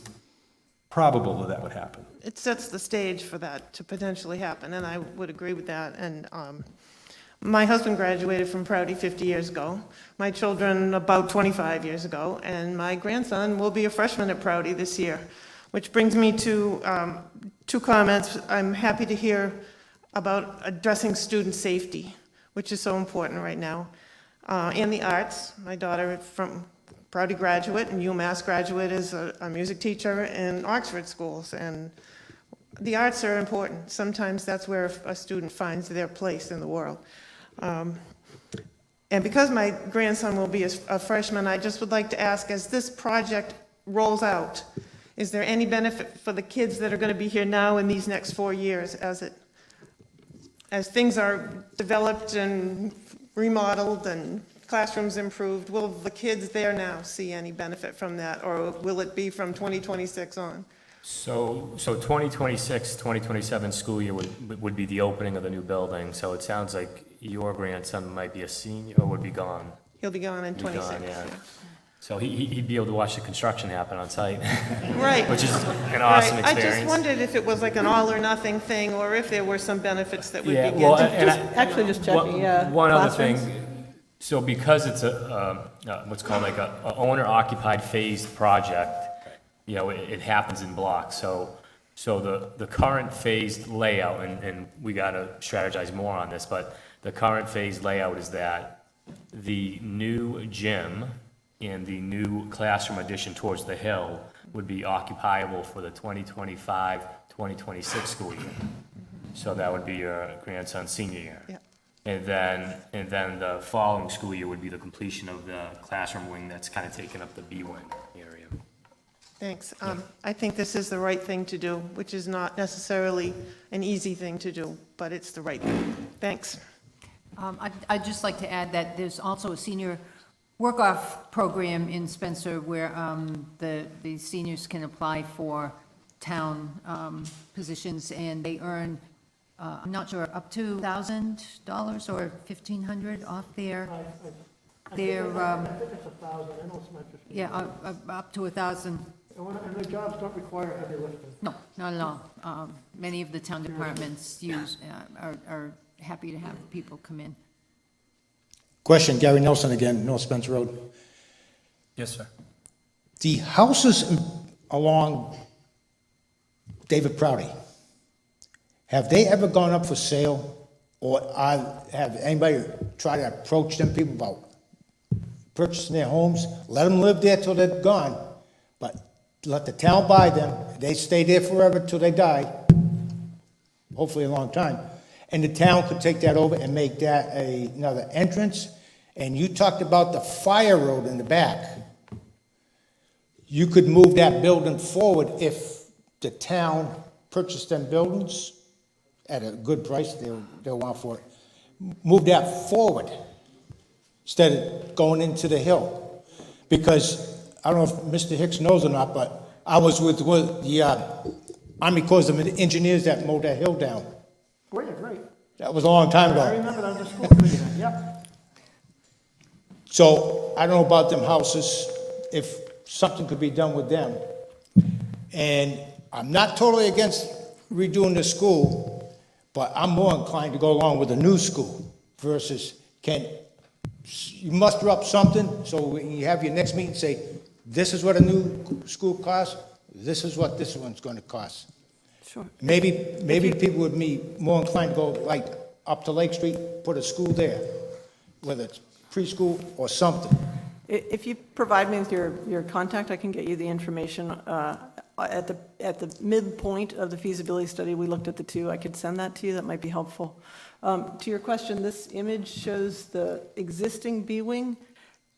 probable that would happen. It sets the stage for that to potentially happen, and I would agree with that. And my husband graduated from Prouty 50 years ago, my children about 25 years ago, and my grandson will be a freshman at Prouty this year, which brings me to two comments. I'm happy to hear about addressing student safety, which is so important right now, and the arts. My daughter from Prouty graduate and UMass graduate is a music teacher in Oxford schools, and the arts are important. Sometimes that's where a student finds their place in the world. And because my grandson will be a freshman, I just would like to ask, as this project rolls out, is there any benefit for the kids that are going to be here now in these next 4 years as things are developed and remodeled and classrooms improved? Will the kids there now see any benefit from that, or will it be from 2026 on? So 2026, 2027 school year would be the opening of the new building. So it sounds like your grandson might be a senior or would be gone. He'll be gone in 26. Gone, yeah. Yeah. So he'd be able to watch the construction happen on site. Right. Which is an awesome Right. I experience. just wondered if it was like an all or nothing thing, or if there were some benefits that would Yeah, be well, good. Actually, just checking, yeah. One other Classrooms? thing, so because it's what's called like a owner-occupied phased project, it happens in blocks. So the current phased layout, and we gotta strategize more on this, but the current phased layout is that the new gym and the new classroom addition towards the hill would be occupiable for the 2025-2026 school year. So that would be your grandson's senior year. Yeah. And then the following school year would be the completion of the classroom wing that's kind of taken up the B wing area. Thanks. I think this is the right thing to do, which is not necessarily an easy thing to do, but it's the right thing. Thanks. I'd just like to add that there's also a senior work-off program in Spencer where the seniors can apply for town positions, and they earn, I'm not sure, up to $1,000 or $1,500 off their, I think it's 1,000, I know it's not just. yeah, up to 1,000. And the jobs don't require heavy lifting. No, not at all. Many of the town departments are happy to have people come in. Question, Gary Nelson again, North Spencer Road. Yes, sir. The houses along David Prouty, have they ever gone up for sale? Or have anybody tried to approach them people about purchasing their homes? Let them live there till they're gone, but let the town buy them. They stay there forever till they die, hopefully a long time. And the town could take that over and make that another entrance. And you talked about the fire road in the back. You could move that building forward if the town purchased them buildings at a good price they'll want for it. Move that forward instead of going into the hill. Because I don't know if Mr. Hicks knows or not, but I was with the Army Corps of Engineers that mowed that hill down. Great, great. That was a long time ago. I remember that was a school committee then, yep. So I don't know about them houses, if something could be done with them. And I'm not totally against redoing the school, but I'm more inclined to go along with a new school versus you muster up something, so when you have your next meeting, say, this is what a new school costs, this is what this one's gonna cost. Sure. Maybe people would be more inclined to go like up to Lake Street, put a school there, whether it's preschool or something. If you provide me with your contact, I can get you the information. At the midpoint of the feasibility study, we looked at the two. I could send that to you. That might be helpful. To your question, this image shows the existing B wing,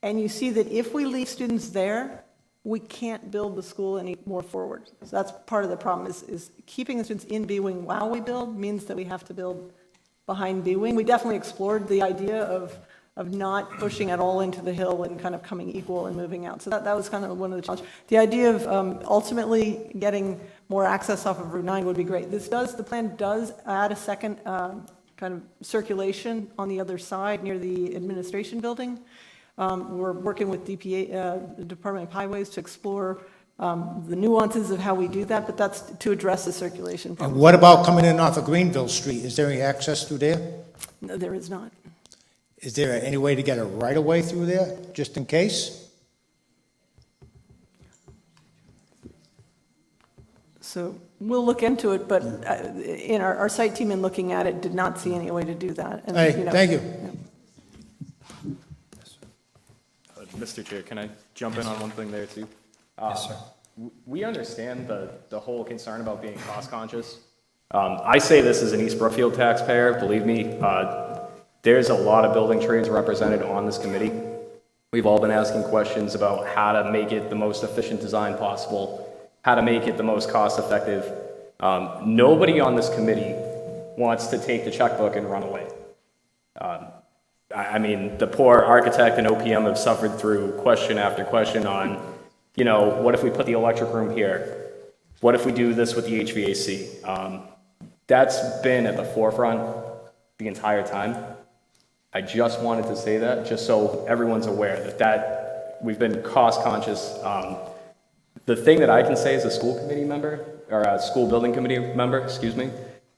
and you see that if we leave students there, we can't build the school any more forward. So that's part of the problem, is keeping the students in B wing while we build means that we have to build behind B wing. We definitely explored the idea of not pushing it all into the hill and kind of coming equal and moving out. So that was kind of one of the challenges. The idea of ultimately getting more access off of Route 9 would be great. The plan does add a second kind of circulation on the other side near the administration building. We're working with the Department of Highways to explore the nuances of how we do that, but that's to address the circulation problem. And what about coming in off of Greenville Street? Is there any access through there? No, there is not. Is there any way to get a right-of-way through there, just in case? So we'll look into it, but in our site team in looking at it did not see any way to do that. And, Hey, thank you. Mr. Chair, can I jump in on one thing there too? Yes, sir. We understand the whole concern about being cost conscious. I say this as an East Brookfield taxpayer, believe me, there's a lot of building trades represented on this committee. We've all been asking questions about how to make it the most efficient design possible, how to make it the most cost effective. Nobody on this committee wants to take the checkbook and run away. I mean, the poor architect and OPM have suffered through question after question on, what if we put the electric room here? What if we do this with the HVAC? That's been at the forefront the entire time. I just wanted to say that, just so everyone's aware that we've been cost conscious. The thing that I can say as a school committee member, or a school building committee member, excuse me,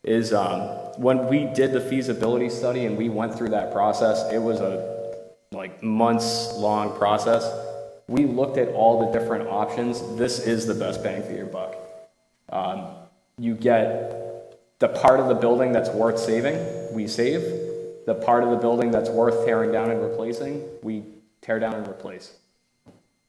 is when we did the feasibility study and we went through that process, it was a months-long process. We looked at all the different options. This is the best bang for your buck. You get the part of the building that's worth saving, we save. The part of the building that's worth tearing down and replacing, we tear down and replace.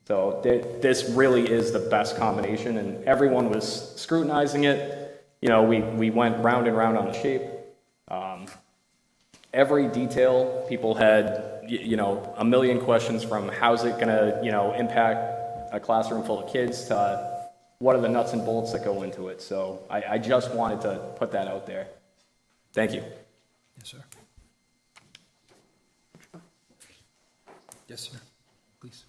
So this really is the best combination, and everyone was scrutinizing it. We went round and round on the shape. Every detail, people had, a million questions from how's it gonna, impact a classroom full of kids to what are the nuts and bolts that go into it. So I just wanted to put that out there. Thank you. Yes, sir. Yes, sir. Please.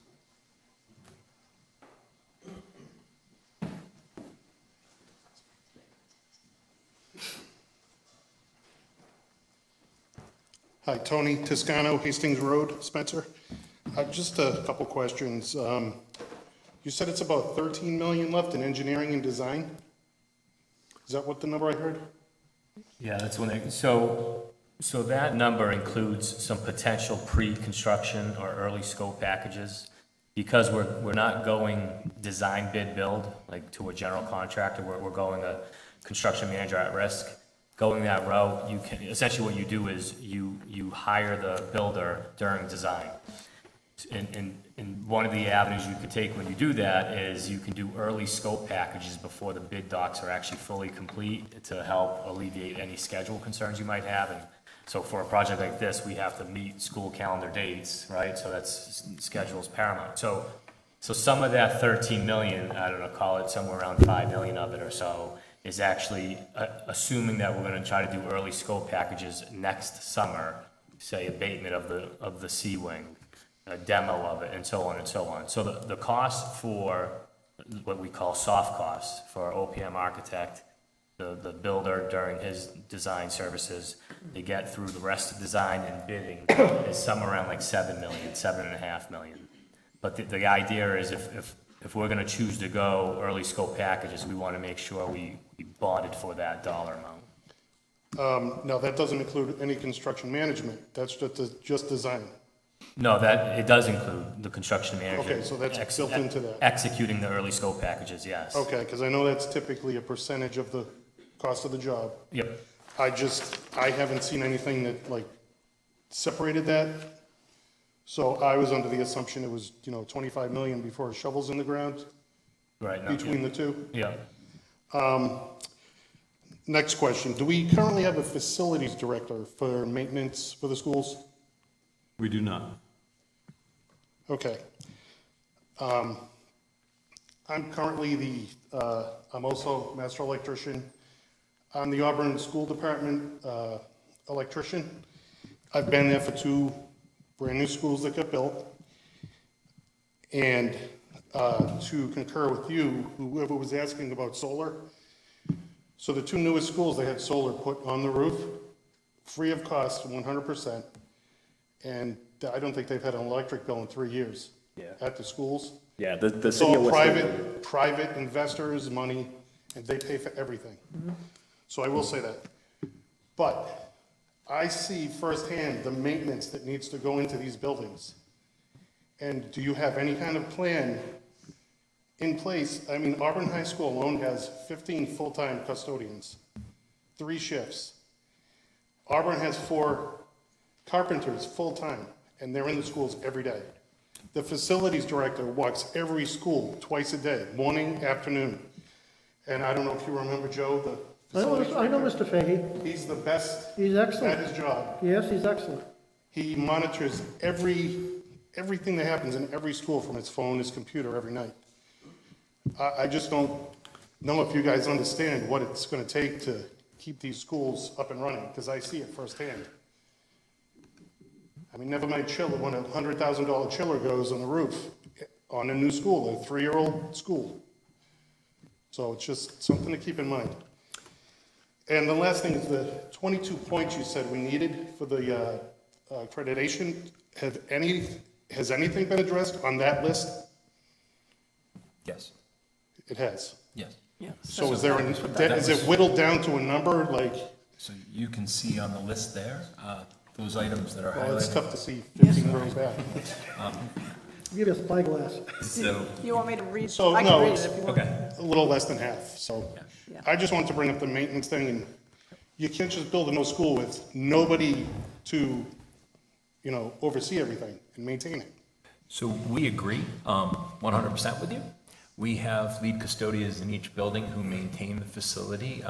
Hi, Tony Toscano, Hastings Road, Spencer. Just a couple questions. You said it's about 13 million left in engineering and design? Is that what the number I heard? Yeah, that's when so that number includes some potential pre-construction or early scope packages. Because we're not going design bid build, like to a general contractor, we're going a construction manager at risk. Going that route, you can, essentially what you do is you hire the builder during design. And one of the avenues you could take when you do that is you can do early scope packages before the bid docs are actually fully complete to help alleviate any schedule concerns you might have. And so for a project like this, we have to meet school calendar dates, right? So that's schedule's paramount. So some of that 13 million, I don't know, call it somewhere around 5 million of it or so, is actually assuming that we're going to try to do early scope packages next summer, say abatement of the C wing, a demo of it, and so on and so on. So the cost for what we call soft costs for OPM architect, the builder during his design services, they get through the rest of design and bidding is somewhere around like 7 million, 7.5 million. But the idea is if we're going to choose to go early scope packages, we want to make sure we bonded for that dollar amount. Now, that doesn't include any construction management. That's just design. No, it does include the construction manager. Okay, so that's built into that. Executing the early scope packages, yes. Okay, because I know that's typically a percentage of the cost of the job. Yep. I haven't seen anything that like separated that. So I was under the assumption it was, 25 million before a shovel's in the ground Right. no, between the two. Yeah. Next question, do we currently have a facilities director for maintenance for the schools? We do not. Okay. I'm currently I'm also master electrician. I'm the Auburn School Department electrician. I've been there for 2 brand-new schools that got built. And to concur with you, whoever was asking about solar, so the 2 newest schools, they had solar put on the roof, free of cost, 100%. And I don't think they've had an electric bill in 3 years. Yeah. At the schools. Yeah, the It's city of all Worcester. private investors' money, and they pay for everything. So I will say that. But I see firsthand the maintenance that needs to go into these buildings. And do you have any kind of plan in place? I mean, Auburn High School alone has 15 full-time custodians, 3 shifts. Auburn has 4 carpenters full-time, and they're in the schools every day. The facilities director walks every school twice a day, morning, afternoon. And I don't know if you remember Joe, the facilities I know director. Mr. Fahey. He's the best He's excellent. at his job. Yes, he's excellent. He monitors everything that happens in every school from his phone, his computer, every night. I just don't know if you guys understand what it's gonna take to keep these schools up and running, because I see it firsthand. I mean, never mind chiller, when a $100,000 chiller goes on the roof on a new school, a 3-year-old school. So it's just something to keep in mind. And the last thing is the 22 points you said we needed for the accreditation. Has anything been addressed on that list? Yes. It has. Yes. Yeah. So is there, is it whittled down to a number, like, So you can see on the list there, those items that are well, it's highlighted. tough to see 15 rows back. Give you a spyglass. So, You want me to read? So, I can no, read it it's if you want. okay. a little less than half, so. Yeah. I just wanted to bring up the maintenance thing, and you can't just build a new school with nobody to, oversee everything and maintain it. So we agree 100% with you. We have lead custodians in each building who maintain the facility.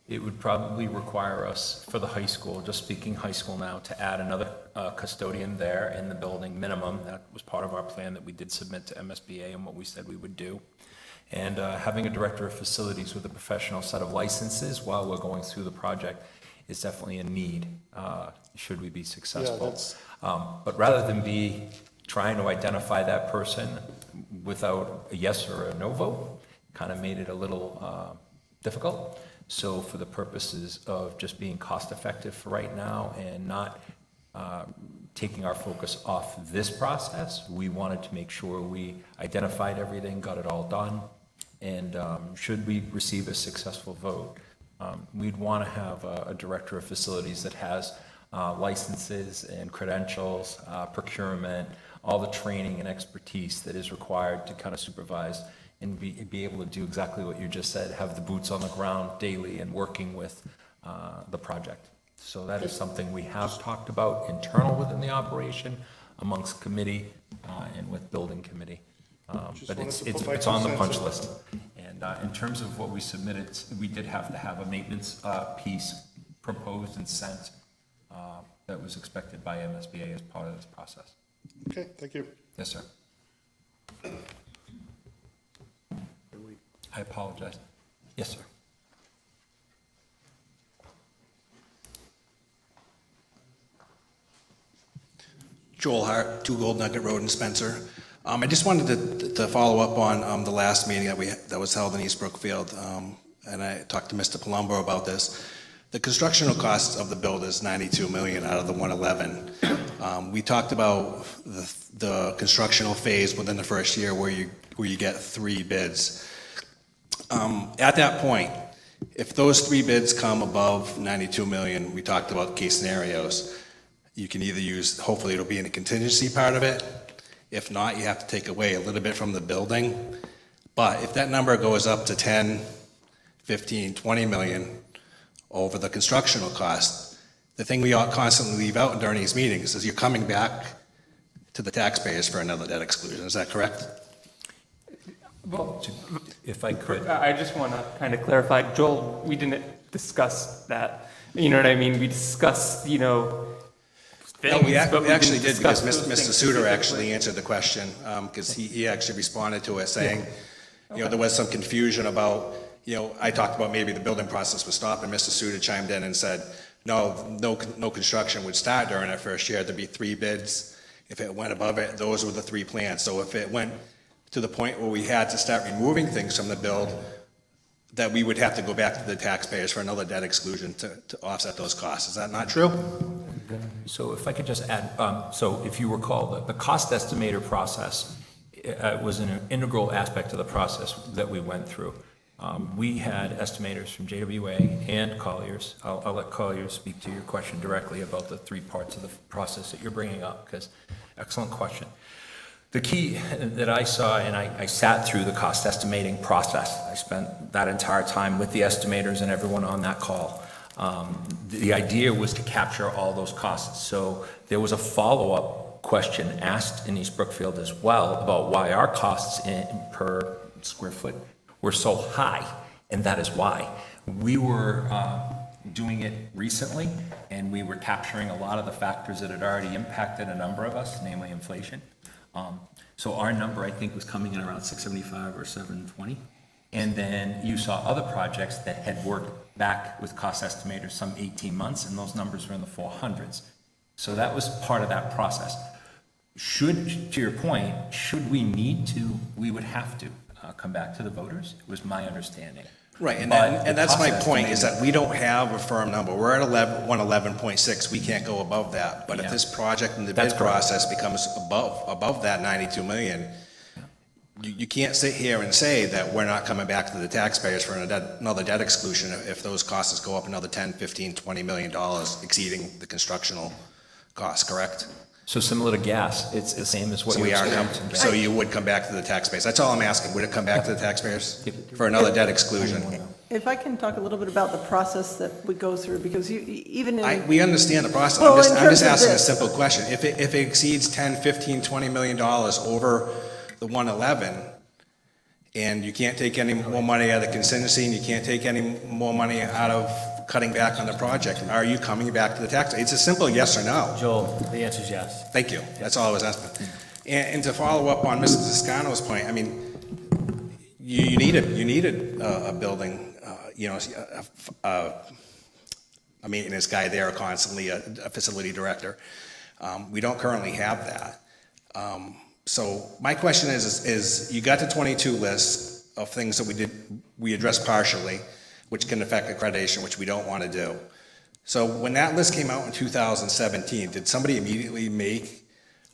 It would probably require us, for the high school, just speaking high school now, to add another custodian there in the building minimum. That was part of our plan that we did submit to MSBA and what we said we would do. And having a director of facilities with a professional set of licenses while we're going through the project is definitely a need, should we be successful. But rather than be trying to identify that person without a yes or a no vote, kind of made it a little difficult. So for the purposes of just being cost effective for right now and not taking our focus off this process, we wanted to make sure we identified everything, got it all done, and should we receive a successful vote, we'd want to have a director of facilities that has licenses and credentials, procurement, all the training and expertise that is required to kind of supervise and be able to do exactly what you just said, have the boots on the ground daily and working with the project. So that is something we have talked about internal within the operation, amongst committee and with building committee. But it's on the punch list. And in terms of what we submitted, we did have to have a maintenance piece proposed and sent that was expected by MSBA as part of this process. Okay, thank you. Yes, sir. I apologize. Yes, sir. Joel Hart, 2 Gold Nugget Road in Spencer. I just wanted to follow up on the last meeting that was held in East Brookfield, and I talked to Mr. Palumbo about this. The constructional costs of the build is $92 million out of the $111. We talked about the constructional phase within the first year where you get 3 bids. At that point, if those 3 bids come above $92 million, we talked about case scenarios. You can either use, hopefully it'll be in a contingency part of it. If not, you have to take away a little bit from the building. But if that number goes up to 10, 15, 20 million over the constructional cost. The thing we all constantly leave out during these meetings is you're coming back to the taxpayers for another debt exclusion. Is that correct? Well, if I could. I just want to kind of clarify, Joel, we didn't discuss that. You know what I mean? We discussed, things, No, we but we actually didn't did, because discuss those Mr. things Suter specifically. actually answered the question, because he actually responded to it, saying, there was some confusion about, I talked about maybe the building process would stop, and Mr. Suter chimed in and said, no construction would start during that first year. There'd be 3 bids. If it went above it, those were the 3 plans. So if it went to the point where we had to start removing things from the build, that we would have to go back to the taxpayers for another debt exclusion to offset those costs. Is that not true? So if I could just add, so if you recall, the cost estimator process was an integral aspect of the process that we went through. We had estimators from JWA and Colliers. I'll let Colliers speak to your question directly about the 3 parts of the process that you're bringing up, because excellent question. The key that I saw, and I sat through the cost estimating process. I spent that entire time with the estimators and everyone on that call. The idea was to capture all those costs. So there was a follow-up question asked in East Brookfield as well about why our costs per square foot were so high, and that is why. We were doing it recently, and we were capturing a lot of the factors that had already impacted a number of us, namely inflation. So our number, I think, was coming in around 675 or 720. And then you saw other projects that had worked back with cost estimators some 18 months, and those numbers were in the 400s. So that was part of that process. To your point, should we need to, we would have to come back to the voters, was my understanding. Right, and But that's my the point, cost is that we don't have a firm number. We're at 111.6, we can't go above that. But if this project and the That's bid correct. process becomes above that 92 million, you can't sit here and say that we're not coming back to the taxpayers for another debt exclusion if those costs go up another 10, 15, 20 million dollars, exceeding the constructional costs, correct? So similar to gas, it's the same as what So you we are, experienced in gas. so you would come back to the taxpayers. That's all I'm asking. Would it come back to the taxpayers for another debt exclusion? If I can talk a little bit about the process that we go through, because even in... We understand the process. Well, I'm in just terms of asking a this- simple question. If it exceeds 10, 15, 20 million dollars over the 111, and you can't take any more money out of contingency, and you can't take any more money out of cutting back on the project, are you coming back to the tax? It's a simple yes or no. Joel, the answer is yes. Thank you. That's all I was asking. And to follow up on Mr. Toscano's point, I mean, you needed a building, a maintenance guy there constantly, a facility director. We don't currently have that. So my question is you got the 22 list of things that we addressed partially, which can affect accreditation, which we don't want to do. So when that list came out in 2017, did somebody immediately make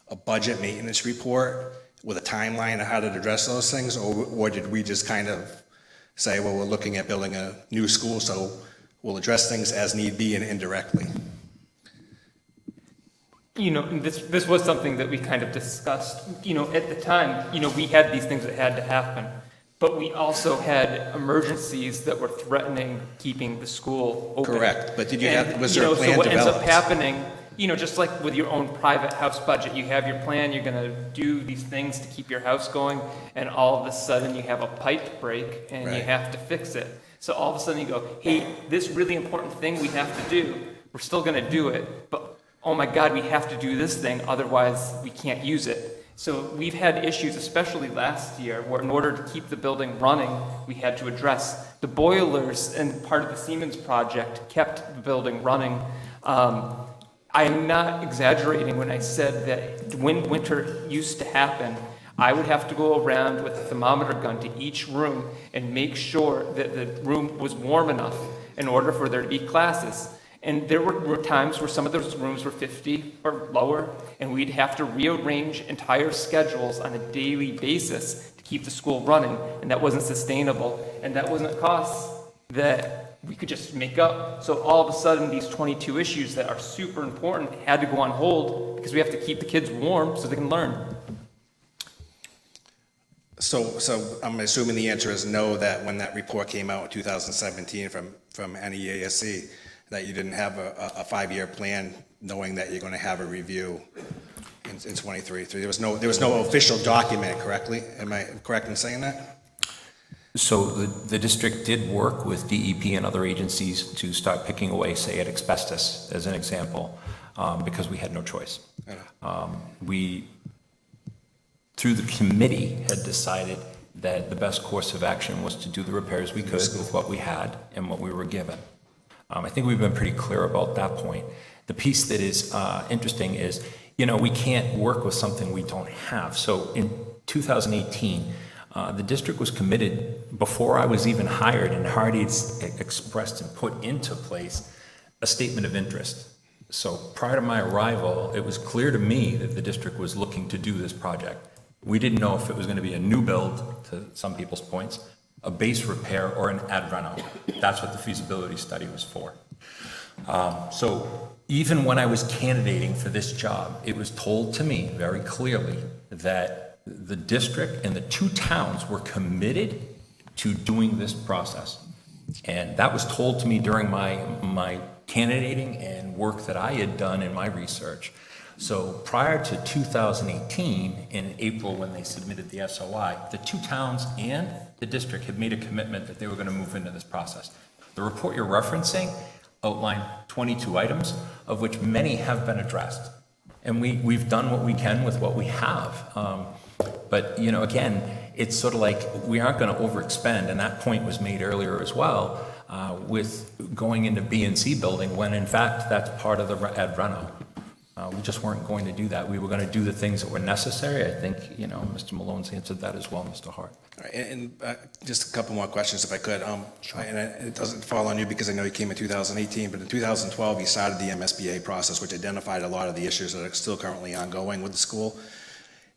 a budget maintenance report with a timeline of how to address those things? Or did we just kind of say, well, we're looking at building a new school, so we'll address things as need be and indirectly? This was something that we kind of discussed. At the time, we had these things that had to happen. But we also had emergencies that were threatening keeping the school open. Correct, but was there a plan So what ends up developed? happening, just like with your own private house budget, you have your plan, you're gonna do these things to keep your house going, and all of a sudden you have a pipe break and you Right. have to fix it. So all of a sudden you go, hey, this really important thing we have to do, we're still gonna do it, but oh my God, we have to do this thing, otherwise we can't use it. So we've had issues, especially last year, where in order to keep the building running, we had to address the boilers, and part of the Siemens project kept the building running. I am not exaggerating when I said that when winter used to happen, I would have to go around with a thermometer gun to each room and make sure that the room was warm enough in order for there to be classes. And there were times where some of those rooms were 50 or lower, and we'd have to rearrange entire schedules on a daily basis to keep the school running, and that wasn't sustainable, and that wasn't costs that we could just make up. So all of a sudden, these 22 issues that are super important had to go on hold because we have to keep the kids warm so they can learn. So I'm assuming the answer is no, that when that report came out in 2017 from NEASC, that you didn't have a 5-year plan, knowing that you're going to have a review in 23. So there was no official document, correctly? Am I correct in saying that? So the district did work with DEP and other agencies to start picking away, say, at asbestos, as an example, because we had no choice. We, through the committee, had decided that the best course of action was to do the repairs we could with what we had and what we were given. I think we've been pretty clear about that point. The piece that is interesting is, we can't work with something we don't have. So in 2018, the district was committed, before I was even hired, and Hardy expressed and put into place a statement of interest. So prior to my arrival, it was clear to me that the district was looking to do this project. We didn't know if it was going to be a new build, to some people's points, a base repair, or an ad reno. That's what the feasibility study was for. So even when I was candidating for this job, it was told to me very clearly that the district and the 2 towns were committed to doing this process. And that was told to me during my candidating and work that I had done in my research. So prior to 2018, in April when they submitted the SOI, the 2 towns and the district had made a commitment that they were going to move into this process. The report you're referencing outlined 22 items, of which many have been addressed. And we've done what we can with what we have. But, again, it's sort of like we aren't going to overexpend, and that point was made earlier as well, with going into B and C building, when in fact that's part of the ad reno. We just weren't going to do that. We were going to do the things that were necessary. I think, Mr. Malone's answered that as well, Mr. Hart. All right, and just a couple more questions, if I could. Sure. And it doesn't fall on you because I know you came in 2018, but in 2012, you started the MSBA process, which identified a lot of the issues that are still currently ongoing with the school.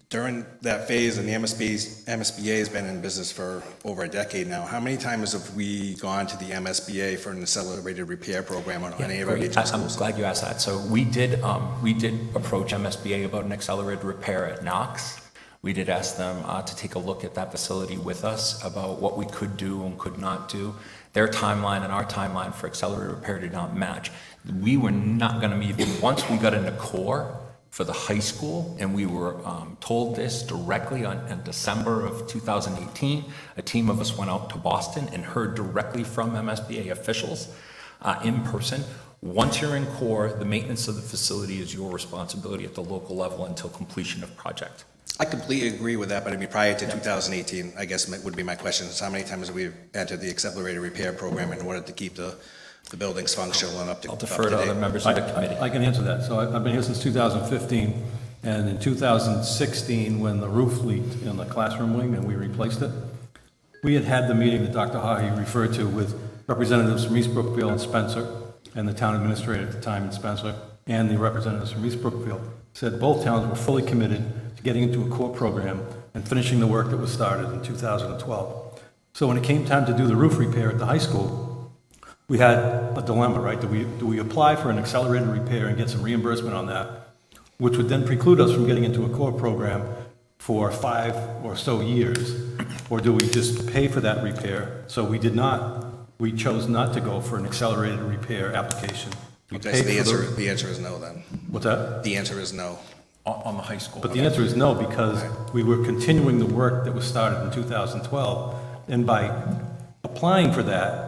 During that phase, and the MSBA has been in business for over a decade now, how many times have we gone to the MSBA for an accelerated repair program on any of our regional schools? I'm glad you asked that. So we did approach MSBA about an accelerated repair at Knox. We did ask them to take a look at that facility with us about what we could do and could not do. Their timeline and our timeline for accelerated repair did not match. We were not going to meet, once we got into core for the high school, and we were told this directly in December of 2018. A team of us went out to Boston and heard directly from MSBA officials in person. Once you're in core, the maintenance of the facility is your responsibility at the local level until completion of project. I completely agree with that, but I mean, prior to 2018, I guess would be my question, is how many times have we entered the accelerated repair program in order to keep the buildings functional and up to date? I'll defer to other members of the committee. I can answer that. So I've been here since 2015, and in 2016, when the roof leaked in the classroom wing and we replaced it, we had the meeting that Dr. Hahi referred to with representatives from East Brookfield and Spencer, and the town administrator at the time in Spencer, and the representatives from East Brookfield, said both towns were fully committed to getting into a core program and finishing the work that was started in 2012. So when it came time to do the roof repair at the high school, we had a dilemma, right? Do we apply for an accelerated repair and get some reimbursement on that, which would then preclude us from getting into a core program for 5 or so years, or do we just pay for that repair? So we chose not to go for an accelerated repair application. Okay, so the answer is no then. What's that? The answer is no. On the high school. But the answer is no, because we were continuing the work that was started in 2012, and by applying for that,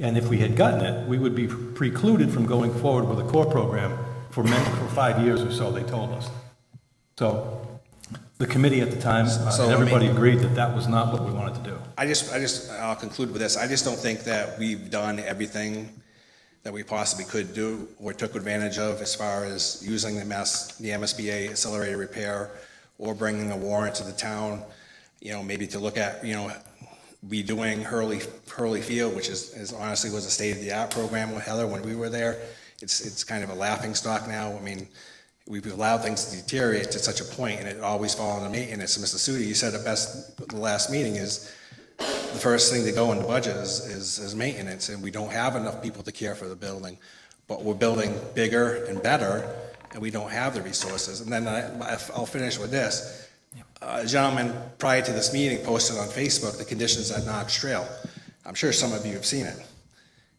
and if we had gotten it, we would be precluded from going forward with a core program for 5 years or so, they told us. So the committee at the time, and everybody agreed that that was not what we wanted to do. I'll conclude with this. I just don't think that we've done everything that we possibly could do or took advantage of as far as using the MSBA accelerated repair or bringing a warrant to the town, maybe to look at, redoing Hurley Field, which is honestly was a state-of-the-art program with Heather when we were there. It's kind of a laughing stock now. I mean, we've allowed things to deteriorate to such a point, and it always falls on maintenance. Mr. Sudi, you said it best at the last meeting, is the first thing to go in the budget is maintenance, and we don't have enough people to care for the building. But we're building bigger and better, and we don't have the resources. And then I'll finish with this. A gentleman prior to this meeting posted on Facebook the conditions at Notch Trail. I'm sure some of you have seen it.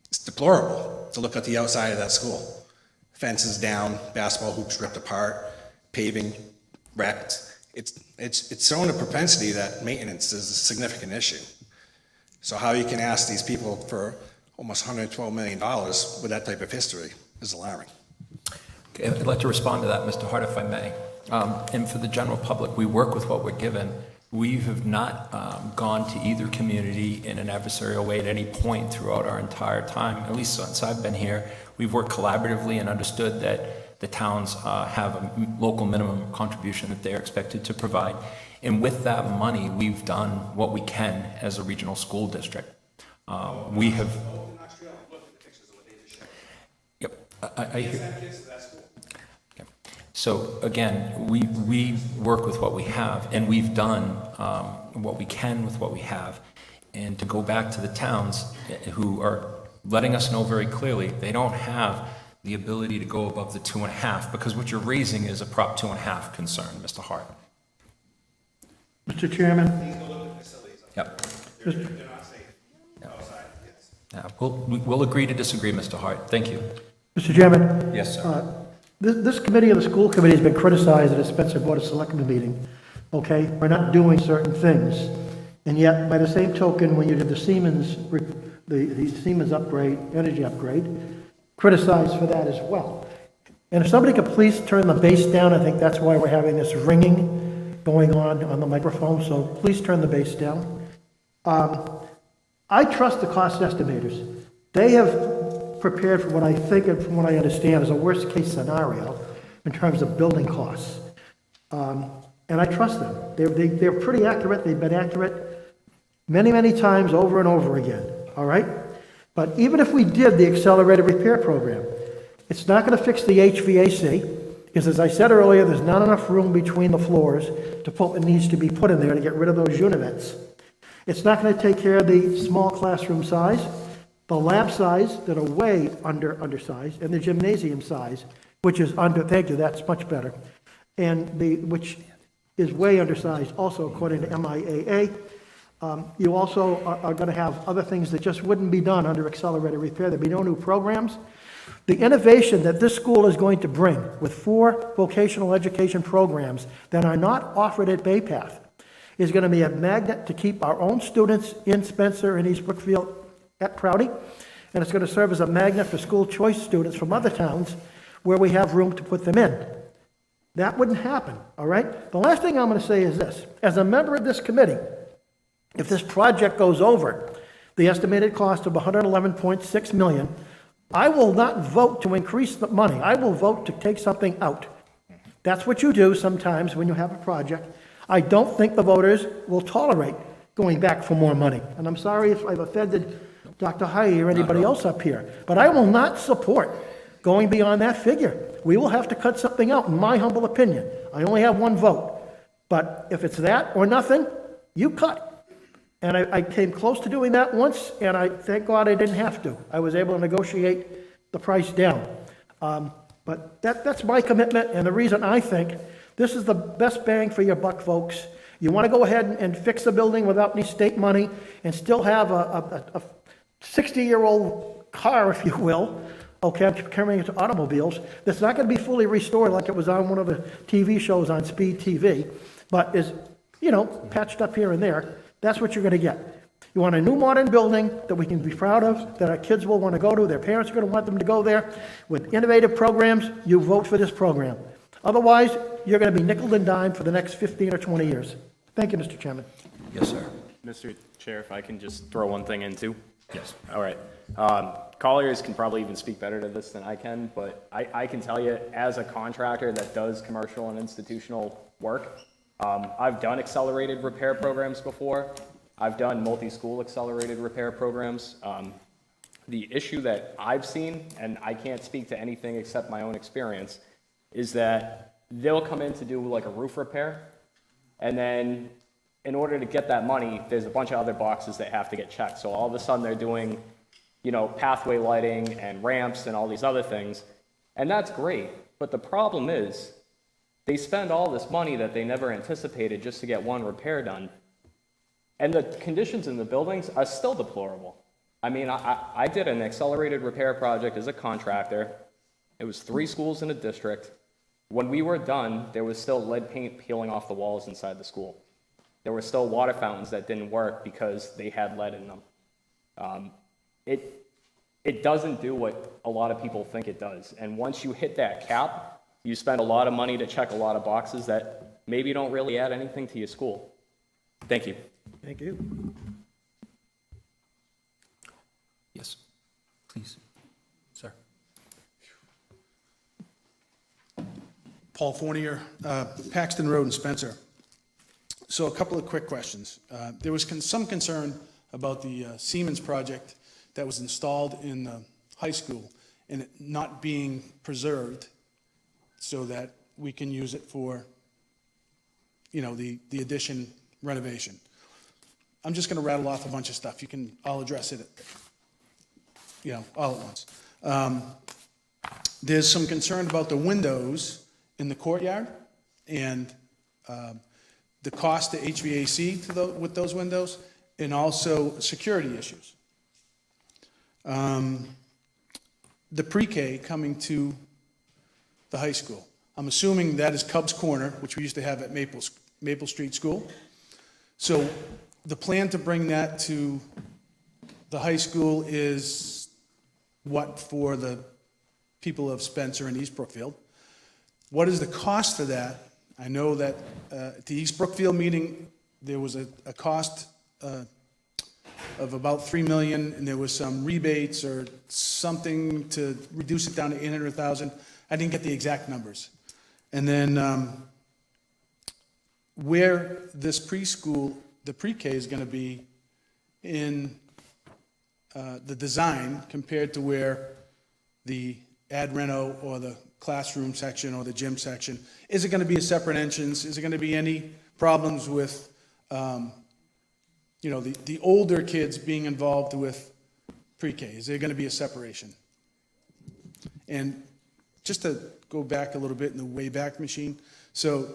It's deplorable to look at the outside of that school. Fences down, basketball hoops ripped apart, paving wrecked. It's shown a propensity that maintenance is a significant issue. So how you can ask these people for almost $112 million with that type of history is alarming. Okay, I'd like to respond to that, Mr. Hart, if I may. And for the general public, we work with what we're given. We have not gone to either community in an adversarial way at any point throughout our entire time, at least since I've been here. We've worked collaboratively and understood that the towns have a local minimum contribution that they're expected to provide. And with that money, we've done what we can as a regional school district. We have... Yep, I hear. So again, we work with what we have, and we've done what we can with what we have. And to go back to the towns who are letting us know very clearly, they don't have the ability to go above the 2.5, because what you're raising is a Prop 2.5 concern, Mr. Hart. Mr. Chairman? Yep. Yeah, we'll agree to disagree, Mr. Hart. Thank you. Mr. Chairman? Yes, sir. This committee of the school committee has been criticized at a Spencer Board of Selectmen meeting, okay, for not doing certain things. And yet, by the same token, when you did the Siemens, the Siemens upgrade, energy upgrade, criticized for that as well. And if somebody could please turn the bass down, I think that's why we're having this ringing going on the microphone, so please turn the bass down. I trust the cost estimators. They have prepared for what I think and from what I understand is a worst-case scenario in terms of building costs. And I trust them. They're pretty accurate. They've been accurate many, many times over and over again, all right? But even if we did the accelerated repair program, it's not going to fix the HVAC, because as I said earlier, there's not enough room between the floors to put what needs to be put in there to get rid of those univents. It's not going to take care of the small classroom size, the lab size that are way undersized, and the gymnasium size, which is under, thank you, that's much better, and which is way undersized also according to MIAA. You also are going to have other things that just wouldn't be done under accelerated repair. There'd be no new programs. The innovation that this school is going to bring with 4 vocational education programs that are not offered at Bay Path is going to be a magnet to keep our own students in Spencer and East Brookfield at Prouty, and it's going to serve as a magnet for school choice students from other towns where we have room to put them in. That wouldn't happen, all right? The last thing I'm going to say is this. As a member of this committee, if this project goes over the estimated cost of $111.6 million, I will not vote to increase the money. I will vote to take something out. That's what you do sometimes when you have a project. I don't think the voters will tolerate going back for more money. And I'm sorry if I've offended Dr. Haye or anybody else up here, but I will not support going beyond that figure. We will have to cut something out, in my humble opinion. I only have one vote. But if it's that or nothing, you cut. And I came close to doing that once, and I thank God I didn't have to. I was able to negotiate the price down. But that's my commitment, and the reason I think this is the best bang for your buck, folks. You want to go ahead and fix the building without any state money and still have a 60-year-old car, if you will, okay, I'm comparing it to automobiles, that's not going to be fully restored like it was on one of the TV shows on Speed TV, but is, patched up here and there. That's what you're going to get. You want a new modern building that we can be proud of, that our kids will want to go to, their parents are going to want them to go there. With innovative programs, you vote for this program. Otherwise, you're going to be nickel and dime for the next 15 or 20 years. Thank you, Mr. Chairman. Yes, sir. Mr. Chair, if I can just throw one thing in too? Yes. All right. Colliers can probably even speak better to this than I can, but I can tell you, as a contractor that does commercial and institutional work, I've done accelerated repair programs before. I've done multi-school accelerated repair programs. The issue that I've seen, and I can't speak to anything except my own experience, is that they'll come in to do like a roof repair, and then in order to get that money, there's a bunch of other boxes that have to get checked. So all of a sudden they're doing, pathway lighting and ramps and all these other things, and that's great. But the problem is, They spend all this money that they never anticipated just to get one repair done. And the conditions in the buildings are still deplorable. I mean, I did an accelerated repair project as a contractor. It was 3 schools in a district. When we were done, there was still lead paint peeling off the walls inside the school. There were still water fountains that didn't work because they had lead in them. It doesn't do what a lot of people think it does. And once you hit that cap, you spend a lot of money to check a lot of boxes that maybe don't really add anything to your school. Thank you. Thank you. Yes, please, sir. Paul Fournier, Paxton Road in Spencer. So a couple of quick questions. There was some concern about the Siemens project that was installed in the high school and it not being preserved so that we can use it for, you know, the addition renovation. I'm just going to rattle off a bunch of stuff. I'll address it, you know, all at once. There's some concern about the windows in the courtyard and the cost to HVAC with those windows, and also security issues. The pre-K coming to the high school. I'm assuming that is Cubs Corner, which we used to have at Maple Street School. So the plan to bring that to the high school is what for the people of Spencer and East Brookfield? What is the cost for that? I know that at the East Brookfield meeting, there was a cost of about $3 million, and there was some rebates or something to reduce it down to $800,000. I didn't get the exact numbers. And then where this preschool, the pre-K is going to be in the design compared to where the ad reno or the classroom section or the gym section, is it going to be a separate entrance? Is there going to be any problems with, you know, the older kids being involved with pre-K? Is there going to be a separation? And just to go back a little bit in the Wayback Machine, so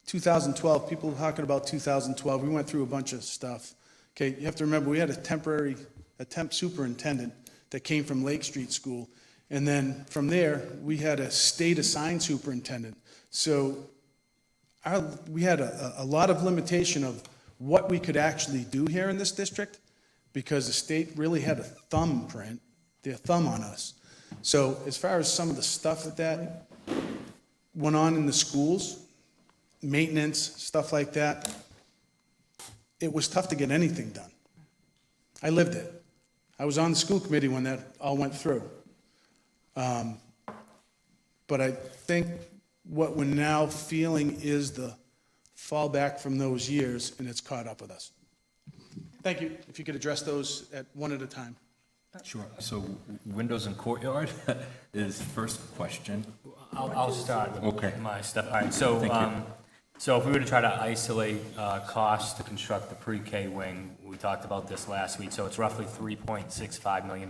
2012, people talking about 2012, we went through a bunch of stuff. Okay, you have to remember, we had a temp superintendent that came from Lake Street School, and then from there, we had a state-assigned superintendent. So we had a lot of limitation of what we could actually do here in this district, because the state really had a their thumb on us. So as far as some of the stuff that went on in the schools, maintenance, stuff like that, it was tough to get anything done. I lived it. I was on the school committee when that all went through. But I think what we're now feeling is the fallback from those years, and it's caught up with us. Thank you. If you could address those one at a time. Sure. So windows and courtyard is first question. I'll start Okay. with my stuff. All right, so, Thank you. so if we were to try to isolate costs to construct the pre-K wing, we talked about this last week, so it's roughly $3.65 million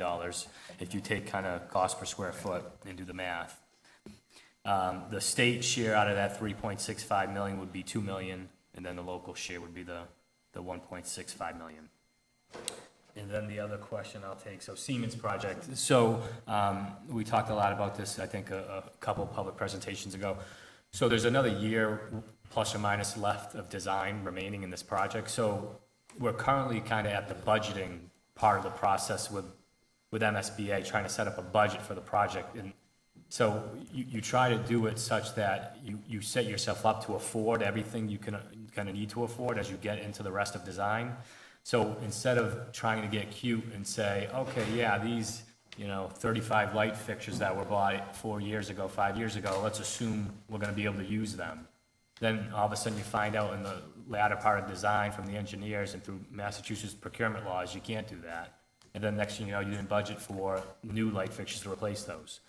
if you take kind of cost per square foot and do the math. The state share out of that 3.65 million would be 2 million, and then the local share would be the 1.65 million. And then the other question I'll take, so Siemens project. So we talked a lot about this, I think, a couple public presentations ago. So there's another year plus or minus left of design remaining in this project. So we're currently kind of at the budgeting part of the process with MSBA, trying to set up a budget for the project. And so you try to do it such that you set yourself up to afford everything you can kind of need to afford as you get into the rest of design. So instead of trying to get cute and say, okay, yeah, these, 35 light fixtures that were bought 4 years ago, 5 years ago, let's assume we're going to be able to use them. Then all of a sudden you find out in the latter part of design from the engineers and through Massachusetts procurement laws, you can't do that. And then next thing you know, you didn't budget for new light fixtures to replace those.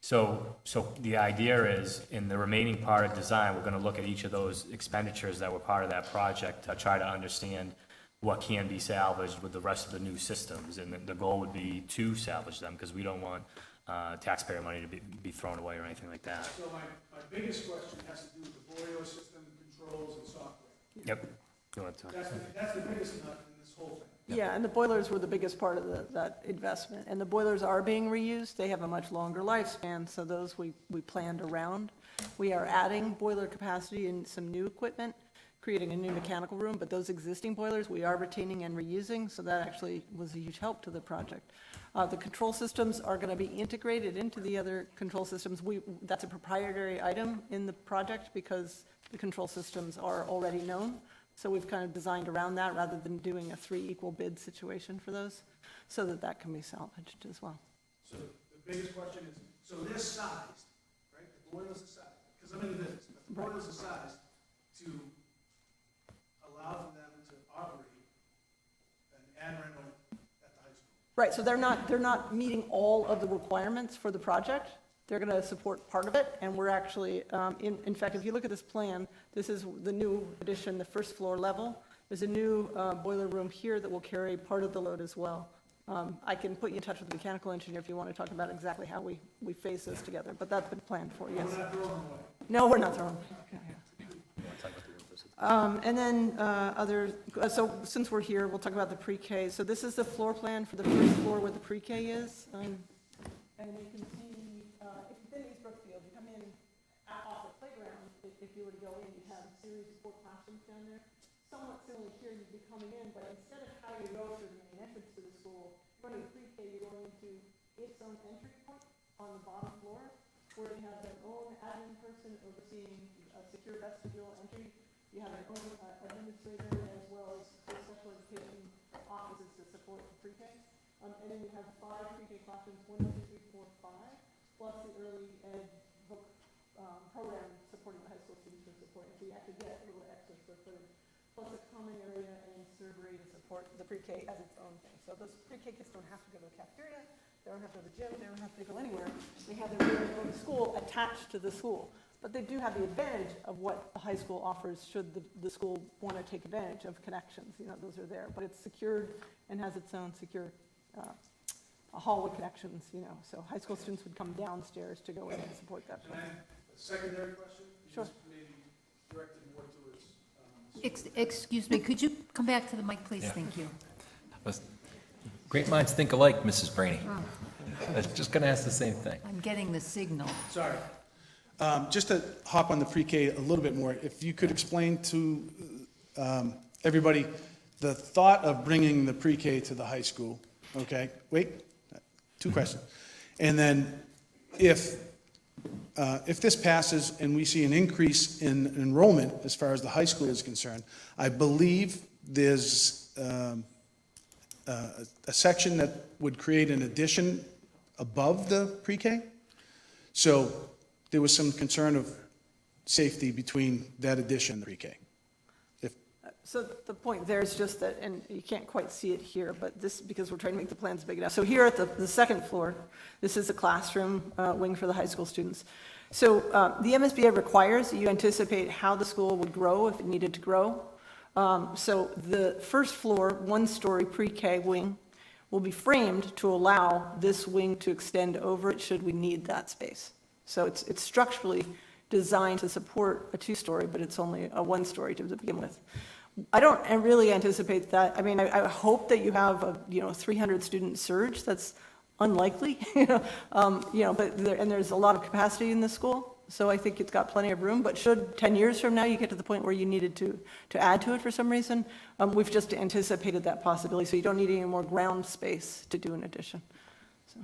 So the idea is, in the remaining part of design, we're going to look at each of those expenditures that were part of that project to try to understand what can be salvaged with the rest of the new systems. And the goal would be to salvage them, because we don't want taxpayer money to be thrown away or anything like that. So my biggest question has to do with the boiler system, controls, and software. Yep. Go ahead, Tom. That's the biggest nut in this whole thing. Yeah, and the boilers were the biggest part of that investment. And the boilers are being reused. They have a much longer lifespan, so those we planned around. We are adding boiler capacity and some new equipment, creating a new mechanical room, but those existing boilers, we are retaining and reusing, so that actually was a huge help to the project. The control systems are going to be integrated into the other control systems. That's a proprietary item in the project because the control systems are already known. So we've kind of designed around that rather than doing a 3 equal bid situation for those, so that can be salvaged as well. So the biggest question is, so they're sized, right? The boilers are sized, because I'm in the business, but the boilers are sized to allow for them to operate an ad rental at the high school. Right, so they're not meeting all of the requirements for the project. They're going to support part of it, and we're actually, in fact, if you look at this plan, this is the new addition, the first floor level. There's a new boiler room here that will carry part of the load as well. I can put you in touch with the mechanical engineer if you want to talk about exactly how we phase this together, but that's been planned for, yes. We're not throwing them away. No, we're not throwing them away. And then so since we're here, we'll talk about the pre-K. So this is the floor plan for the first floor where the pre-K is. And you can see, if you've been in East Brookfield, you come in off the playground, if you were to go in, you have a series of 4 classrooms down there. Somewhat similar here, you'd be coming in, but instead of how you go through the main entrance to the school, going to pre-K, you're going into its own entry point on the bottom floor, where you have their own admin person overseeing a secure vestibule entry. You have your own administrator as well as special education offices to support the pre-K. And then you have 5 pre-K classrooms, 1, 2, 3, 4, 5, plus the early ed program supporting the high school students who are supporting. So you have to get a little extra square footage, plus a common area and servery to support the pre-K as its own thing. So those pre-K kids don't have to go to the cafeteria, they don't have to go to the gym, they don't have to go anywhere. They have their very own school attached to the school. But they do have the advantage of what the high school offers should the school want to take advantage of connections. You know, those are there. But it's secured and has its own secure hallway connections, you know. So high school students would come downstairs to go in and support that. And then a secondary question? Sure. Maybe directed more towards. Excuse me, could you come back to the mic, please? Yeah. Thank you. Great minds think alike, Mrs. Brainy. I was just going to ask the same thing. I'm getting the signal. Sorry. Just to hop on the pre-K a little bit more, if you could explain to everybody the thought of bringing the pre-K to the high school, okay? Wait, 2 questions. And then if this passes and we see an increase in enrollment as far as the high school is concerned, I believe there's a section that would create an addition above the pre-K. So there was some concern of safety between that addition and the pre-K. So the point there is just that, and you can't quite see it here, but this, because we're trying to make the plans big enough. So here at the second floor, this is a classroom wing for the high school students. So the MSBA requires that you anticipate how the school would grow if it needed to grow. So the first floor, 1-story pre-K wing will be framed to allow this wing to extend over it should we need that space. So it's structurally designed to support a 2-story, but it's only a 1-story to begin with. I don't really anticipate that. I mean, I hope that you have a 300 student surge. That's unlikely, but there's a lot of capacity in the school, so I think it's got plenty of room. But should 10 years from now you get to the point where you needed to add to it for some reason, we've just anticipated that possibility. So you don't need any more ground space to do an addition. So.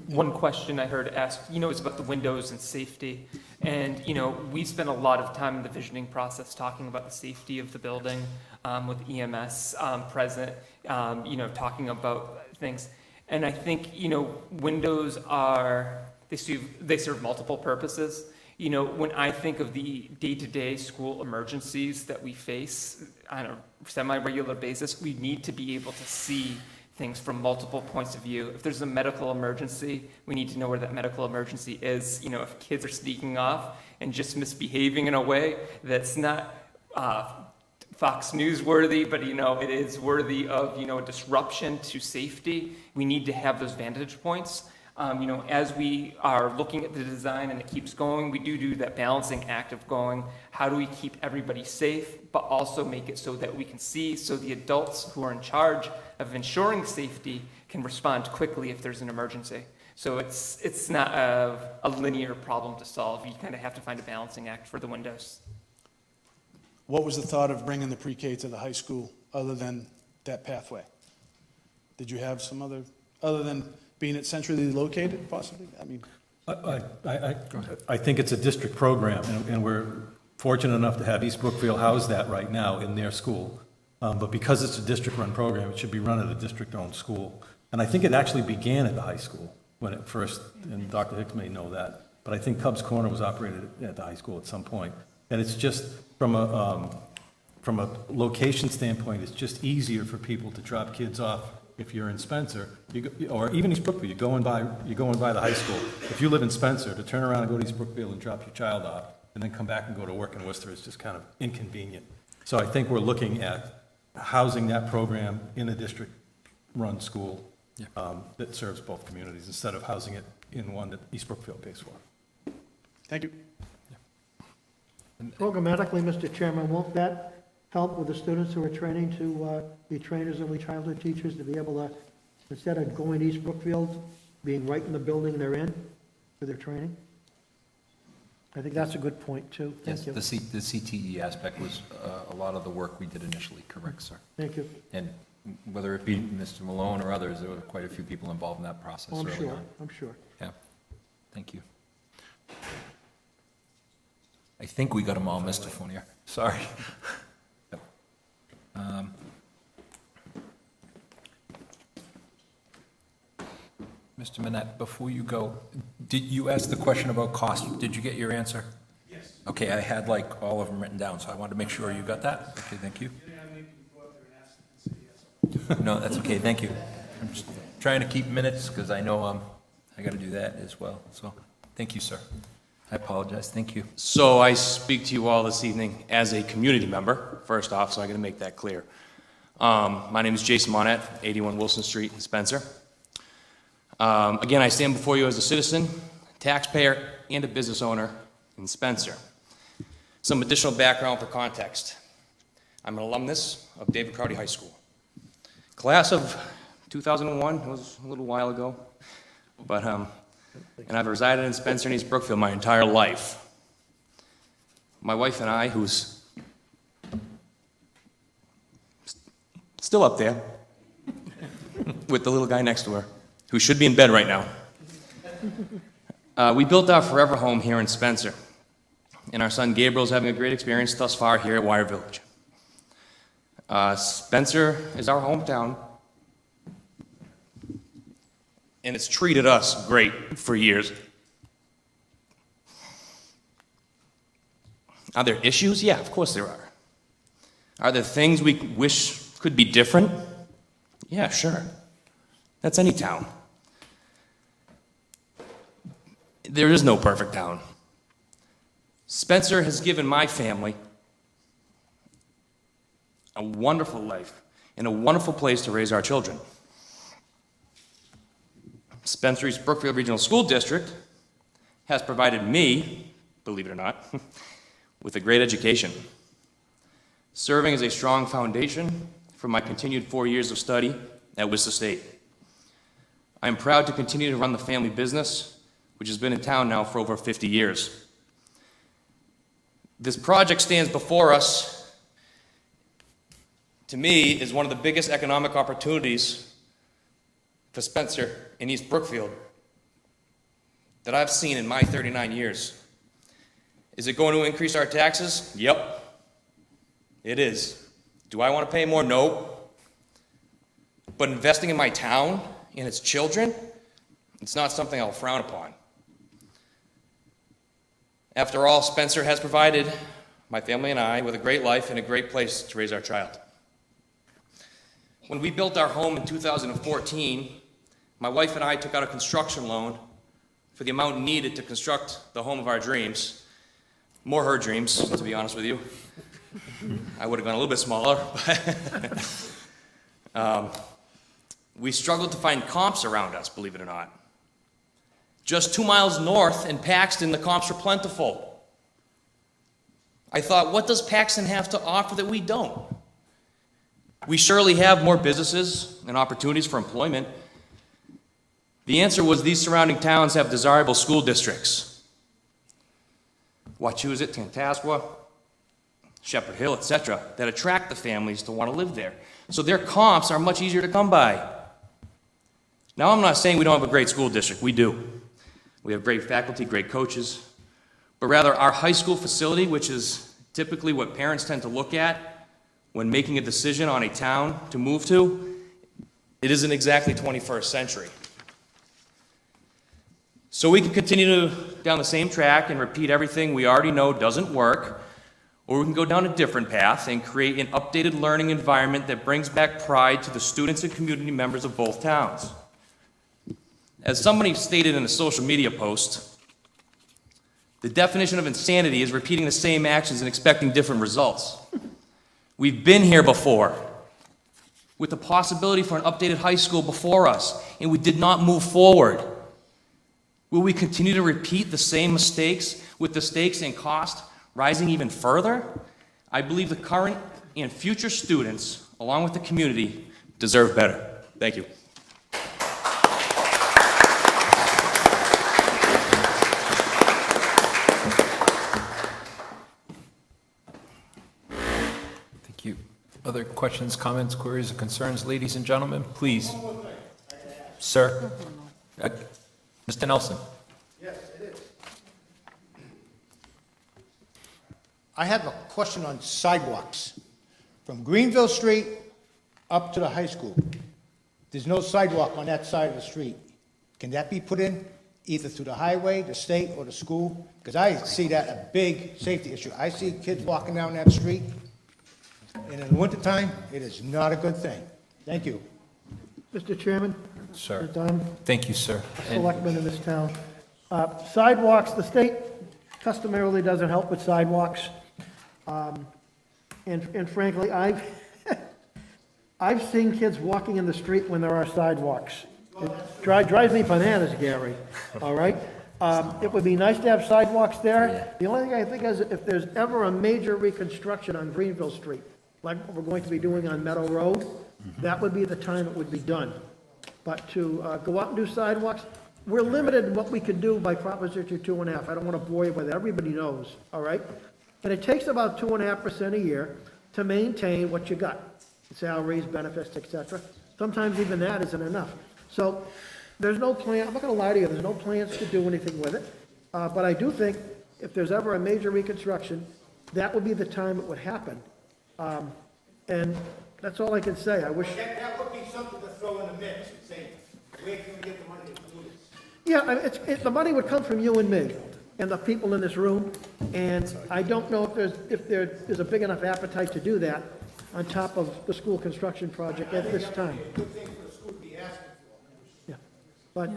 One question I heard asked, is about the windows and safety. And, we spent a lot of time in the visioning process talking about the safety of the building with EMS present, talking about things. And I think, windows they serve multiple purposes. When I think of the day-to-day school emergencies that we face on a semi-regular basis, we need to be able to see things from multiple points of view. If there's a medical emergency, we need to know where that medical emergency is. If kids are sneaking off and just misbehaving in a way that's not Fox News worthy, but it is worthy of, disruption to safety. We need to have those vantage points. As we are looking at the design and it keeps going, we do that balancing act of going, how do we keep everybody safe, but also make it so that we can see, so the adults who are in charge of ensuring safety can respond quickly if there's an emergency. So it's not a linear problem to solve. You kind of have to find a balancing act for the windows. What was the thought of bringing the pre-K to the high school, other than that pathway? Did you have some other than being it centrally located, possibly? I mean, I think it's a district program, and we're fortunate enough to have East Brookfield house that right now in their school. But because it's a district-run program, it should be run at a district-owned school. And I think it actually began at the high school when it first, and Dr. Hicks may know that, but I think Cubs Corner was operated at the high school at some point. And it's just, from a location standpoint, it's just easier for people to drop kids off. If you're in Spencer, or even East Brookfield, you're going by the high school. If you live in Spencer, to turn around and go to East Brookfield and drop your child off, and then come back and go to work in Worcester is just kind of inconvenient. So I think we're looking at housing that program in a district-run school that serves both communities, instead of housing it in one that East Brookfield pays for. thank you. Programmatically, Mr. Chairman, won't that help with the students who are training to be trainers and early childhood teachers, to be able to, instead of going to East Brookfield, being right in the building they're in for their training? I think that's a good point, too. Yes, Thank you. the CTE aspect was a lot of the work we did initially, correct, sir? Thank you. And whether it be Mr. Malone or others, there were quite a few people involved in that process I'm early sure, on. I'm sure. Yeah, thank you. I think we got them all, Mr. Fournier. Sorry. Mr. Manette, before you go, did you ask the question about cost? Did you get your answer? Yes. Okay, I had like all of them written down, so I wanted to make sure you got that. Okay, thank you. No, that's okay, thank you. I'm just trying to keep minutes because I know I got to do that as well. So, thank you, sir. I apologize, thank you. So I speak to you all this evening as a community member, first off, so I got to make that clear. My name is Jason Monette, 81 Wilson Street in Spencer. Again, I stand before you as a citizen, taxpayer, and a business owner in Spencer. Some additional background for context. I'm an alumnus of David Crowdy High School. Class of 2001, it was a little while ago, but and I've resided in Spencer and East Brookfield my entire life. My wife and I, who's still up there with the little guy next to her, who should be in bed right now, we built our forever home here in Spencer, and our son Gabriel's having a great experience thus far here at Wire Village. Spencer is our hometown, and it's treated us great for years. Are there issues? Yeah, of course there are. Are there things we wish could be different? Yeah, sure. That's any town. There is no perfect town. Spencer has given my family a wonderful life and a wonderful place to raise our children. Spencer East Brookfield Regional School District has provided me, believe it or not, with a great education, serving as a strong foundation for my continued 4 years of study at Worcester State. I am proud to continue to run the family business, which has been in town now for over 50 years. This project stands before us, to me, is one of the biggest economic opportunities for Spencer and East Brookfield that I've seen in my 39 years. Is it going to increase our taxes? Yep, it is. Do I want to pay more? No. But investing in my town and its children, it's not something I'll frown upon. After all, Spencer has provided my family and I with a great life and a great place to raise our child. When we built our home in 2014, my wife and I took out a construction loan for the amount needed to construct the home of our dreams. More her dreams, to be honest with you. I would have gone a little bit smaller, but we struggled to find comps around us, believe it or not. Just 2 miles north in Paxton, the comps were plentiful. I thought, what does Paxton have to offer that we don't? We surely have more businesses and opportunities for employment. The answer was these surrounding towns have desirable school districts. Wachusett, Tantascwa, Shepherd Hill, etc., that attract the families to want to live there. So their comps are much easier to come by. Now, I'm not saying we don't have a great school district. We do. We have great faculty, great coaches, but rather our high school facility, which is typically what parents tend to look at when making a decision on a town to move to, it isn't exactly 21st century. So we can continue down the same track and repeat everything we already know doesn't work, or we can go down a different path and create an updated learning environment that brings back pride to the students and community members of both towns. As somebody stated in a social media post, the definition of insanity is repeating the same actions and expecting different results. We've been here before, with the possibility for an updated high school before us, and we did not move forward. Will we continue to repeat the same mistakes with the stakes and cost rising even further? I believe the current and future students, along with the community, deserve better. Thank you. Thank you. Other questions, comments, queries, or concerns, ladies and gentlemen, please. Sir? Mr. Nelson? Yes, it is. I have a question on sidewalks. From Greenville Street up to the high school, there's no sidewalk on that side of the street. Can that be put in either through the highway, the state, or the school? Because I see that a big safety issue. I see kids walking down that street, and in the wintertime, it is not a good thing. Thank you. Mr. Chairman? Sir. Mr. Dunn, Thank you, sir. And- selectmen in this town. Sidewalks, the state customarily doesn't help with sidewalks. And frankly, I've seen kids walking in the street when there are sidewalks. It drives me bananas, Gary, all right? It would be nice to have sidewalks there. The only thing I think is if there's ever a major reconstruction on Greenville Street, like what we're going to be doing on Meadow Road, that would be the time it would be done. But to go out and do sidewalks, we're limited in what we can do by Proposition 2.5. I don't want to bore you with it. Everybody knows, all right? And it takes about 2.5% a year to maintain what you got, salaries, benefits, et cetera. Sometimes even that isn't enough. So there's no plan, I'm not going to lie to you, there's no plans to do anything with it. But I do think if there's ever a major reconstruction, that would be the time it would happen. And that's all I can say. I wish. That would be something to throw in the mix and say, where can we get the money to do this? Yeah, I mean, the money would come from you and me and the people in this room. And I don't know if there is a big enough appetite to do that on top of the school construction project at this time. Good thing for the school to be asking for. Yeah, but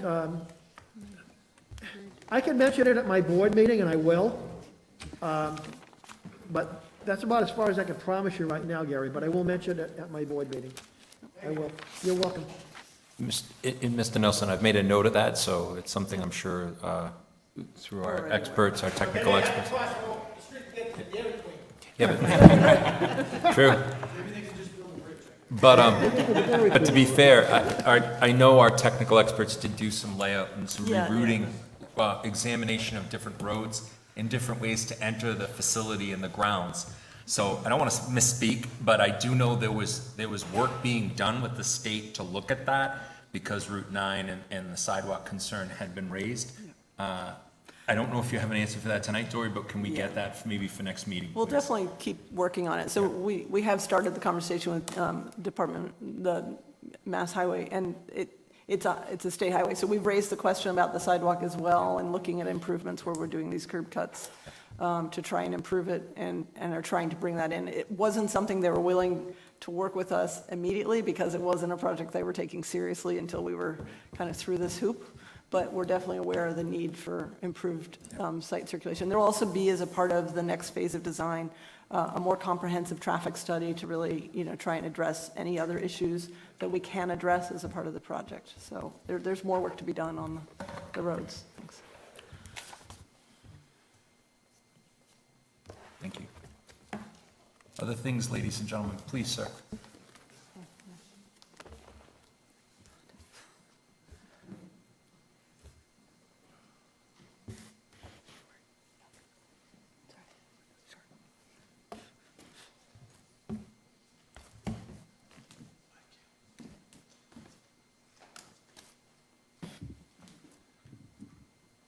I can mention it at my board meeting, and I will. But that's about as far as I can promise you right now, Gary, but I will mention it at my board meeting. I will. You're welcome. Mr. Nelson, I've made a note of that, so it's something I'm sure through our experts, our technical experts. Yeah, but, true. But to be fair, I know our technical experts did do some layout and some rerouting, examination of different roads and different ways to enter the facility and the grounds. So I don't want to misspeak, but I do know there was work being done with the state to look at that because Route 9 and the sidewalk concern had been raised. I don't know if you have an answer for that tonight, Dory, but can we get that maybe for next meeting? We'll definitely keep working on it. So we have started the conversation with the Mass Highway, and it's a state highway. So we've raised the question about the sidewalk as well and looking at improvements where we're doing these curb cuts to try and improve it and are trying to bring that in. It wasn't something they were willing to work with us immediately because it wasn't a project they were taking seriously until we were kind of through this hoop. but we're definitely aware of the need for improved site circulation. There will also be, as a part of the next phase of design, a more comprehensive traffic study to really, try and address any other issues that we can address as a part of the project. So there's more work to be done on the roads. Thanks. Thank you. Other things, ladies and gentlemen, please, sir.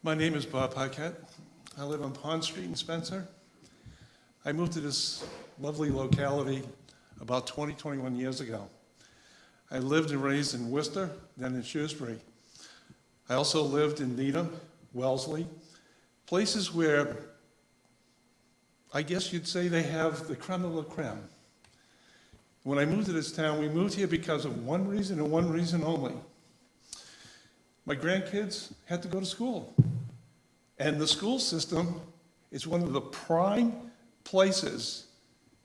My name is Bob Paquette. I live on Pond Street in Spencer. I moved to this lovely locality about 21 years ago. I lived and raised in Worcester, then in Shrewsbury. I also lived in Needham, Wellesley, places where I guess you'd say they have the creme de la creme. When I moved to this town, we moved here because of one reason and one reason only. My grandkids had to go to school. And the school system is one of the prime places.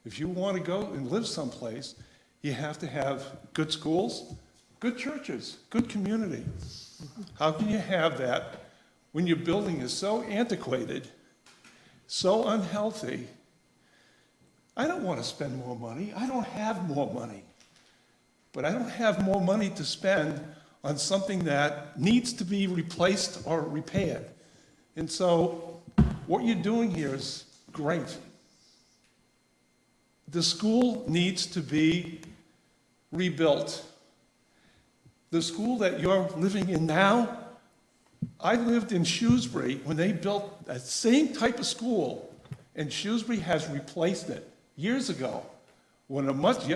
If you want to go and live someplace, you have to have good schools, good churches, good community. How can you have that when your building is so antiquated, so unhealthy? I don't want to spend more money. I don't have more money. But I don't have more money to spend on something that needs to be replaced or repaired. And so what you're doing here is great. The school needs to be rebuilt. The school that you're living in now, I lived in Shrewsbury when they built that same type of school, and Shrewsbury has replaced it years ago with a much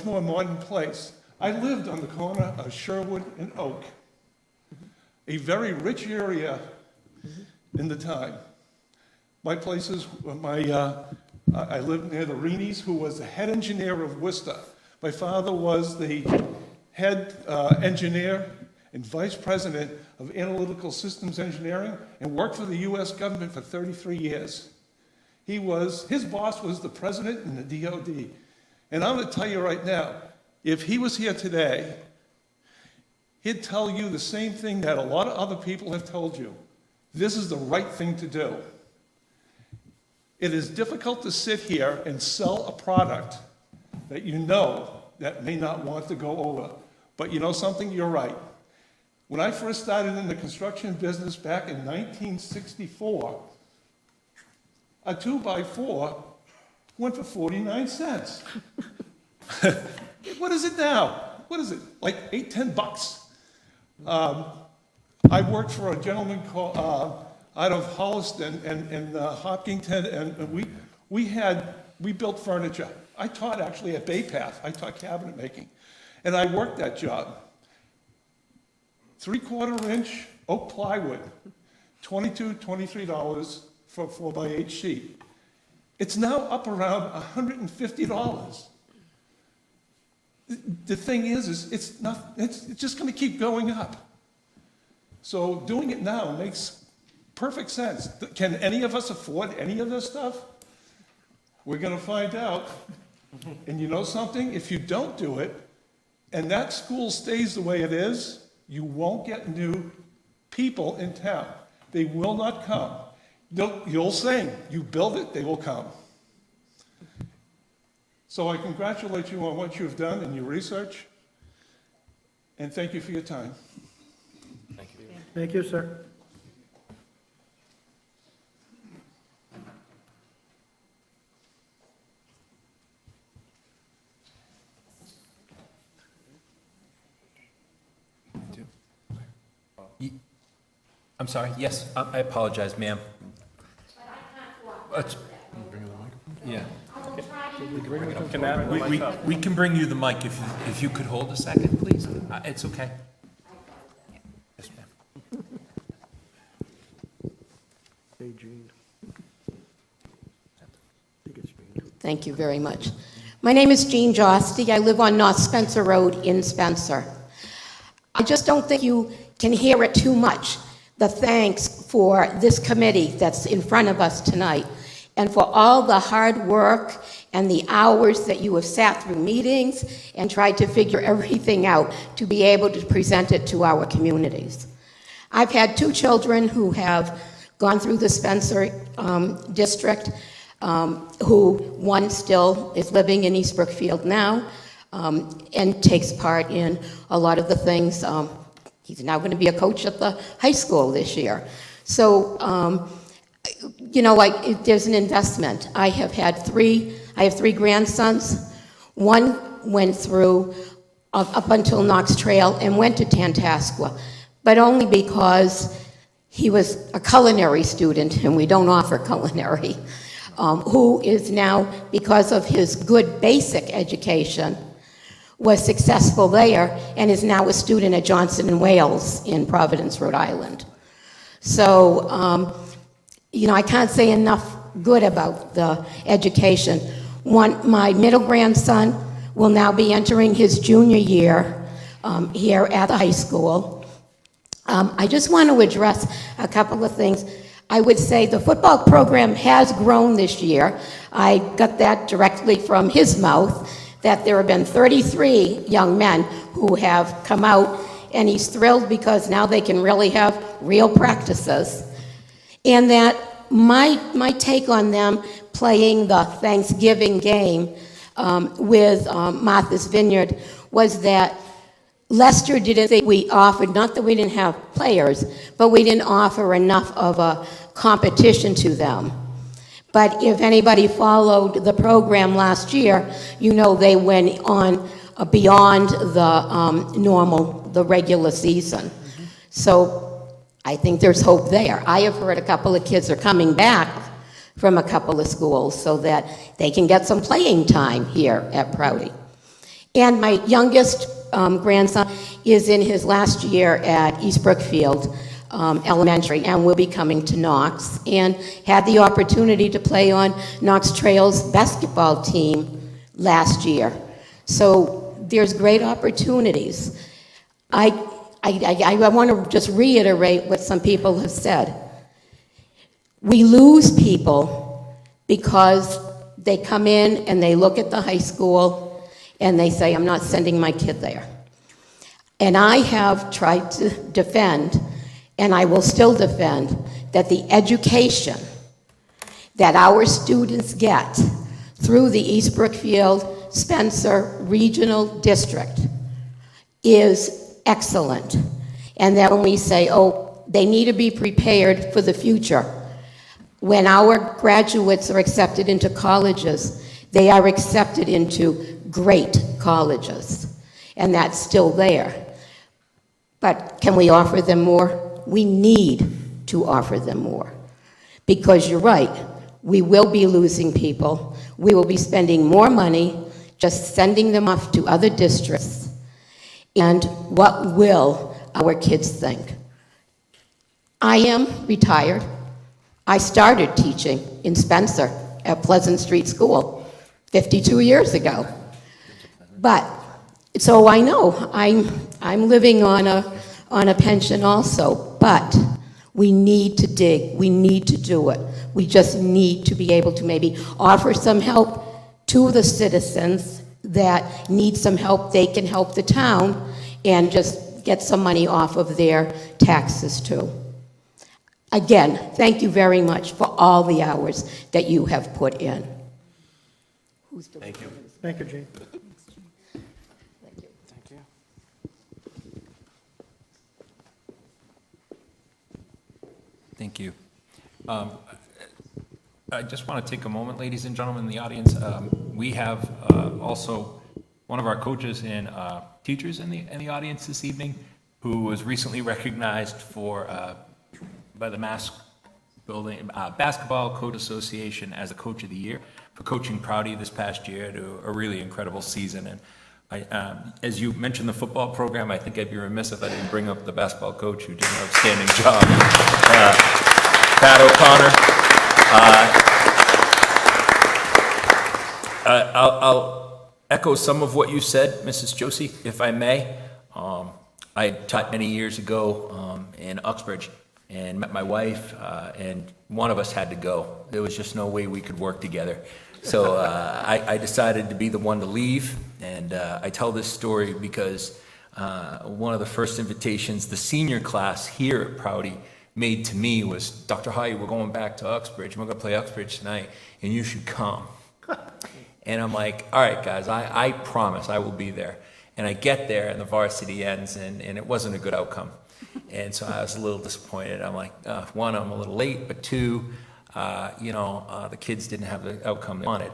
more modern place. I lived on the corner of Sherwood and Oak, a very rich area in the time. My places, I lived near the Reenies, who was the head engineer of Worcester. My father was the head engineer and vice president of analytical systems engineering and worked for the U.S. government for 33 years. His boss was the president in the DOD. And I'm going to tell you right now, if he was here today, he'd tell you the same thing that a lot of other people have told you. This is the right thing to do. It is difficult to sit here and sell a product that you know that may not want to go over. But you know something? You're right. When I first started in the construction business back in 1964, a 2x4 went for 49 cents. What is it now? What is it, like $8-10? I worked for a gentleman called, out of Holliston and Hopkinton, and we built furniture. I taught actually at Bay Path. I taught cabinet making, and I worked that job. 3/4 inch oak plywood, $22, $23 for a 4x8 sheet. It's now up around $150. The thing is it's just going to keep going up. So doing it now makes perfect sense. Can any of us afford any of this stuff? We're going to find out. And you know something? If you don't do it, and that school stays the way it is, you won't get new people in town. They will not come. You'll sing. You build it, they will come. So I congratulate you on what you've done in your research, and thank you for your time. Thank you. Thank you, sir. I'm sorry, yes, I apologize, ma'am. Yeah. We can bring you the mic if you could hold a second, please. It's okay. Yes, ma'am. Hey, Jean. Thank you very much. My name is Jean Josty. I live on North Spencer Road in Spencer. I just don't think you can hear it too much. The thanks for this committee that's in front of us tonight, and for all the hard work and the hours that you have sat through meetings and tried to figure everything out to be able to present it to our communities. I've had 2 children who have gone through the Spencer district, who one still is living in East Brookfield now, and takes part in a lot of the things. He's now going to be a coach at the high school this year. So, there's an investment. I have 3 grandsons. One went through up until Knox Trail and went to Tantascwa, but only because he was a culinary student, and we don't offer culinary, who is now, because of his good basic education, was successful there and is now a student at Johnson & Wales in Providence, Rhode Island. So, I can't say enough good about the education. My middle grandson will now be entering his junior year here at the high school. I just want to address a couple of things. I would say the football program has grown this year. I got that directly from his mouth, that there have been 33 young men who have come out, and he's thrilled because now they can really have real practices. And that my take on them playing the Thanksgiving game with Martha's Vineyard was that Lester didn't think we offered, not that we didn't have players, but we didn't offer enough of a competition to them. But if anybody followed the program last year, they went on beyond the regular season. So I think there's hope there. I have heard a couple of kids are coming back from a couple of schools so that they can get some playing time here at Prouty. And my youngest grandson is in his last year at East Brookfield Elementary and will be coming to Knox, and had the opportunity to play on Knox Trail's basketball team last year. So there's great opportunities. I want to just reiterate what some people have said. We lose people because they come in and they look at the high school and they say, I'm not sending my kid there. And I have tried to defend, and I will still defend, that the education that our students get through the East Brookfield Spencer Regional District is excellent. And that when we say, they need to be prepared for the future, when our graduates are accepted into colleges, they are accepted into great colleges, and that's still there. But can we offer them more? We need to offer them more. Because you're right, we will be losing people. We will be spending more money just sending them off to other districts. And what will our kids think? I am retired. I started teaching in Spencer at Pleasant Street School 52 years ago. But, so I know I'm living on a pension also, but we need to dig, we need to do it. We just need to be able to maybe offer some help to the citizens that need some help. They can help the town and just get some money off of their taxes too. Again, thank you very much for all the hours that you have put in. Thank you. Thank you, Jean. Thank you. I just want to take a moment, ladies and gentlemen in the audience. We have also one of our coaches and teachers in the audience this evening, who was recently recognized by the Mass Building Basketball Coach Association as the Coach of the Year for coaching Prouty this past year to a really incredible season. And as you mentioned the football program, I think I'd be remiss if I didn't bring up the basketball coach who did an outstanding job, Pat O'Connor. I'll echo some of what you said, Mrs. Josie, if I may. I taught many years ago in Uxbridge and met my wife, and one of us had to go. There was just no way we could work together. So I decided to be the one to leave, and I tell this story because one of the first invitations the senior class here at Prouty made to me was, Dr. Haye, we're going back to Uxbridge, and we're going to play Uxbridge tonight, and you should come. And I'm like, all right, guys, I promise I will be there. And I get there, and the varsity ends, and it wasn't a good outcome. And so I was a little disappointed. I'm like, one, I'm a little late, but two, the kids didn't have the outcome they wanted.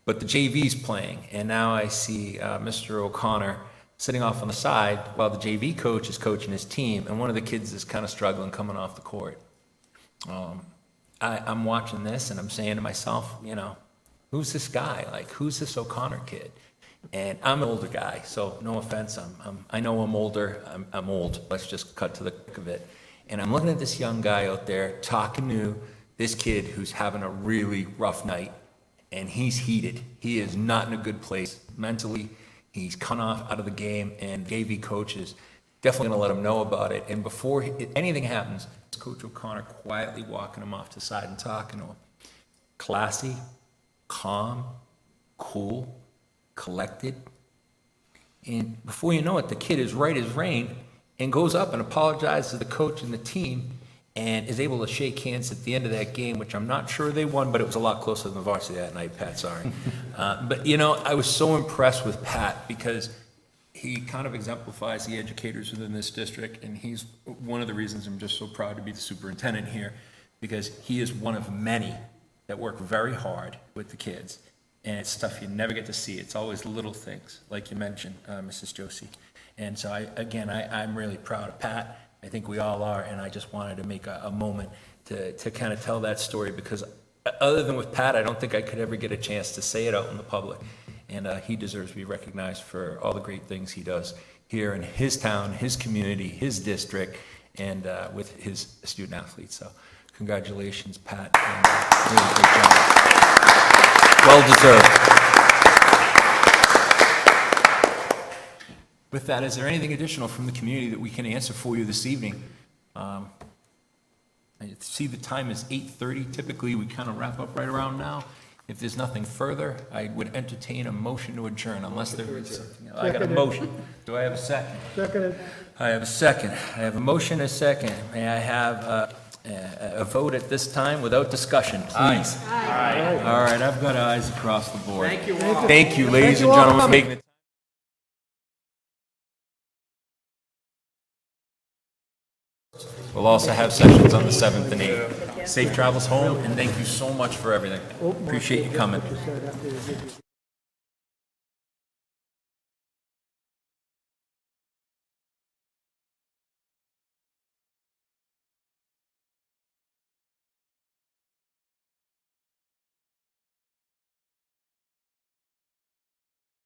But the JV's playing, and now I see Mr. O'Connor sitting off on the side while the JV coach is coaching his team, and one of the kids is kind of struggling coming off the court. I'm watching this, and I'm saying to myself, who's this guy? Like, who's this O'Connor kid? And I'm an older guy, so no offense. I know I'm older. I'm old. Let's just cut to the quick of it. And I'm looking at this young guy out there talking to this kid who's having a really rough night, and he's heated. He is not in a good place mentally. He's come off out of the game, and JV coach is definitely going to let him know about it. And before anything happens, Coach O'Connor quietly walking him off to the side and talking to him. Classy, calm, cool, collected. And before you know it, the kid is right as rain and goes up and apologizes to the coach and the team and is able to shake hands at the end of that game, which I'm not sure they won, but it was a lot closer than the varsity that night, Pat, sorry. But I was so impressed with Pat because he kind of exemplifies the educators within this district, and he's one of the reasons I'm just so proud to be the superintendent here, because he is one of many that work very hard with the kids. And it's stuff you never get to see. It's always little things, like you mentioned, Mrs. Josie. And so, I'm really proud of Pat. I think we all are, and I just wanted to make a moment to kind of tell that story, because other than with Pat, I don't think I could ever get a chance to say it out in the public. And he deserves to be recognized for all the great things he does here in his town, his community, his district, and with his student athletes. So congratulations, Pat. And, really great job. Well deserved. With that, is there anything additional from the community that we can answer for you this evening? I see the time is 8:30. Typically, we kind of wrap up right around now. If there's nothing further, I would entertain a motion to adjourn, unless there is something else. I got a motion. Do I have a second? Seconded. I have a second. I have a motion and a second. May I have a vote at this time without discussion, please? Aye. All right, I've got ayes across the board. Thank you all. Thank you, ladies Thank you and all gentlemen, for for making the We'll also have sessions on the 7th and 8th. Safe travels home, and thank you so much for everything. Appreciate you coming.